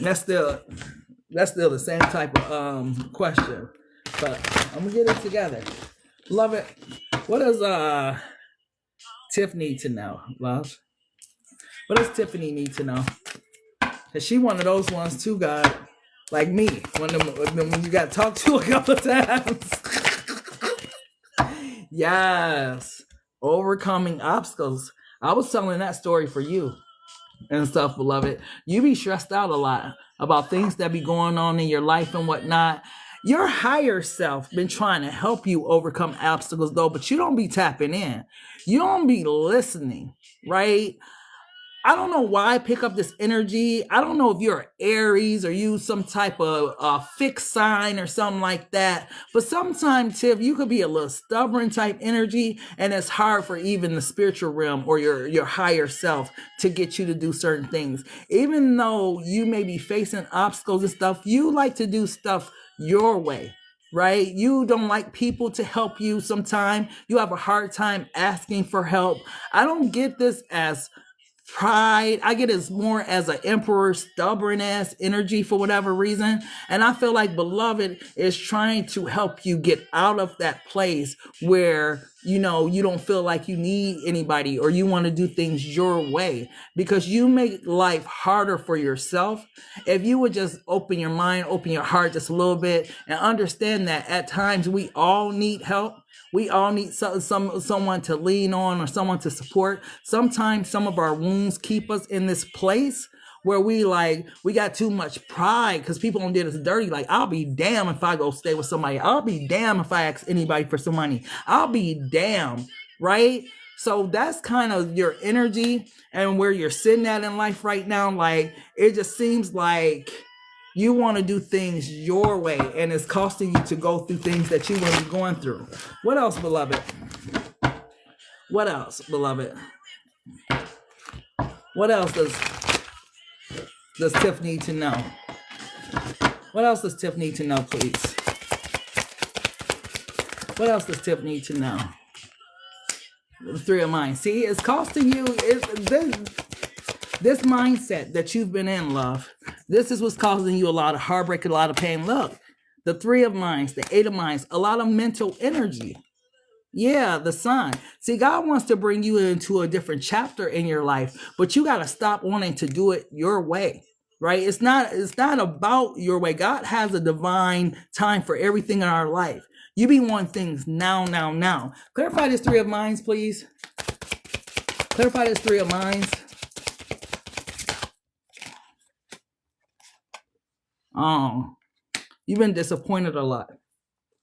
That's still the same type of question, but I'm gonna get it together. Love it. What does Tiff need to know, love? What does Tiffany need to know? Cause she one of those ones too, God, like me, when you got talked to a couple of times. Yes, overcoming obstacles. I was telling that story for you and stuff, beloved. You be stressed out a lot about things that be going on in your life and whatnot. Your higher self been trying to help you overcome obstacles though, but you don't be tapping in. You don't be listening, right? I don't know why I pick up this energy. I don't know if you're Aries or you some type of fixed sign or something like that. But sometimes, Tiff, you could be a little stubborn type energy, and it's hard for even the spiritual realm or your higher self to get you to do certain things. Even though you may be facing obstacles and stuff, you like to do stuff your way. Right? You don't like people to help you sometimes. You have a hard time asking for help. I don't get this as pride. I get it more as an emperor, stubborn ass energy for whatever reason. And I feel like beloved is trying to help you get out of that place where, you know, you don't feel like you need anybody or you want to do things your way, because you make life harder for yourself. If you would just open your mind, open your heart just a little bit and understand that at times we all need help. We all need someone to lean on or someone to support. Sometimes some of our wounds keep us in this place where we got too much pride because people don't did us dirty. Like, I'll be damned if I go stay with somebody. I'll be damned if I ask anybody for some money. I'll be damned, right? So that's kind of your energy and where you're sitting at in life right now. Like, it just seems like you want to do things your way, and it's costing you to go through things that you wouldn't be going through. What else, beloved? What else, beloved? What else does Tiff need to know? What else does Tiff need to know, please? What else does Tiff need to know? The Three of Mine. See, it's costing you. This mindset that you've been in, love, this is what's causing you a lot of heartbreak, a lot of pain. Look, the Three of Minds, the Eight of Minds, a lot of mental energy. Yeah, the Sun. See, God wants to bring you into a different chapter in your life, but you got to stop wanting to do it your way, right? It's not about your way. God has a divine time for everything in our life. You be wanting things now, now, now. Clarify this Three of Minds, please. Clarify this Three of Minds. You've been disappointed a lot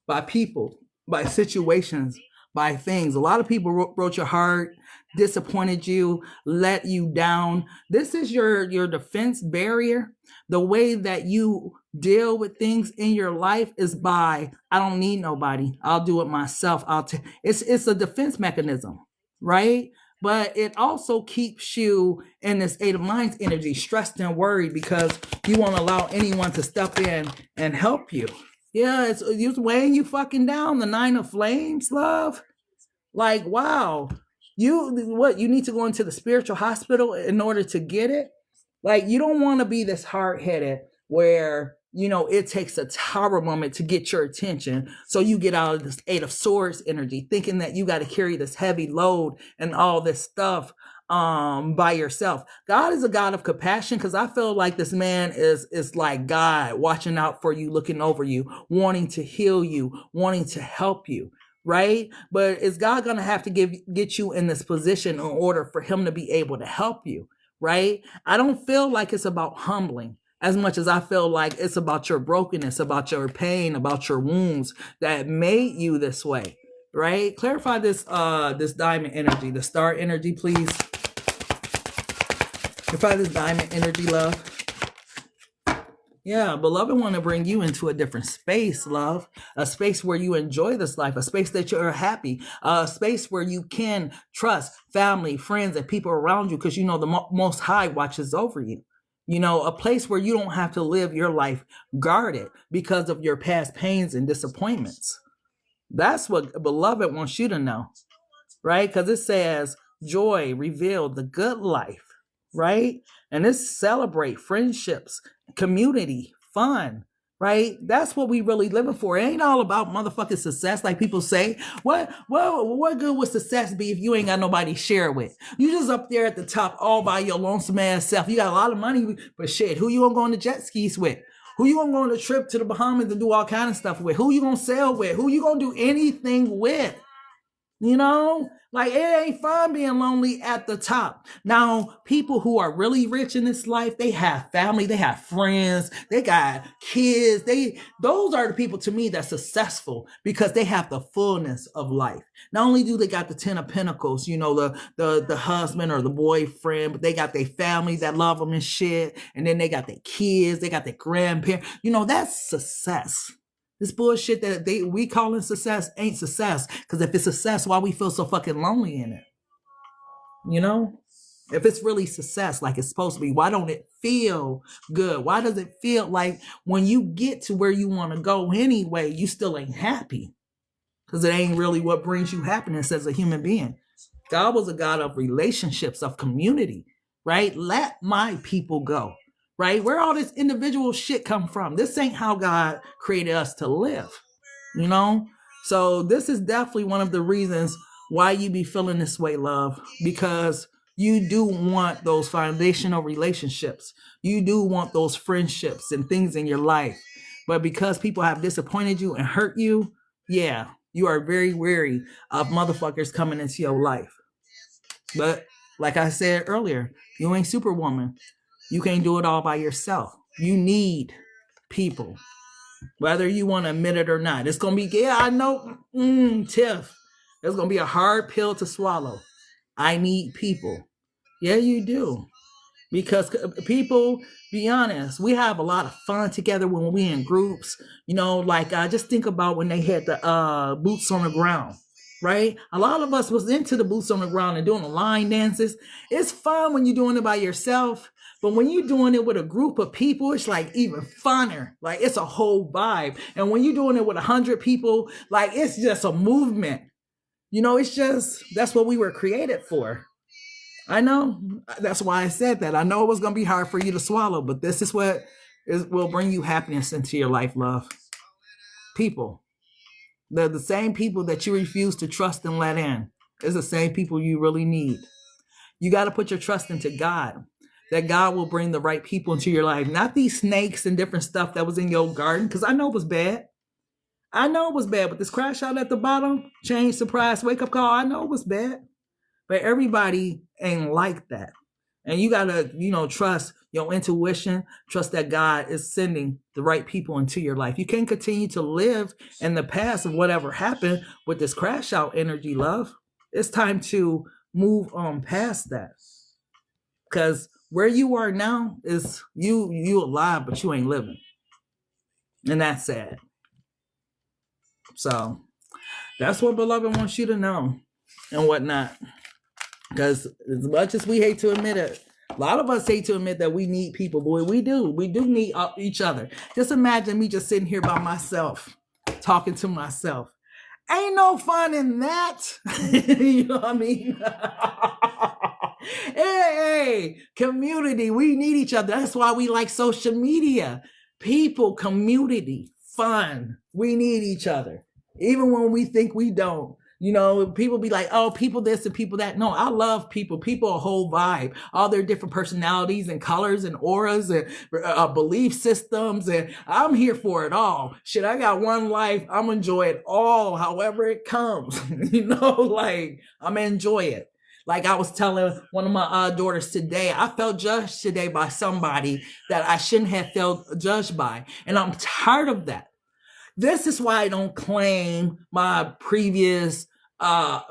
by people, by situations, by things. A lot of people broke your heart, disappointed you, let you down. This is your defense barrier. The way that you deal with things in your life is by, I don't need nobody. I'll do it myself. It's a defense mechanism, right? But it also keeps you in this Eight of Minds energy, stressed and worried because you won't allow anyone to step in and help you. Yeah, it's weighing you fucking down. The Nine of Flames, love. Like, wow. You need to go into the spiritual hospital in order to get it? Like, you don't want to be this hard-headed where, you know, it takes a tower moment to get your attention. So you get out of this Eight of Swords energy, thinking that you got to carry this heavy load and all this stuff by yourself. God is a God of compassion, because I feel like this man is like God watching out for you, looking over you, wanting to heal you, wanting to help you. Right? But is God going to have to get you in this position in order for him to be able to help you? Right? I don't feel like it's about humbling as much as I feel like it's about your brokenness, about your pain, about your wounds that made you this way. Right? Clarify this diamond energy, the star energy, please. Clarify this diamond energy, love. Yeah, beloved want to bring you into a different space, love. A space where you enjoy this life, a space that you're happy, a space where you can trust family, friends, and people around you, because you know the Most High watches over you. You know, a place where you don't have to live your life guarded because of your past pains and disappointments. That's what beloved wants you to know, right? Because it says joy revealed, the good life, right? And it's celebrate friendships, community, fun, right? That's what we really living for. It ain't all about motherfucking success like people say. What good would success be if you ain't got nobody to share with? You just up there at the top all by your lonesome ass self. You got a lot of money, but shit, who you gonna go on the jet skis with? Who you gonna go on a trip to the Bahamas to do all kind of stuff with? Who you gonna sail with? Who you gonna do anything with? You know, like, it ain't fun being lonely at the top. Now, people who are really rich in this life, they have family, they have friends, they got kids. Those are the people to me that's successful because they have the fullness of life. Not only do they got the 10 of Pentacles, you know, the husband or the boyfriend, but they got their family that love them and shit. And then they got their kids, they got their grandparents. You know, that's success. This bullshit that we calling success ain't success. Because if it's success, why we feel so fucking lonely in it? You know? If it's really success like it's supposed to be, why don't it feel good? Why does it feel like when you get to where you want to go anyway, you still ain't happy? Because it ain't really what brings you happiness as a human being. God was a God of relationships, of community, right? Let my people go, right? Where all this individual shit come from? This ain't how God created us to live, you know? So this is definitely one of the reasons why you be feeling this way, love, because you do want those foundational relationships. You do want those friendships and things in your life. But because people have disappointed you and hurt you, yeah, you are very wary of motherfuckers coming into your life. But like I said earlier, you ain't Superwoman. You can't do it all by yourself. You need people, whether you want to admit it or not. It's going to be, yeah, I know, Tiff. It's going to be a hard pill to swallow. I need people. Yeah, you do. Because people, be honest, we have a lot of fun together when we in groups. You know, like just think about when they had the boots on the ground, right? A lot of us was into the boots on the ground and doing the line dances. It's fun when you're doing it by yourself, but when you're doing it with a group of people, it's like even funner. Like it's a whole vibe. And when you're doing it with 100 people, like it's just a movement. You know, it's just, that's what we were created for. I know. That's why I said that. I know it was going to be hard for you to swallow, but this is what will bring you happiness into your life, love. People. They're the same people that you refuse to trust and let in. It's the same people you really need. You got to put your trust into God, that God will bring the right people into your life. Not these snakes and different stuff that was in your garden, because I know it was bad. I know it was bad, but this crash out at the bottom, change, surprise, wake up call, I know it was bad. But everybody ain't like that. And you got to, you know, trust your intuition, trust that God is sending the right people into your life. You can't continue to live in the past of whatever happened with this crash out energy, love. It's time to move on past that. Because where you are now is you alive, but you ain't living. And that's sad. So that's what beloved wants you to know and whatnot. Because as much as we hate to admit it, a lot of us hate to admit that we need people, boy. We do need each other. Just imagine me just sitting here by myself, talking to myself. Ain't no fun in that. You know what I mean? Hey, community, we need each other. That's why we like social media. People, community, fun. We need each other. Even when we think we don't. You know, people be like, oh, people this and people that. No, I love people. People a whole vibe. All their different personalities and colors and auras and belief systems. And I'm here for it all. Shit, I got one life. I'm enjoy it all, however it comes. You know, like, I'm enjoy it. Like I was telling one of my daughters today, I felt judged today by somebody that I shouldn't have felt judged by. And I'm tired of that. This is why I don't claim my previous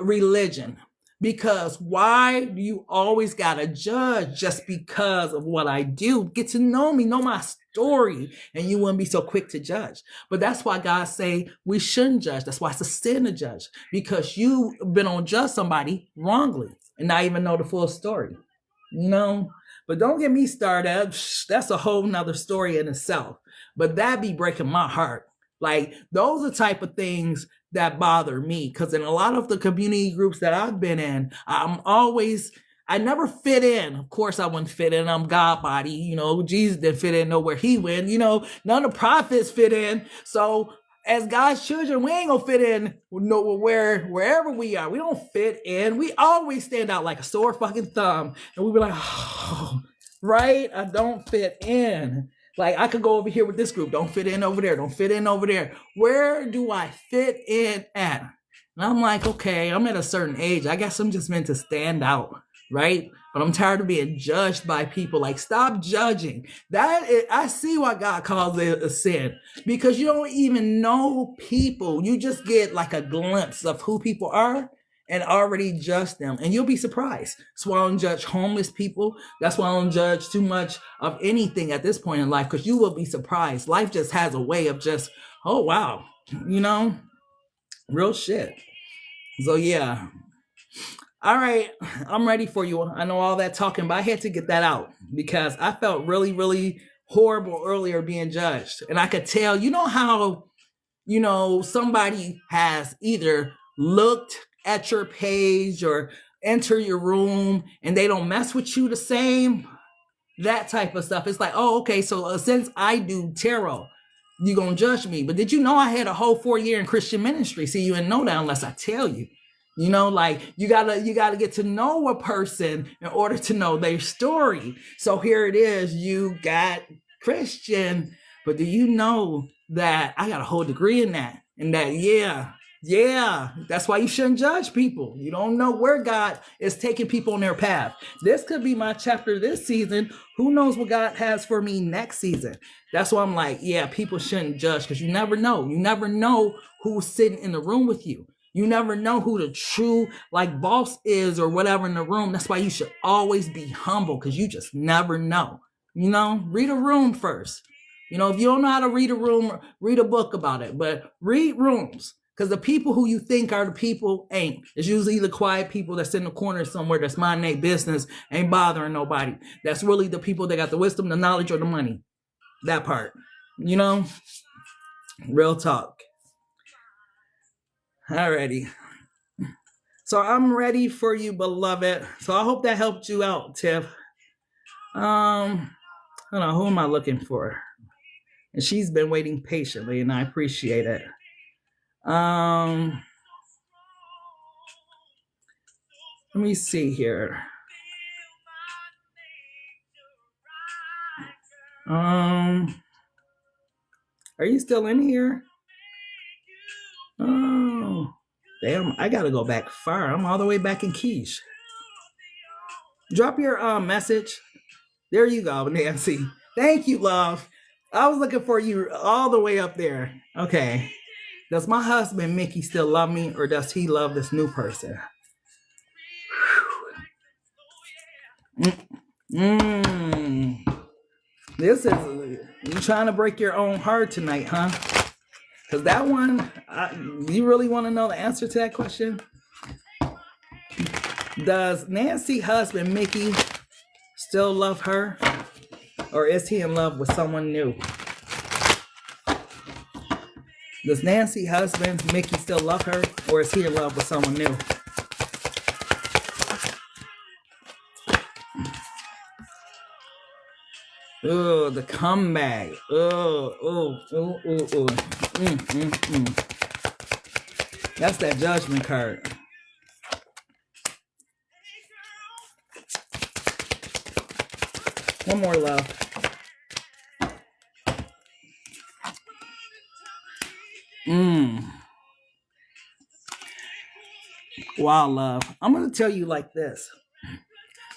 religion. Because why do you always gotta judge just because of what I do? Get to know me, know my story, and you wouldn't be so quick to judge. But that's why God say we shouldn't judge. That's why it's a sin to judge. Because you've been on judge somebody wrongly and not even know the full story. You know? But don't get me started. That's a whole nother story in itself. But that be breaking my heart. Like, those are the type of things that bother me. Because in a lot of the community groups that I've been in, I never fit in. Of course, I wouldn't fit in. I'm God body. You know, Jesus didn't fit in nowhere he went. You know, none of the prophets fit in. So as God's children, we ain't gonna fit in wherever we are. We don't fit in. We always stand out like a sore fucking thumb. And we be like, oh, right? I don't fit in. Like, I could go over here with this group. Don't fit in over there. Don't fit in over there. Where do I fit in at? And I'm like, okay, I'm at a certain age. I guess I'm just meant to stand out, right? But I'm tired of being judged by people. Like, stop judging. I see why God calls it a sin. Because you don't even know people. You just get like a glimpse of who people are and already judge them. And you'll be surprised. That's why I don't judge homeless people. That's why I don't judge too much of anything at this point in life, because you will be surprised. Life just has a way of just, oh, wow, you know, real shit. So, yeah. All right, I'm ready for you. I know all that talking, but I had to get that out because I felt really, really horrible earlier being judged. And I could tell, you know how, you know, somebody has either looked at your page or enter your room and they don't mess with you the same. That type of stuff. It's like, oh, okay, so since I do tarot, you gonna judge me. But did you know I had a whole 4 year in Christian ministry? See, you didn't know that unless I tell you. You know, like you gotta get to know a person in order to know their story. So here it is, you got Christian, but do you know that I got a whole degree in that? And that, yeah, that's why you shouldn't judge people. You don't know where God is taking people on their path. This could be my chapter this season. Who knows what God has for me next season? That's why I'm like, yeah, people shouldn't judge, because you never know. You never know who's sitting in the room with you. You never know who the true like boss is or whatever in the room. That's why you should always be humble, because you just never know. You know, read a room first. You know, if you don't know how to read a room, read a book about it, but read rooms. Because the people who you think are the people ain't. It's usually the quiet people that's in the corner somewhere that's minding their business, ain't bothering nobody. That's really the people that got the wisdom, the knowledge, or the money. That part. You know? Real talk. Alrighty. So I'm ready for you, beloved. So I hope that helped you out, Tiff. Hold on, who am I looking for? And she's been waiting patiently, and I appreciate it. Let me see here. Are you still in here? Oh, damn, I gotta go back far. I'm all the way back in Quiche. Drop your message. There you go, Nancy. Thank you, love. I was looking for you all the way up there. Okay. Does my husband, Mickey, still love me, or does he love this new person? This is, you trying to break your own heart tonight, huh? Because that one, you really want to know the answer to that question? Does Nancy's husband, Mickey, still love her? Or is he in love with someone new? Does Nancy's husband, Mickey, still love her? Or is he in love with someone new? Oh, the comeback. Oh. That's that judgment card. One more, love. Wow, love. I'm going to tell you like this.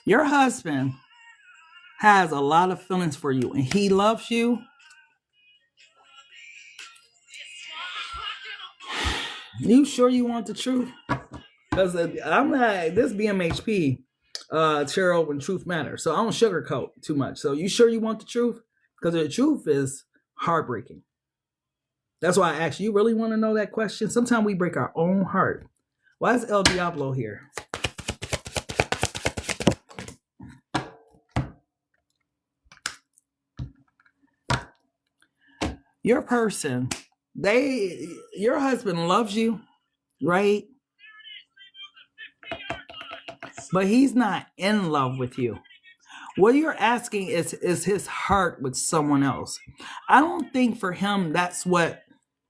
Your husband has a lot of feelings for you, and he loves you. You sure you want the truth? Because I'm not, this BMHP, tarot when truth matters. So I don't sugarcoat too much. So you sure you want the truth? Because the truth is heartbreaking. That's why I asked you, really want to know that question? Sometimes we break our own heart. Why is El Diablo here? Your person, your husband loves you, right? But he's not in love with you. What you're asking is his heart with someone else. I don't think for him that's what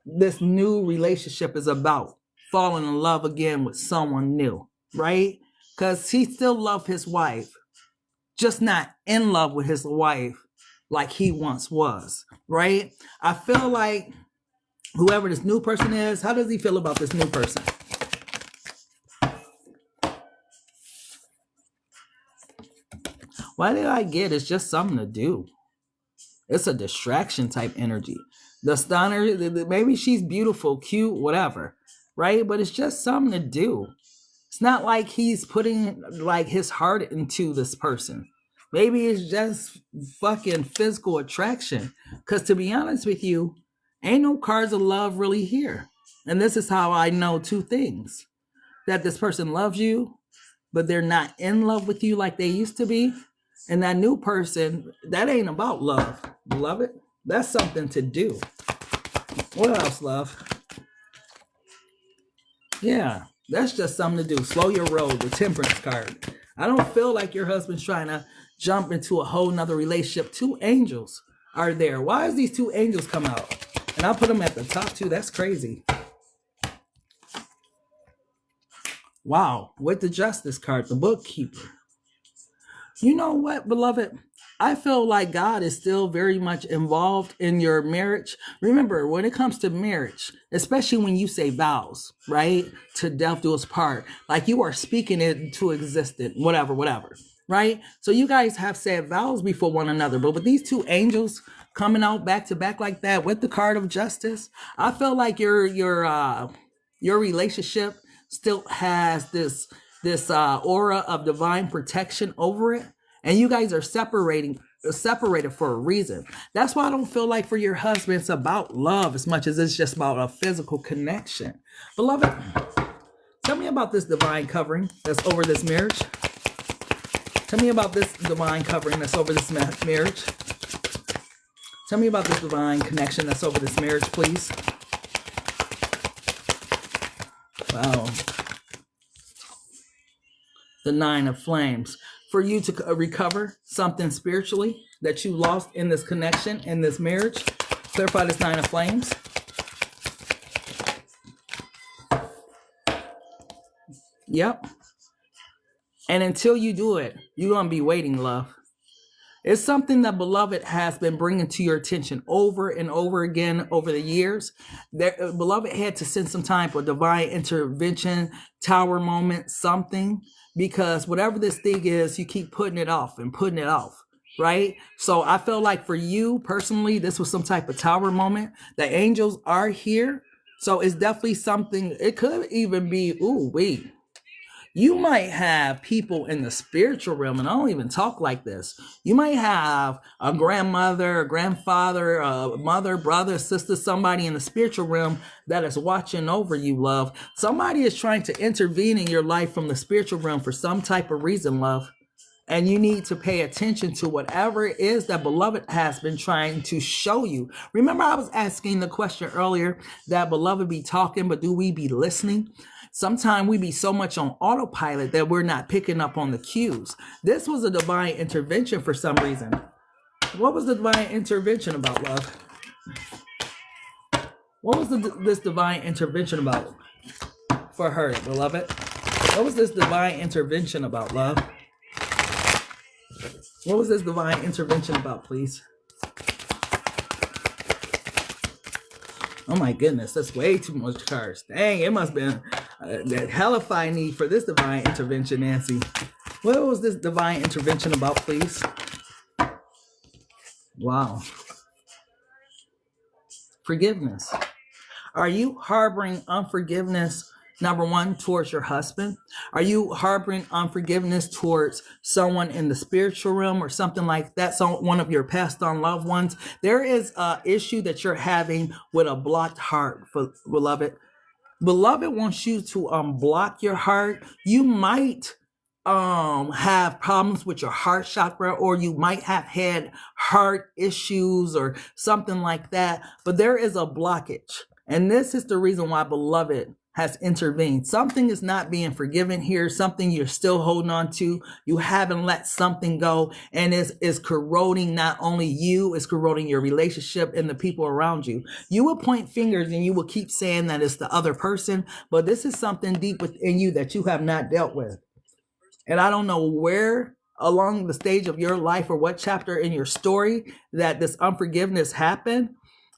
this new relationship is about. Falling in love again with someone new, right? Because he still loves his wife, just not in love with his wife like he once was, right? I feel like whoever this new person is, how does he feel about this new person? Why did I get it's just something to do? It's a distraction type energy. The stunner, maybe she's beautiful, cute, whatever, right? But it's just something to do. It's not like he's putting like his heart into this person. Maybe it's just fucking physical attraction. Because to be honest with you, ain't no cards of love really here. And this is how I know two things. That this person loves you, but they're not in love with you like they used to be. And that new person, that ain't about love, beloved. That's something to do. What else, love? Yeah. That's just something to do. Slow your roll, the temperance card. I don't feel like your husband's trying to jump into a whole nother relationship. Two angels are there. Why is these two angels come out? And I'll put them at the top too. That's crazy. Wow. With the justice card, the bookkeeper. You know what, beloved? I feel like God is still very much involved in your marriage. Remember, when it comes to marriage, especially when you say vows, right? To death do us part, like you are speaking it into existence, whatever, right? So you guys have said vows before one another, but with these two angels coming out back to back like that with the card of justice, I feel like your relationship still has this aura of divine protection over it, and you guys are separated for a reason. That's why I don't feel like for your husband it's about love as much as it's just about a physical connection. Beloved, tell me about this divine covering that's over this marriage. Tell me about this divine covering that's over this marriage. Tell me about this divine connection that's over this marriage, please. Wow. The 9 of Flames. For you to recover something spiritually that you lost in this connection, in this marriage. Clarify this 9 of Flames. Yep. And until you do it, you're going to be waiting, love. It's something that beloved has been bringing to your attention over and over again over the years. Beloved had to send some time for divine intervention, tower moment, something, because whatever this thing is, you keep putting it off, right? So I feel like for you personally, this was some type of tower moment. The angels are here. So it's definitely something. It could even be, ooh, wait. You might have people in the spiritual realm, and I don't even talk like this. You might have a grandmother, a grandfather, a mother, brother, sister, somebody in the spiritual realm that is watching over you, love. Somebody is trying to intervene in your life from the spiritual realm for some type of reason, love. And you need to pay attention to whatever it is that beloved has been trying to show you. Remember, I was asking the question earlier that beloved be talking, but do we be listening? Sometimes we be so much on autopilot that we're not picking up on the cues. This was a divine intervention for some reason. What was the divine intervention about, love? What was this divine intervention about for her, beloved? What was this divine intervention about, love? What was this divine intervention about, please? Oh my goodness, that's way too much cards. Dang, it must have been that hellify need for this divine intervention, Nancy. What was this divine intervention about, please? Wow. Forgiveness. Are you harboring unforgiveness, number one, towards your husband? Are you harboring unforgiveness towards someone in the spiritual realm or something like that? So one of your passed on loved ones. There is an issue that you're having with a blocked heart, beloved. Beloved wants you to unblock your heart. You might have problems with your heart chakra, or you might have had heart issues or something like that. But there is a blockage. And this is the reason why beloved has intervened. Something is not being forgiven here. Something you're still holding on to. You haven't let something go, and is corroding not only you, it's corroding your relationship and the people around you. You will point fingers and you will keep saying that it's the other person, but this is something deep within you that you have not dealt with. And I don't know where along the stage of your life or what chapter in your story that this unforgiveness happened,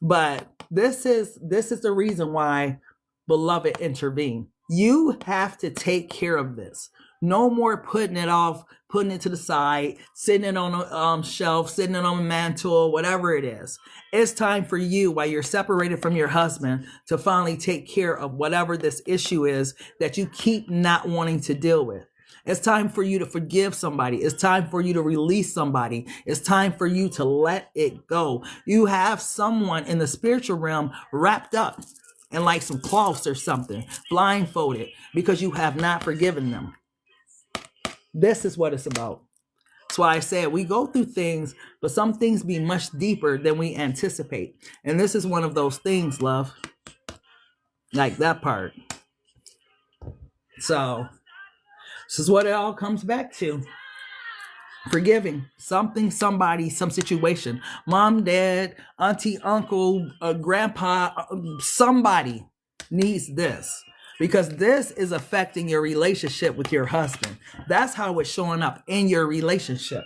but this is the reason why beloved intervene. You have to take care of this. No more putting it off, putting it to the side, sitting it on a shelf, sitting it on a mantle, whatever it is. It's time for you, while you're separated from your husband, to finally take care of whatever this issue is that you keep not wanting to deal with. It's time for you to forgive somebody. It's time for you to release somebody. It's time for you to let it go. You have someone in the spiritual realm wrapped up in like some cloths or something, blindfolded, because you have not forgiven them. This is what it's about. That's why I said we go through things, but some things be much deeper than we anticipate. And this is one of those things, love. Like that part. So this is what it all comes back to. Forgiving something, somebody, some situation. Mom, dad, auntie, uncle, grandpa, somebody needs this. Because this is affecting your relationship with your husband. That's how it's showing up in your relationship.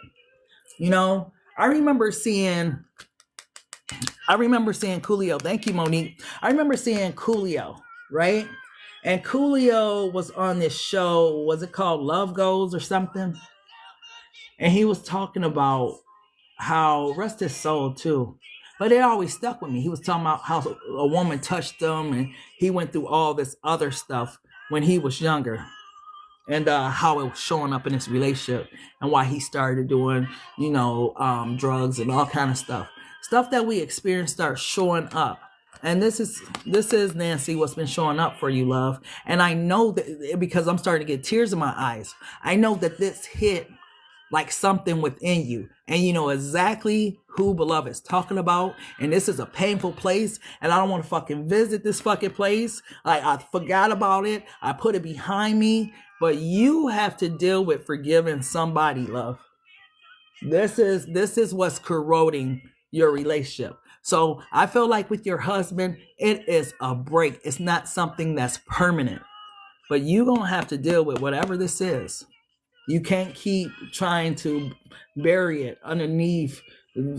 You know, I remember seeing Coolio. Thank you, Monique. I remember seeing Coolio, right? And Coolio was on this show. Was it called Love Goes or something? And he was talking about how, rest his soul too, but it always stuck with me. He was talking about how a woman touched him, and he went through all this other stuff when he was younger, and how it was showing up in his relationship, and why he started doing, drugs and all kind of stuff that we experience starts showing up. And this is Nancy, what's been showing up for you, love. And I know that because I'm starting to get tears in my eyes. I know that this hit like something within you, and you know exactly who beloved is talking about. And this is a painful place, and I don't want to fucking visit this fucking place. Like, I forgot about it, I put it behind me. But you have to deal with forgiving somebody, love. This is what's corroding your relationship. So I feel like with your husband, it is a break. It's not something that's permanent, but you gonna have to deal with whatever this is. You can't keep trying to bury it underneath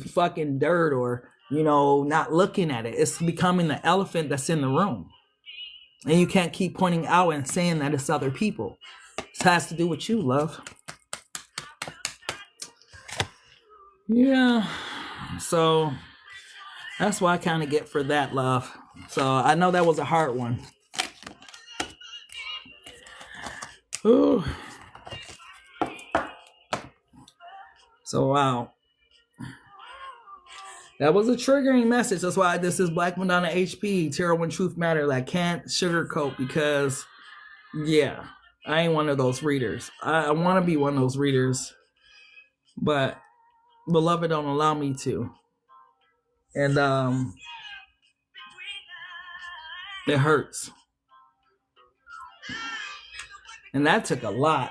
fucking dirt, or, not looking at it. It's becoming the elephant that's in the room. And you can't keep pointing out and saying that it's other people. It has to do with you, love. Yeah. So that's what I kind of get for that, love. So I know that was a hard one. Ooh. So, wow. That was a triggering message. That's why this is Black Madonna HP, Tarot when Truth Matters. I can't sugarcoat because, yeah, I ain't one of those readers. I want to be one of those readers, but beloved don't allow me to. And it hurts. And that took a lot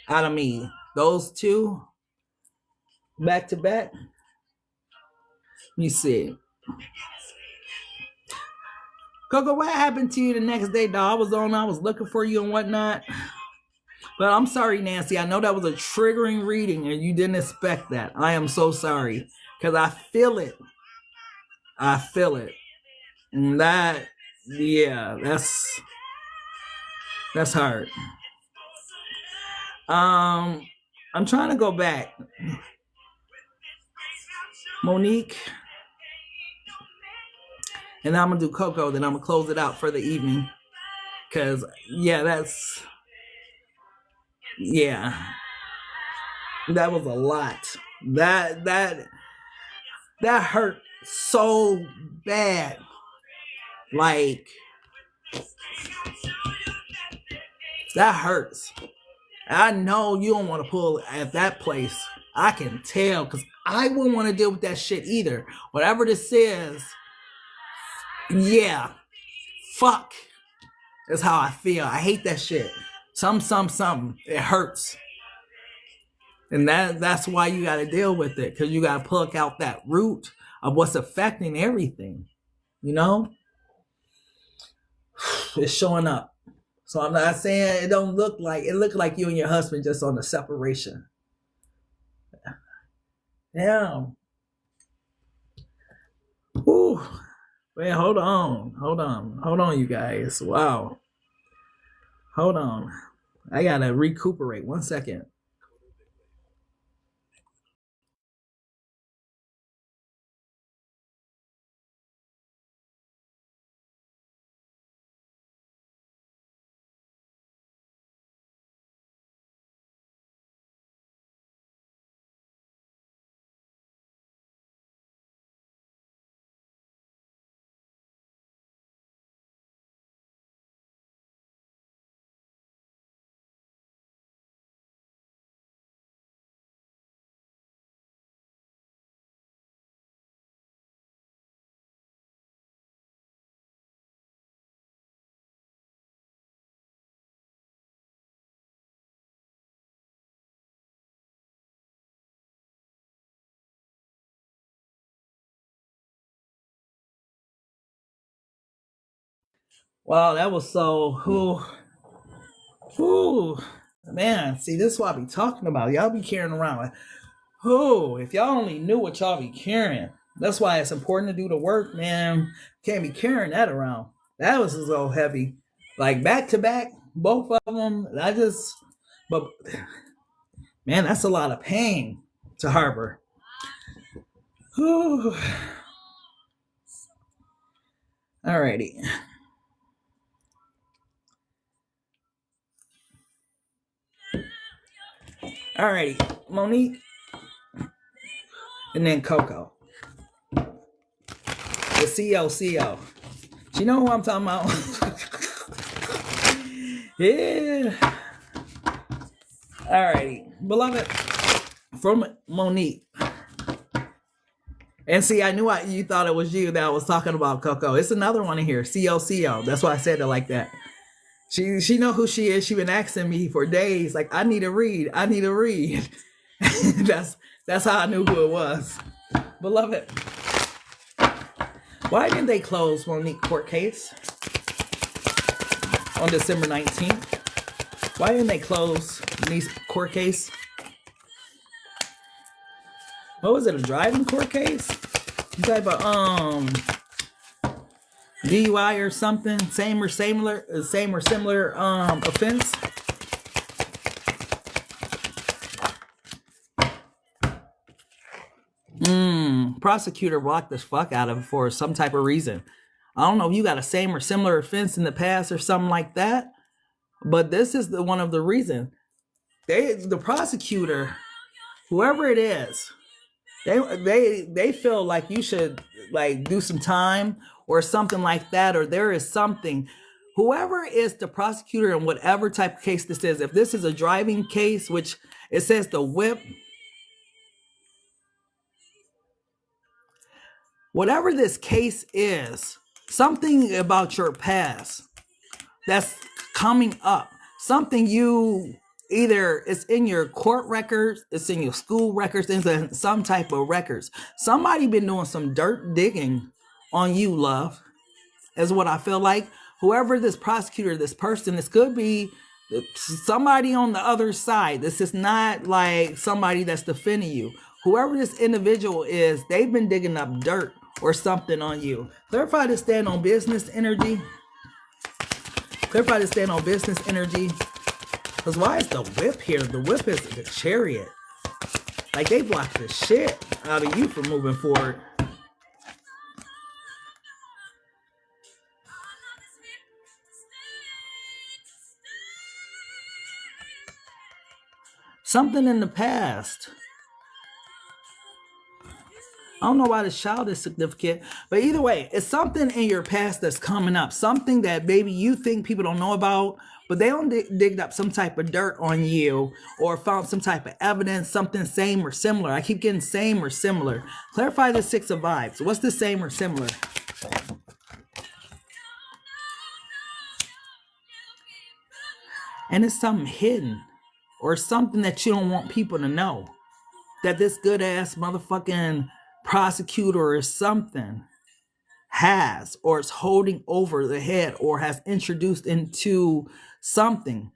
out of me. Those two, back to back. Let me see. Coco, what happened to you the next day, dog? I was looking for you and whatnot. But I'm sorry, Nancy. I know that was a triggering reading and you didn't expect that. I am so sorry. Because I feel it. And that, yeah, that's hard. I'm trying to go back. Monique. And I'm going to do Coco. Then I'm going to close it out for the evening. Because, yeah, that was a lot. That hurt so bad. Like, that hurts. I know you don't want to pull at that place. I can tell, because I wouldn't want to deal with that shit either. Whatever this is, yeah, fuck is how I feel. I hate that shit. Something. It hurts. And that's why you got to deal with it, because you got to pluck out that root of what's affecting everything. You know? It's showing up. So I'm not saying it don't look like, it looked like you and your husband just on a separation. Damn. Ooh. Wait, hold on, you guys. Wow. Hold on. I gotta recuperate 1 second. Wow, that was so. Whew. Man, see, this is what I be talking about. Y'all be carrying around like, if y'all only knew what y'all be carrying. That's why it's important to do the work, man. Can't be carrying that around. That was so heavy. Like back to back, both of them. But man, that's a lot of pain to harbor. Whew. Alrighty. Alrighty. Monique. And then Coco. The COCO. Do you know who I'm talking about? Yeah. Alrighty. Beloved, from Monique. And see, I knew you thought it was you that was talking about Coco. It's another one in here, COCO. That's why I said it like that. She know who she is. She been asking me for days, like, I need to read. I need to read. That's how I knew who it was. Beloved, why didn't they close Monique court case on December 19th? Why didn't they close Monique's court case? What was it, a driving court case? Some type of DUI or something? Same or similar offense? Prosecutor blocked the fuck out of it for some type of reason. I don't know if you got a same or similar offense in the past or something like that, but this is one of the reasons. The prosecutor, whoever it is, they feel like you should like do some time or something like that, or there is something. Whoever is the prosecutor in whatever type of case this is, if this is a driving case, which it says the whip, whatever this case is, something about your past that's coming up, something you either it's in your court records, it's in your school records, it's in some type of records. Somebody been doing some dirt digging on you, love, is what I feel like. Whoever this prosecutor, this person, this could be somebody on the other side. This is not like somebody that's defending you. Whoever this individual is, they've been digging up dirt or something on you. Clarify to stand on business energy. Clarify to stand on business energy. Because why is the whip here? The whip is the chariot. Like they blocked the shit out of you from moving forward. Something in the past. I don't know why the child is significant, but either way, it's something in your past that's coming up. Something that maybe you think people don't know about, but they don't dig up some type of dirt on you or found some type of evidence, something same or similar. I keep getting same or similar. Clarify the Six of Vibes. What's the same or similar? And it's something hidden or something that you don't want people to know. That this good ass motherfucking prosecutor or something has or is holding over the head or has introduced into something.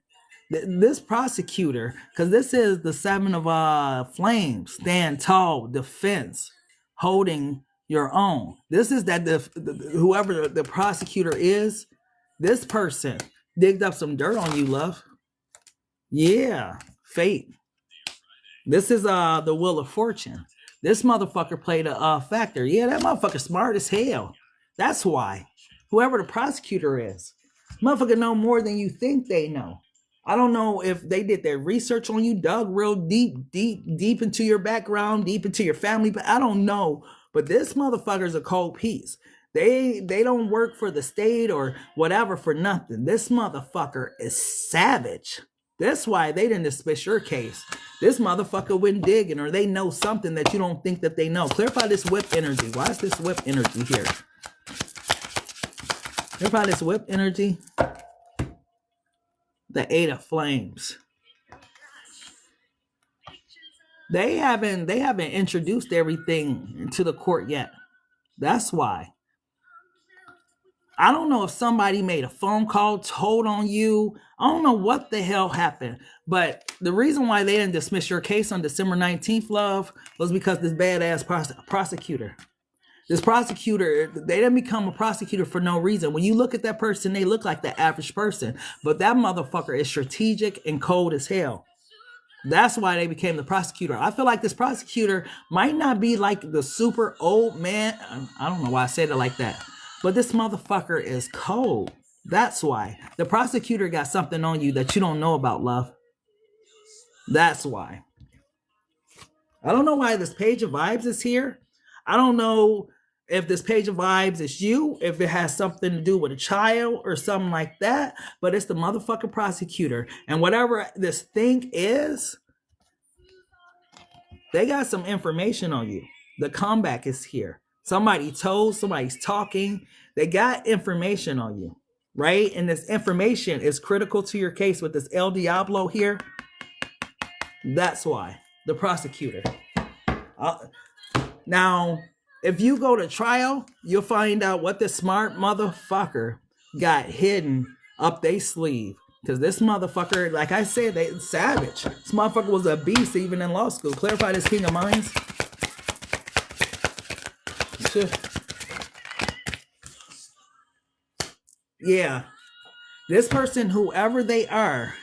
This prosecutor, because this is the Seven of Flames, stand tall, defense, holding your own. This is that whoever the prosecutor is, this person digged up some dirt on you, love. Yeah, fate. This is the Wheel of Fortune. This motherfucker played a factor. Yeah, that motherfucker smart as hell. That's why. Whoever the prosecutor is, motherfucker know more than you think they know. I don't know if they did their research on you, dug real deep into your background, deep into your family, but I don't know. But this motherfucker's a cold piece. They don't work for the state or whatever for nothing. This motherfucker is savage. That's why they didn't dismiss your case. This motherfucker went digging, or they know something that you don't think that they know. Clarify this whip energy. Why is this whip energy here? Clarify this whip energy. The Eight of Flames. They haven't introduced everything to the court yet. That's why. I don't know if somebody made a phone call, told on you. I don't know what the hell happened. But the reason why they didn't dismiss your case on December 19th, love, was because this badass prosecutor. This prosecutor, they didn't become a prosecutor for no reason. When you look at that person, they look like the average person. But that motherfucker is strategic and cold as hell. That's why they became the prosecutor. I feel like this prosecutor might not be like the super old man. I don't know why I said it like that. But this motherfucker is cold. That's why. The prosecutor got something on you that you don't know about, love. That's why. I don't know why this page of vibes is here. I don't know if this page of vibes is you, if it has something to do with a child or something like that, but it's the motherfucking prosecutor. And whatever this thing is, they got some information on you. The comeback is here. Somebody told, somebody's talking. They got information on you, right? And this information is critical to your case with this El Diablo here. That's why. The prosecutor. Now, if you go to trial, you'll find out what this smart motherfucker got hidden up their sleeve. Because this motherfucker, like I said, they savage. This motherfucker was a beast even in law school. Clarify this king of minds. Yeah. This person, whoever they are,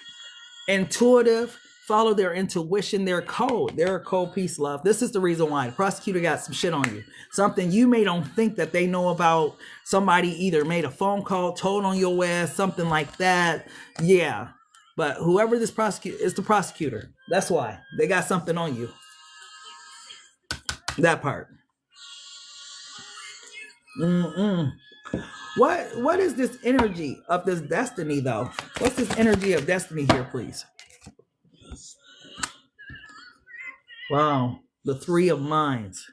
intuitive, follow their intuition, they're cold. They're a cold piece, love. This is the reason why. The prosecutor got some shit on you. Something you may don't think that they know about. Somebody either made a phone call, told on your ass, something like that. Yeah. But whoever this prosecutor is, the prosecutor. That's why. They got something on you. That part. What is this energy of this destiny, though? What's this energy of destiny here, please? Wow, the Three of Minds.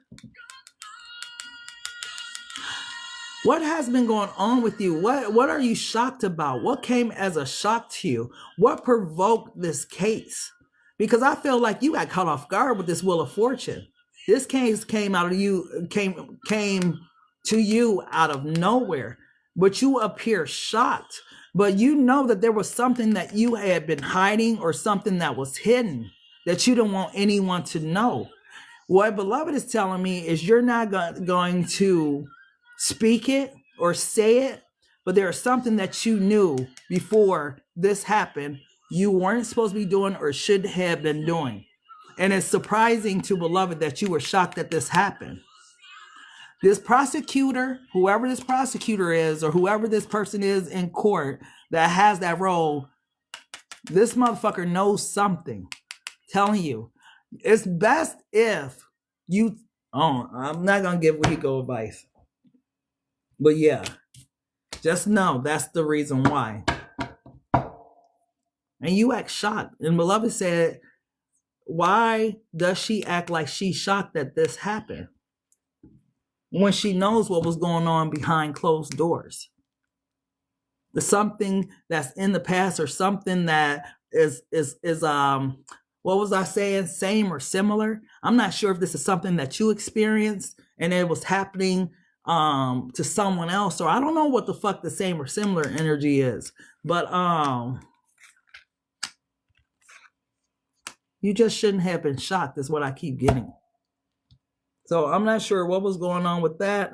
What has been going on with you? What are you shocked about? What came as a shock to you? What provoked this case? Because I feel like you got caught off guard with this Wheel of Fortune. This case came out of you, came to you out of nowhere, but you appear shocked. But you know that there was something that you had been hiding or something that was hidden that you don't want anyone to know. What Beloved is telling me is you're not going to speak it or say it, but there's something that you knew before this happened you weren't supposed to be doing or should have been doing. And it's surprising to Beloved that you were shocked that this happened. This prosecutor, whoever this prosecutor is, or whoever this person is in court that has that role, this motherfucker knows something. Telling you, it's best if you, I'm not going to give Rico advice. But yeah, just know that's the reason why. And you act shocked. And Beloved said, why does she act like she's shocked that this happened when she knows what was going on behind closed doors? There's something that's in the past or something that is what was I saying? Same or similar? I'm not sure if this is something that you experienced and it was happening to someone else, or I don't know what the fuck the same or similar energy is, but you just shouldn't have been shocked is what I keep getting. So I'm not sure what was going on with that,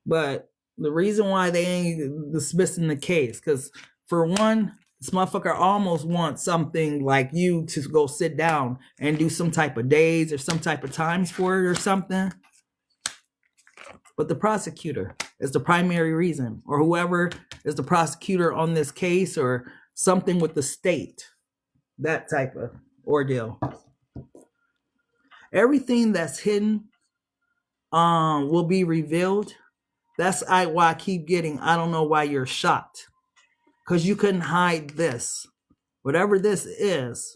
but the reason why they ain't dismissing the case, because for one, this motherfucker almost wants something like you to go sit down and do some type of days or some type of times for it or something. But the prosecutor is the primary reason, or whoever is the prosecutor on this case or something with the state, that type of ordeal. Everything that's hidden will be revealed. That's why I keep getting, I don't know why you're shocked. Because you couldn't hide this, whatever this is,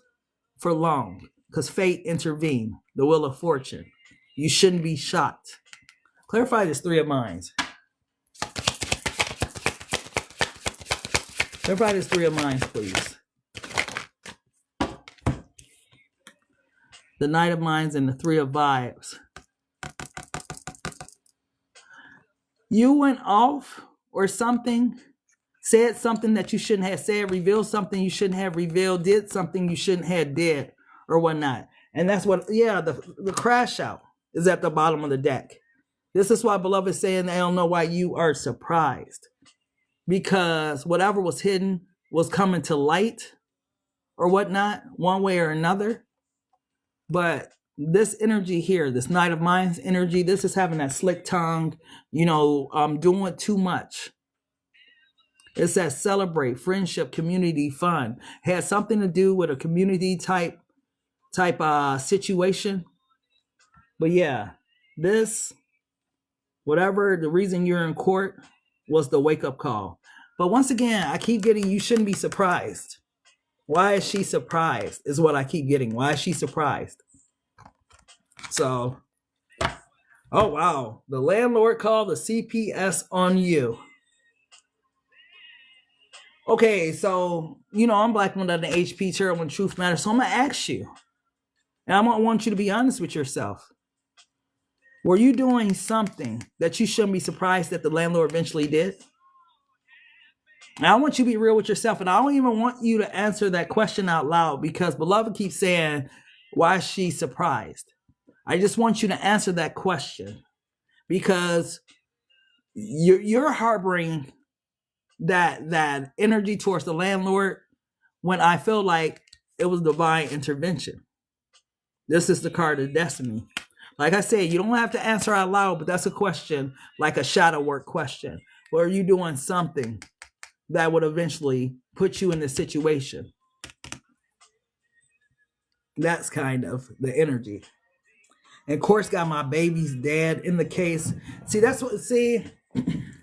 for long. Because fate intervened, the Wheel of Fortune. You shouldn't be shocked. Clarify this Three of Minds. Clarify this Three of Minds, please. The Knight of Minds and the Three of Vibes. You went off or something, said something that you shouldn't have said, revealed something you shouldn't have revealed, did something you shouldn't have did, or whatnot. And that's what, yeah, the crash out is at the bottom of the deck. This is why beloved is saying, I don't know why you are surprised. Because whatever was hidden was coming to light or whatnot, one way or another. But this energy here, this Knight of Minds energy, this is having that slick tongue, doing too much. It says celebrate, friendship, community, fun. Had something to do with a community type situation. But yeah, this, whatever the reason you're in court, was the wake-up call. But once again, I keep getting, you shouldn't be surprised. Why is she surprised is what I keep getting. Why is she surprised? So, oh wow, the landlord called the CPS on you. Okay, so, I'm Black MadonnaHP, chair when truth matters. So I'm going to ask you, and I want you to be honest with yourself. Were you doing something that you shouldn't be surprised that the landlord eventually did? And I want you to be real with yourself, and I don't even want you to answer that question out loud because beloved keeps saying, why is she surprised? I just want you to answer that question because you're harboring that energy towards the landlord when I feel like it was divine intervention. This is the card of destiny. Like I said, you don't have to answer out loud, but that's a question, like a shadow work question. Or are you doing something that would eventually put you in this situation? That's kind of the energy. And of course, got my baby's dad in the case. See,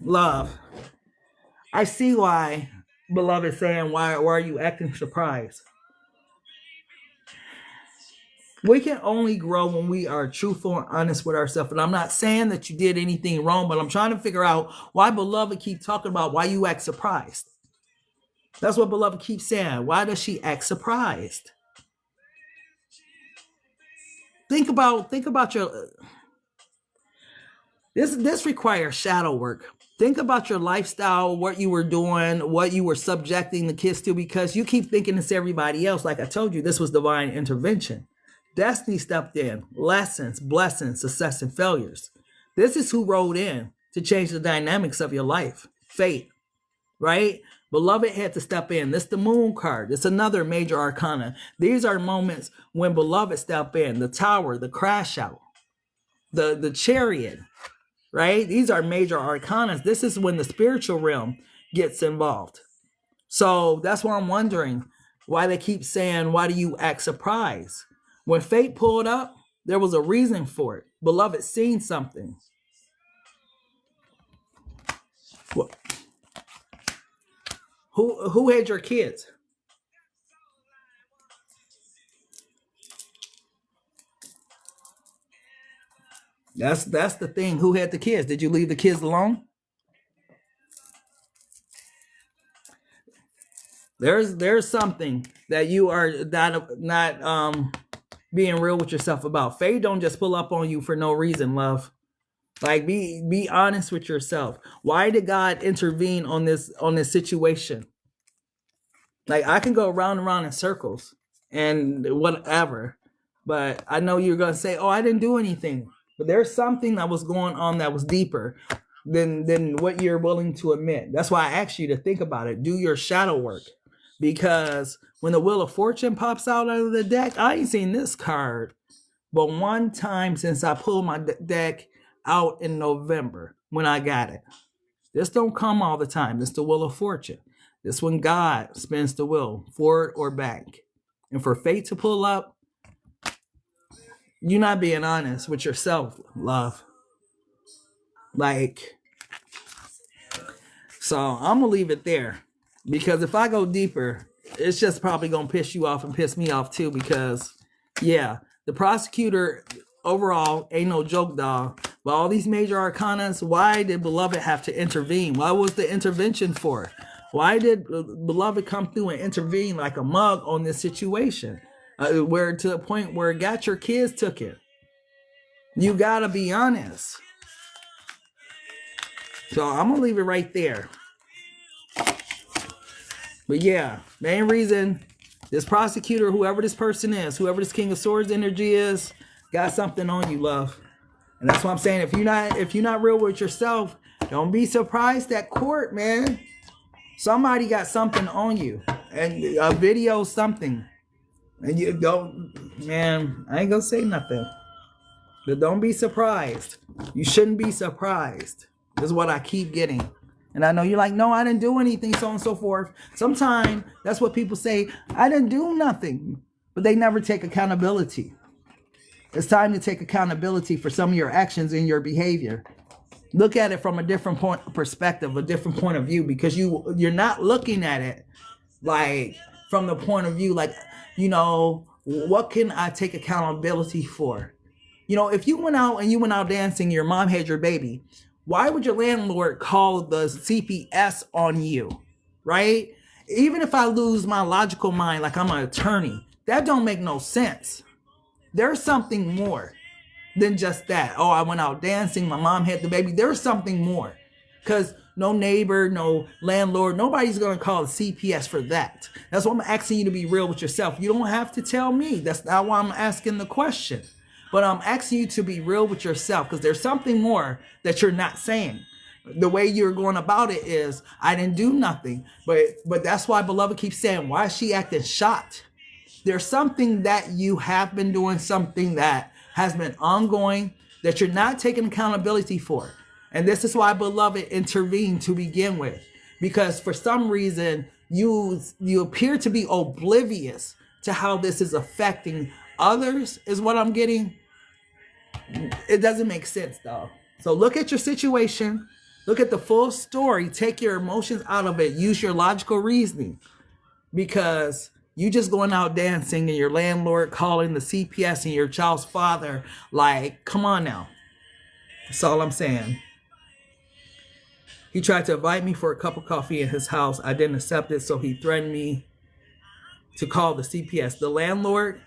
love. I see why beloved is saying, why are you acting surprised? We can only grow when we are truthful and honest with ourselves. And I'm not saying that you did anything wrong, but I'm trying to figure out why beloved keep talking about why you act surprised. That's what beloved keeps saying. Why does she act surprised? Think about your, this requires shadow work. Think about your lifestyle, what you were doing, what you were subjecting the kids to, because you keep thinking it's everybody else. Like I told you, this was divine intervention. Destiny stepped in. Lessons, blessings, success, and failures. This is who rode in to change the dynamics of your life. Fate, right? Beloved had to step in. This is the moon card. It's another major arcana. These are moments when beloved step in. The tower, the crash out, the chariot, right? These are major arcanas. This is when the spiritual realm gets involved. So that's why I'm wondering why they keep saying, why do you act surprised? When fate pulled up, there was a reason for it. Beloved seen something. What? Who had your kids? That's the thing. Who had the kids? Did you leave the kids alone? There's something that you are not being real with yourself about. Fate don't just pull up on you for no reason, love. Like be honest with yourself. Why did God intervene on this situation? Like I can go round and round in circles and whatever, but I know you're gonna say, "Oh, I didn't do anything." But there's something that was going on that was deeper than what you're willing to admit. That's why I asked you to think about it. Do your shadow work. Because when the Wheel of Fortune pops out of the deck, I ain't seen this card but one time since I pulled my deck out in November when I got it. This don't come all the time. This is the Wheel of Fortune. This when God spins the wheel, forward or back. And for fate to pull up, you're not being honest with yourself, love. Like, so I'm going to leave it there. Because if I go deeper, it's just probably going to piss you off and piss me off too. Because, yeah, the prosecutor overall ain't no joke, dog. But all these major arcanas, why did beloved have to intervene? Why was the intervention for? Why did beloved come through and intervene like a mug on this situation? Where to the point where it got your kids took it. You got to be honest. So I'm going to leave it right there. But yeah, main reason this prosecutor, whoever this person is, whoever this King of Swords energy is, got something on you, love. And that's what I'm saying. If you're not real with yourself, don't be surprised at court, man. Somebody got something on you, and a video, something, and you don't, man. I ain't gonna say nothing, but don't be surprised. You shouldn't be surprised. Is what I keep getting. And I know you're like, no, I didn't do anything, so on and so forth. Sometimes that's what people say. I didn't do nothing, but they never take accountability. It's time to take accountability for some of your actions and your behavior. Look at it from a different perspective, a different point of view, because you're not looking at it like from the point of view, like, you know, what can I take accountability for? You know, if you went out dancing, your mom had your baby, why would your landlord call the CPS on you, right? Even if I lose my logical mind, like I'm an attorney, that don't make no sense. There's something more than just that. Oh, I went out dancing, my mom had the baby. There's something more. Because no neighbor, no landlord, nobody's going to call the CPS for that. That's why I'm asking you to be real with yourself. You don't have to tell me. That's not why I'm asking the question. But I'm asking you to be real with yourself, because there's something more that you're not saying. The way you're going about it is, I didn't do nothing. But that's why Beloved keeps saying, why is she acting shocked? There's something that you have been doing, something that has been ongoing, that you're not taking accountability for. And this is why Beloved intervened to begin with. Because for some reason, you appear to be oblivious to how this is affecting others, is what I'm getting. It doesn't make sense, though. So look at your situation. Look at the full story. Take your emotions out of it. Use your logical reasoning. Because you just going out dancing and your landlord calling the CPS and your child's father, like, come on now. That's all I'm saying. He tried to invite me for a cup of coffee in his house. I didn't accept it, so he threatened me to call the CPS. The landlord?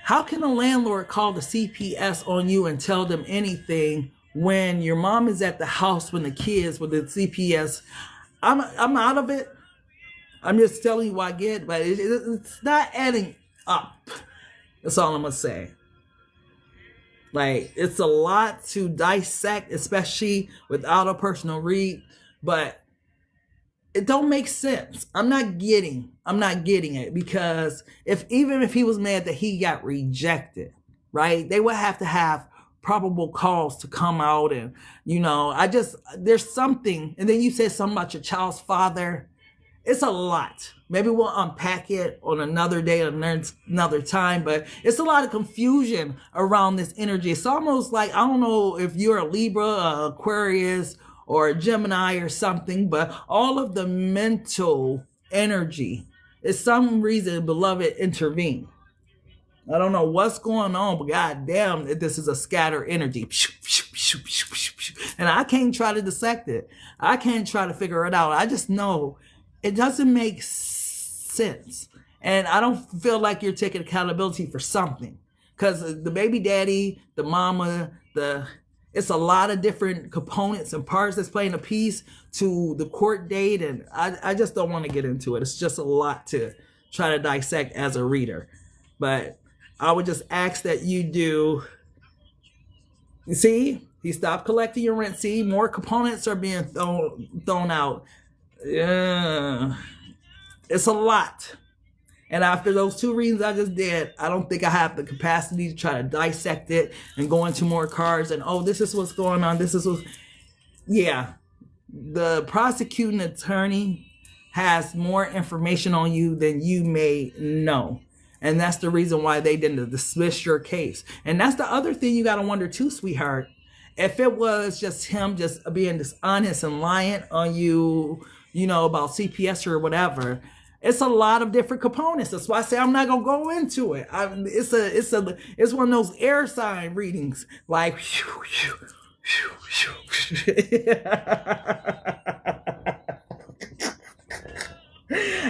How can a landlord call the CPS on you and tell them anything when your mom is at the house when the kids with the CPS? I'm out of it. I'm just telling you what I get, but it's not adding up. That's all I'm going to say. Like, it's a lot to dissect, especially without a personal read, but it don't make sense. I'm not getting it, because even if he was mad that he got rejected, right? They would have to have probable cause to come out and, you know, there's something. And then you said something about your child's father. It's a lot. Maybe we'll unpack it on another day, another time, but it's a lot of confusion around this energy. It's almost like, I don't know if you're a Libra, a Aquarius, or a Gemini or something, but all of the mental energy, is some reason Beloved intervened. I don't know what's going on, but goddamn, this is a scattered energy. And I can't try to dissect it. I can't try to figure it out. I just know it doesn't make sense. And I don't feel like you're taking accountability for something. Because the baby daddy, the mama, it's a lot of different components and parts that's playing a piece to the court date. And I just don't want to get into it. It's just a lot to try to dissect as a reader. But I would just ask that you do. You see, he stopped collecting your rent. See, more components are being thrown out. Yeah, it's a lot. And after those two readings I just did, I don't think I have the capacity to try to dissect it and go into more cards and, oh, this is what's going on. This is what, yeah. The prosecuting attorney has more information on you than you may know. And that's the reason why they didn't dismiss your case. And that's the other thing you got to wonder too, sweetheart. If it was just him just being dishonest and lying on you, you know, about CPS or whatever, it's a lot of different components. That's why I say I'm not gonna go into it. It's one of those air sign readings, like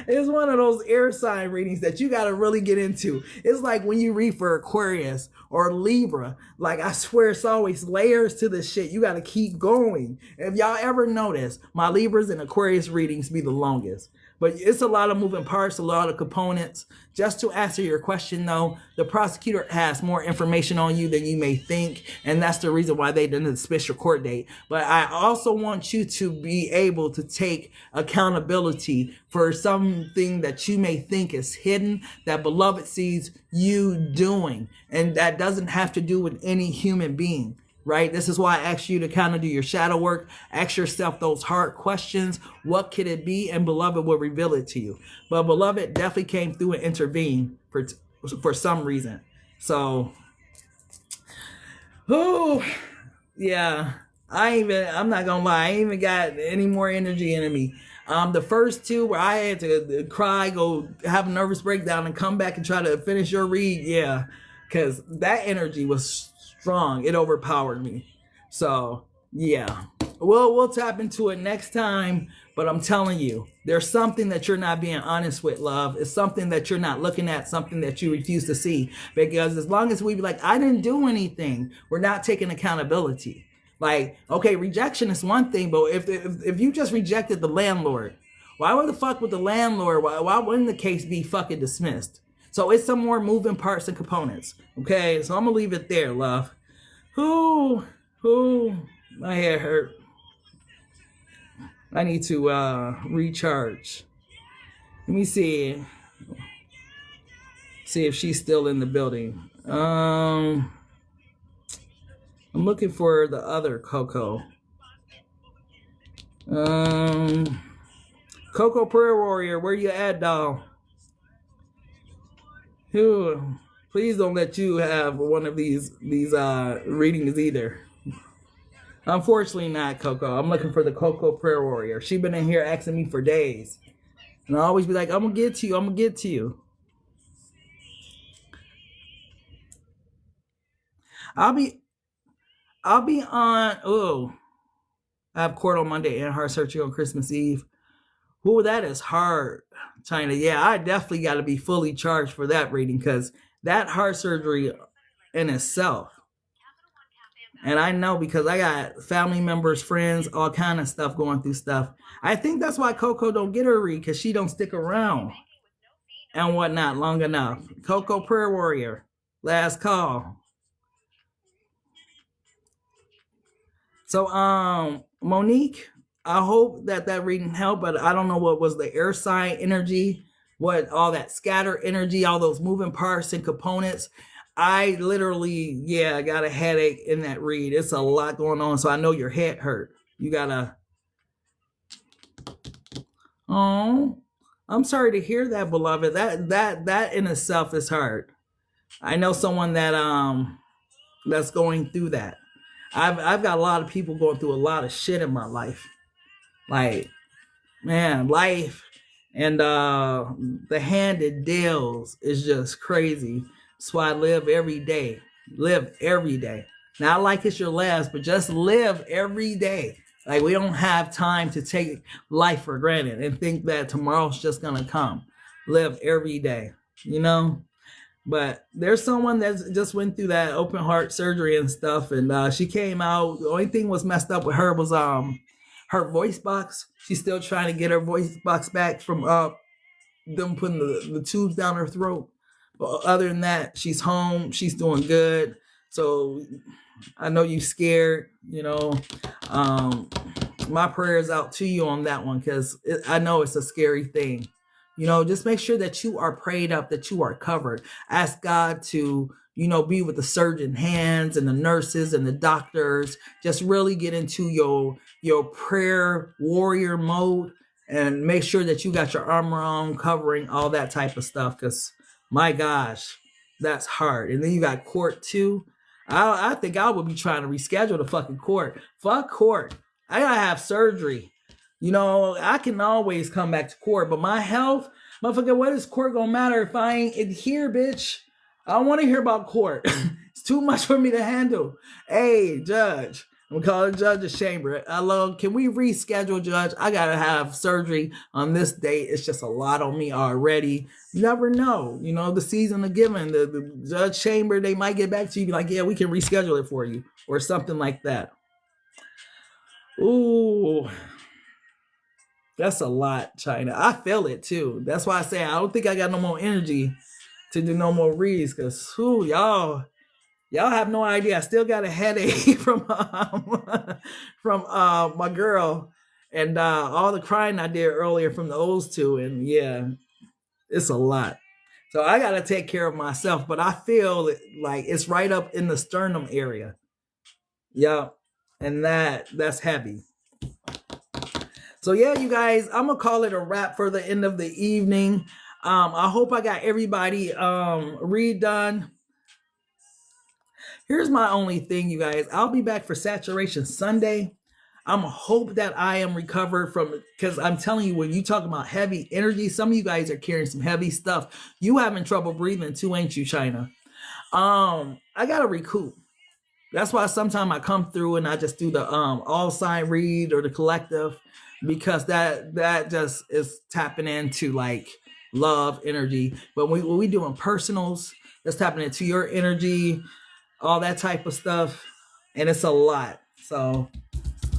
it's one of those air sign readings that you got to really get into. It's like when you read for Aquarius or Libra. Like, I swear it's always layers to this shit. You got to keep going. If y'all ever notice, my Libras and Aquarius readings be the longest. But it's a lot of moving parts, a lot of components. Just to answer your question, though, the prosecutor has more information on you than you may think, and that's the reason why they didn't dismiss your court date. But I also want you to be able to take accountability for something that you may think is hidden, that beloved sees you doing, and that doesn't have to do with any human being. Right? This is why I asked you to kind of do your shadow work. Ask yourself those hard questions. What could it be? And beloved will reveal it to you. But beloved definitely came through and intervened for some reason. So, oh, yeah. I'm not gonna lie, I ain't even got any more energy in me. The first two where I had to cry, go have a nervous breakdown, and come back and try to finish your read, yeah, because that energy was strong. It overpowered me. So yeah, we'll tap into it next time. But I'm telling you, there's something that you're not being honest with, love. It's something that you're not looking at, something that you refuse to see. Because as long as we be like, I didn't do anything, we're not taking accountability. Like, okay, rejection is one thing, but if you just rejected the landlord, why would the fuck with the landlord? Why wouldn't the case be fucking dismissed? So it's some more moving parts and components. Okay, so I'm gonna leave it there, love. Who, my head hurt. I need to recharge. Let me see if she's still in the building. I'm looking for the other Coco. Coco Prayer Warrior, where you at, doll? Who? Please don't let you have one of these readings either. Unfortunately not, Coco. I'm looking for the Coco Prayer Warrior. She's been in here asking me for days. And I always be like, I'm going to get to you. I'm going to get to you. I'll be on, I have court on Monday and heart surgery on Christmas Eve. Ooh, that is hard, China. Yeah, I definitely got to be fully charged for that reading, because that heart surgery in itself. And I know because I got family members, friends, all kind of stuff going through stuff. I think that's why Coco don't get her read, because she don't stick around and whatnot long enough. Coco Prayer Warrior, last call. So, Monique, I hope that reading helped, but I don't know what was the air sign energy, what all that scatter energy, all those moving parts and components. I literally, I got a headache in that read. It's a lot going on, so I know your head hurt. You gotta. Oh, I'm sorry to hear that, beloved. That in itself is hard. I know someone that that's going through that. I've got a lot of people going through a lot of shit in my life. Like, man, life and the hand it deals is just crazy. That's why I live every day. Live every day. Not like it's your last, but just live every day. Like, we don't have time to take life for granted and think that tomorrow's just gonna come. Live every day, you know? But there's someone that just went through that open heart surgery and stuff, and she came out. The only thing was messed up with her was her voice box. She's still trying to get her voice box back from them putting the tubes down her throat. But other than that, she's home. She's doing good. So I know you scared, you know. My prayers out to you on that one, because I know it's a scary thing. You know, just make sure that you are prayed up, that you are covered. Ask God to, you know, be with the surgeon hands and the nurses and the doctors. Just really get into your prayer warrior mode and make sure that you got your armor on, covering all that type of stuff, because my gosh, that's hard. And then you got court too. I think I would be trying to reschedule the fucking court. Fuck court. I gotta have surgery. You know, I can always come back to court, but my health, motherfucker, what is court gonna matter if I ain't in here, bitch? I don't want to hear about court. It's too much for me to handle. Hey, judge, I'm calling Judge's Chamber. Hello, can we reschedule, Judge? I gotta have surgery on this date. It's just a lot on me already. You never know. You know, the season of giving, the Judge Chamber, they might get back to you, be like, yeah, we can reschedule it for you, or something like that. Ooh, that's a lot, China. I feel it too. That's why I say I don't think I got no more energy to do no more reads, because y'all have no idea. I still got a headache from my girl, and all the crying I did earlier from those two, and yeah, it's a lot. So I got to take care of myself, but I feel like it's right up in the sternum area. Yeah, and that's heavy. So yeah, you guys, I'm gonna call it a wrap for the end of the evening. I hope I got everybody redone. Here's my only thing, you guys. I'll be back for Saturation Sunday. I'm hope that I am recovered from, because I'm telling you, when you talk about heavy energy, some of you guys are carrying some heavy stuff. You having trouble breathing too, ain't you, China? I gotta recoup. That's why sometimes I come through and I just do the all sign read or the collective, because that just is tapping into like love energy. But when we doing personals, that's tapping into your energy, all that type of stuff, and it's a lot. So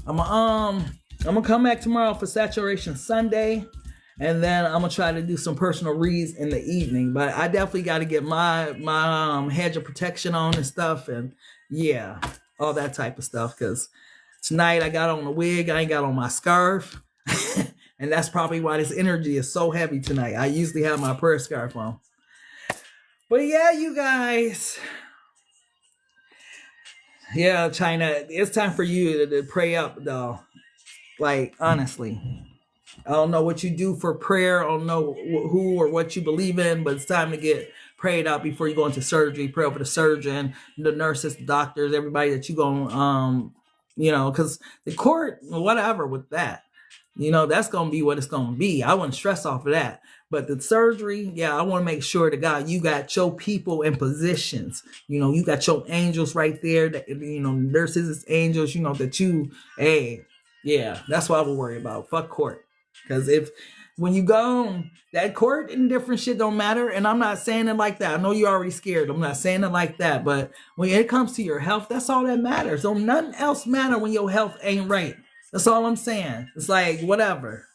I'm gonna come back tomorrow for Saturation Sunday, and then I'm gonna try to do some personal reads in the evening. But I definitely got to get my hedge of protection on and stuff, and yeah, all that type of stuff. Because tonight I got on a wig, I ain't got on my scarf, and that's probably why this energy is so heavy tonight. I usually have my prayer scarf on. But yeah, you guys. Yeah, China, it's time for you to pray up, though. Like, honestly. I don't know what you do for prayer. I don't know who or what you believe in, but it's time to get prayed up before you go into surgery. Pray over the surgeon, the nurses, the doctors, everybody that you go, because the court, whatever with that, that's going to be what it's going to be. I wouldn't stress off of that. But the surgery, yeah, I want to make sure that God, you got your people in positions. You got your angels right there. That nurses, angels. That you, hey, yeah, that's what I would worry about. Fuck court, because when you go, that court and different shit don't matter. And I'm not saying it like that. I know you're already scared. I'm not saying it like that. But when it comes to your health, that's all that matters. Don't nothing else matter when your health ain't right. That's all I'm saying. It's like whatever.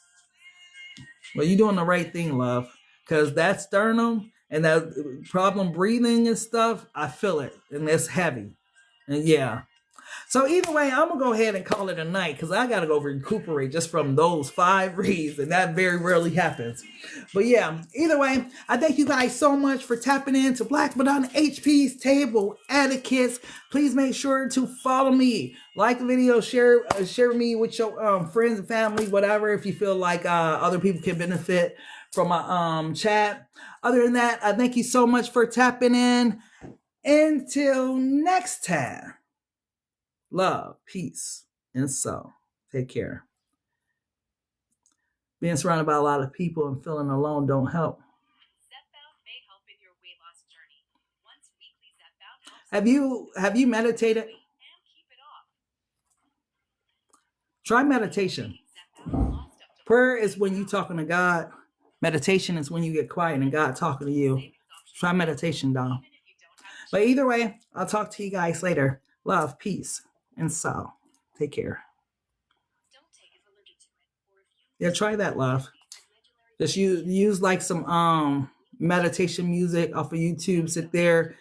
Well, you're doing the right thing, love, because that sternum and that problem breathing and stuff, I feel it, and it's heavy. And yeah. So either way, I'm going to go ahead and call it a night, because I got to go recuperate just from those 5 reads, and that very rarely happens. But yeah, either way, I thank you guys so much for tapping into Black Madonna HP's Table Etiquettes. Please make sure to follow me, like the video, share me with your friends and family, whatever, if you feel like other people can benefit from my chat. Other than that, I thank you so much for tapping in. Until next time. Love, peace, and so take care. Being surrounded by a lot of people and feeling alone don't help. Zepbound may help in your weight loss journey. Once weekly Zepbound helps. Have you meditated? And keep it off. Try meditation. Prayer is when you talking to God. Meditation is when you get quiet and God talking to you. Try meditation, dog. But either way, I'll talk to you guys later. Love, peace, and so take care. Yeah, try that, love. Just use like some meditation music off of YouTube. Sit there.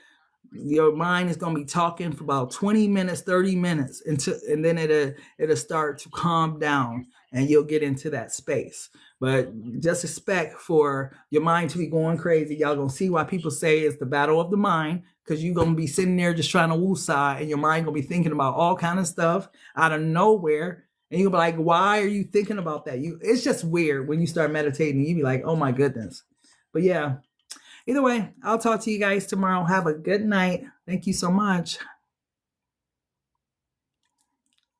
Your mind is gonna be talking for about 20 minutes, 30 minutes, and then it'll start to calm down, and you'll get into that space. But just expect for your mind to be going crazy. Y'all gonna see why people say it's the battle of the mind, because you're gonna be sitting there just trying to woosah, and your mind gonna be thinking about all kind of stuff out of nowhere. And you'll be like, why are you thinking about that? It's just weird when you start meditating. You be like, oh my goodness. But yeah, either way, I'll talk to you guys tomorrow. Have a good night. Thank you so much.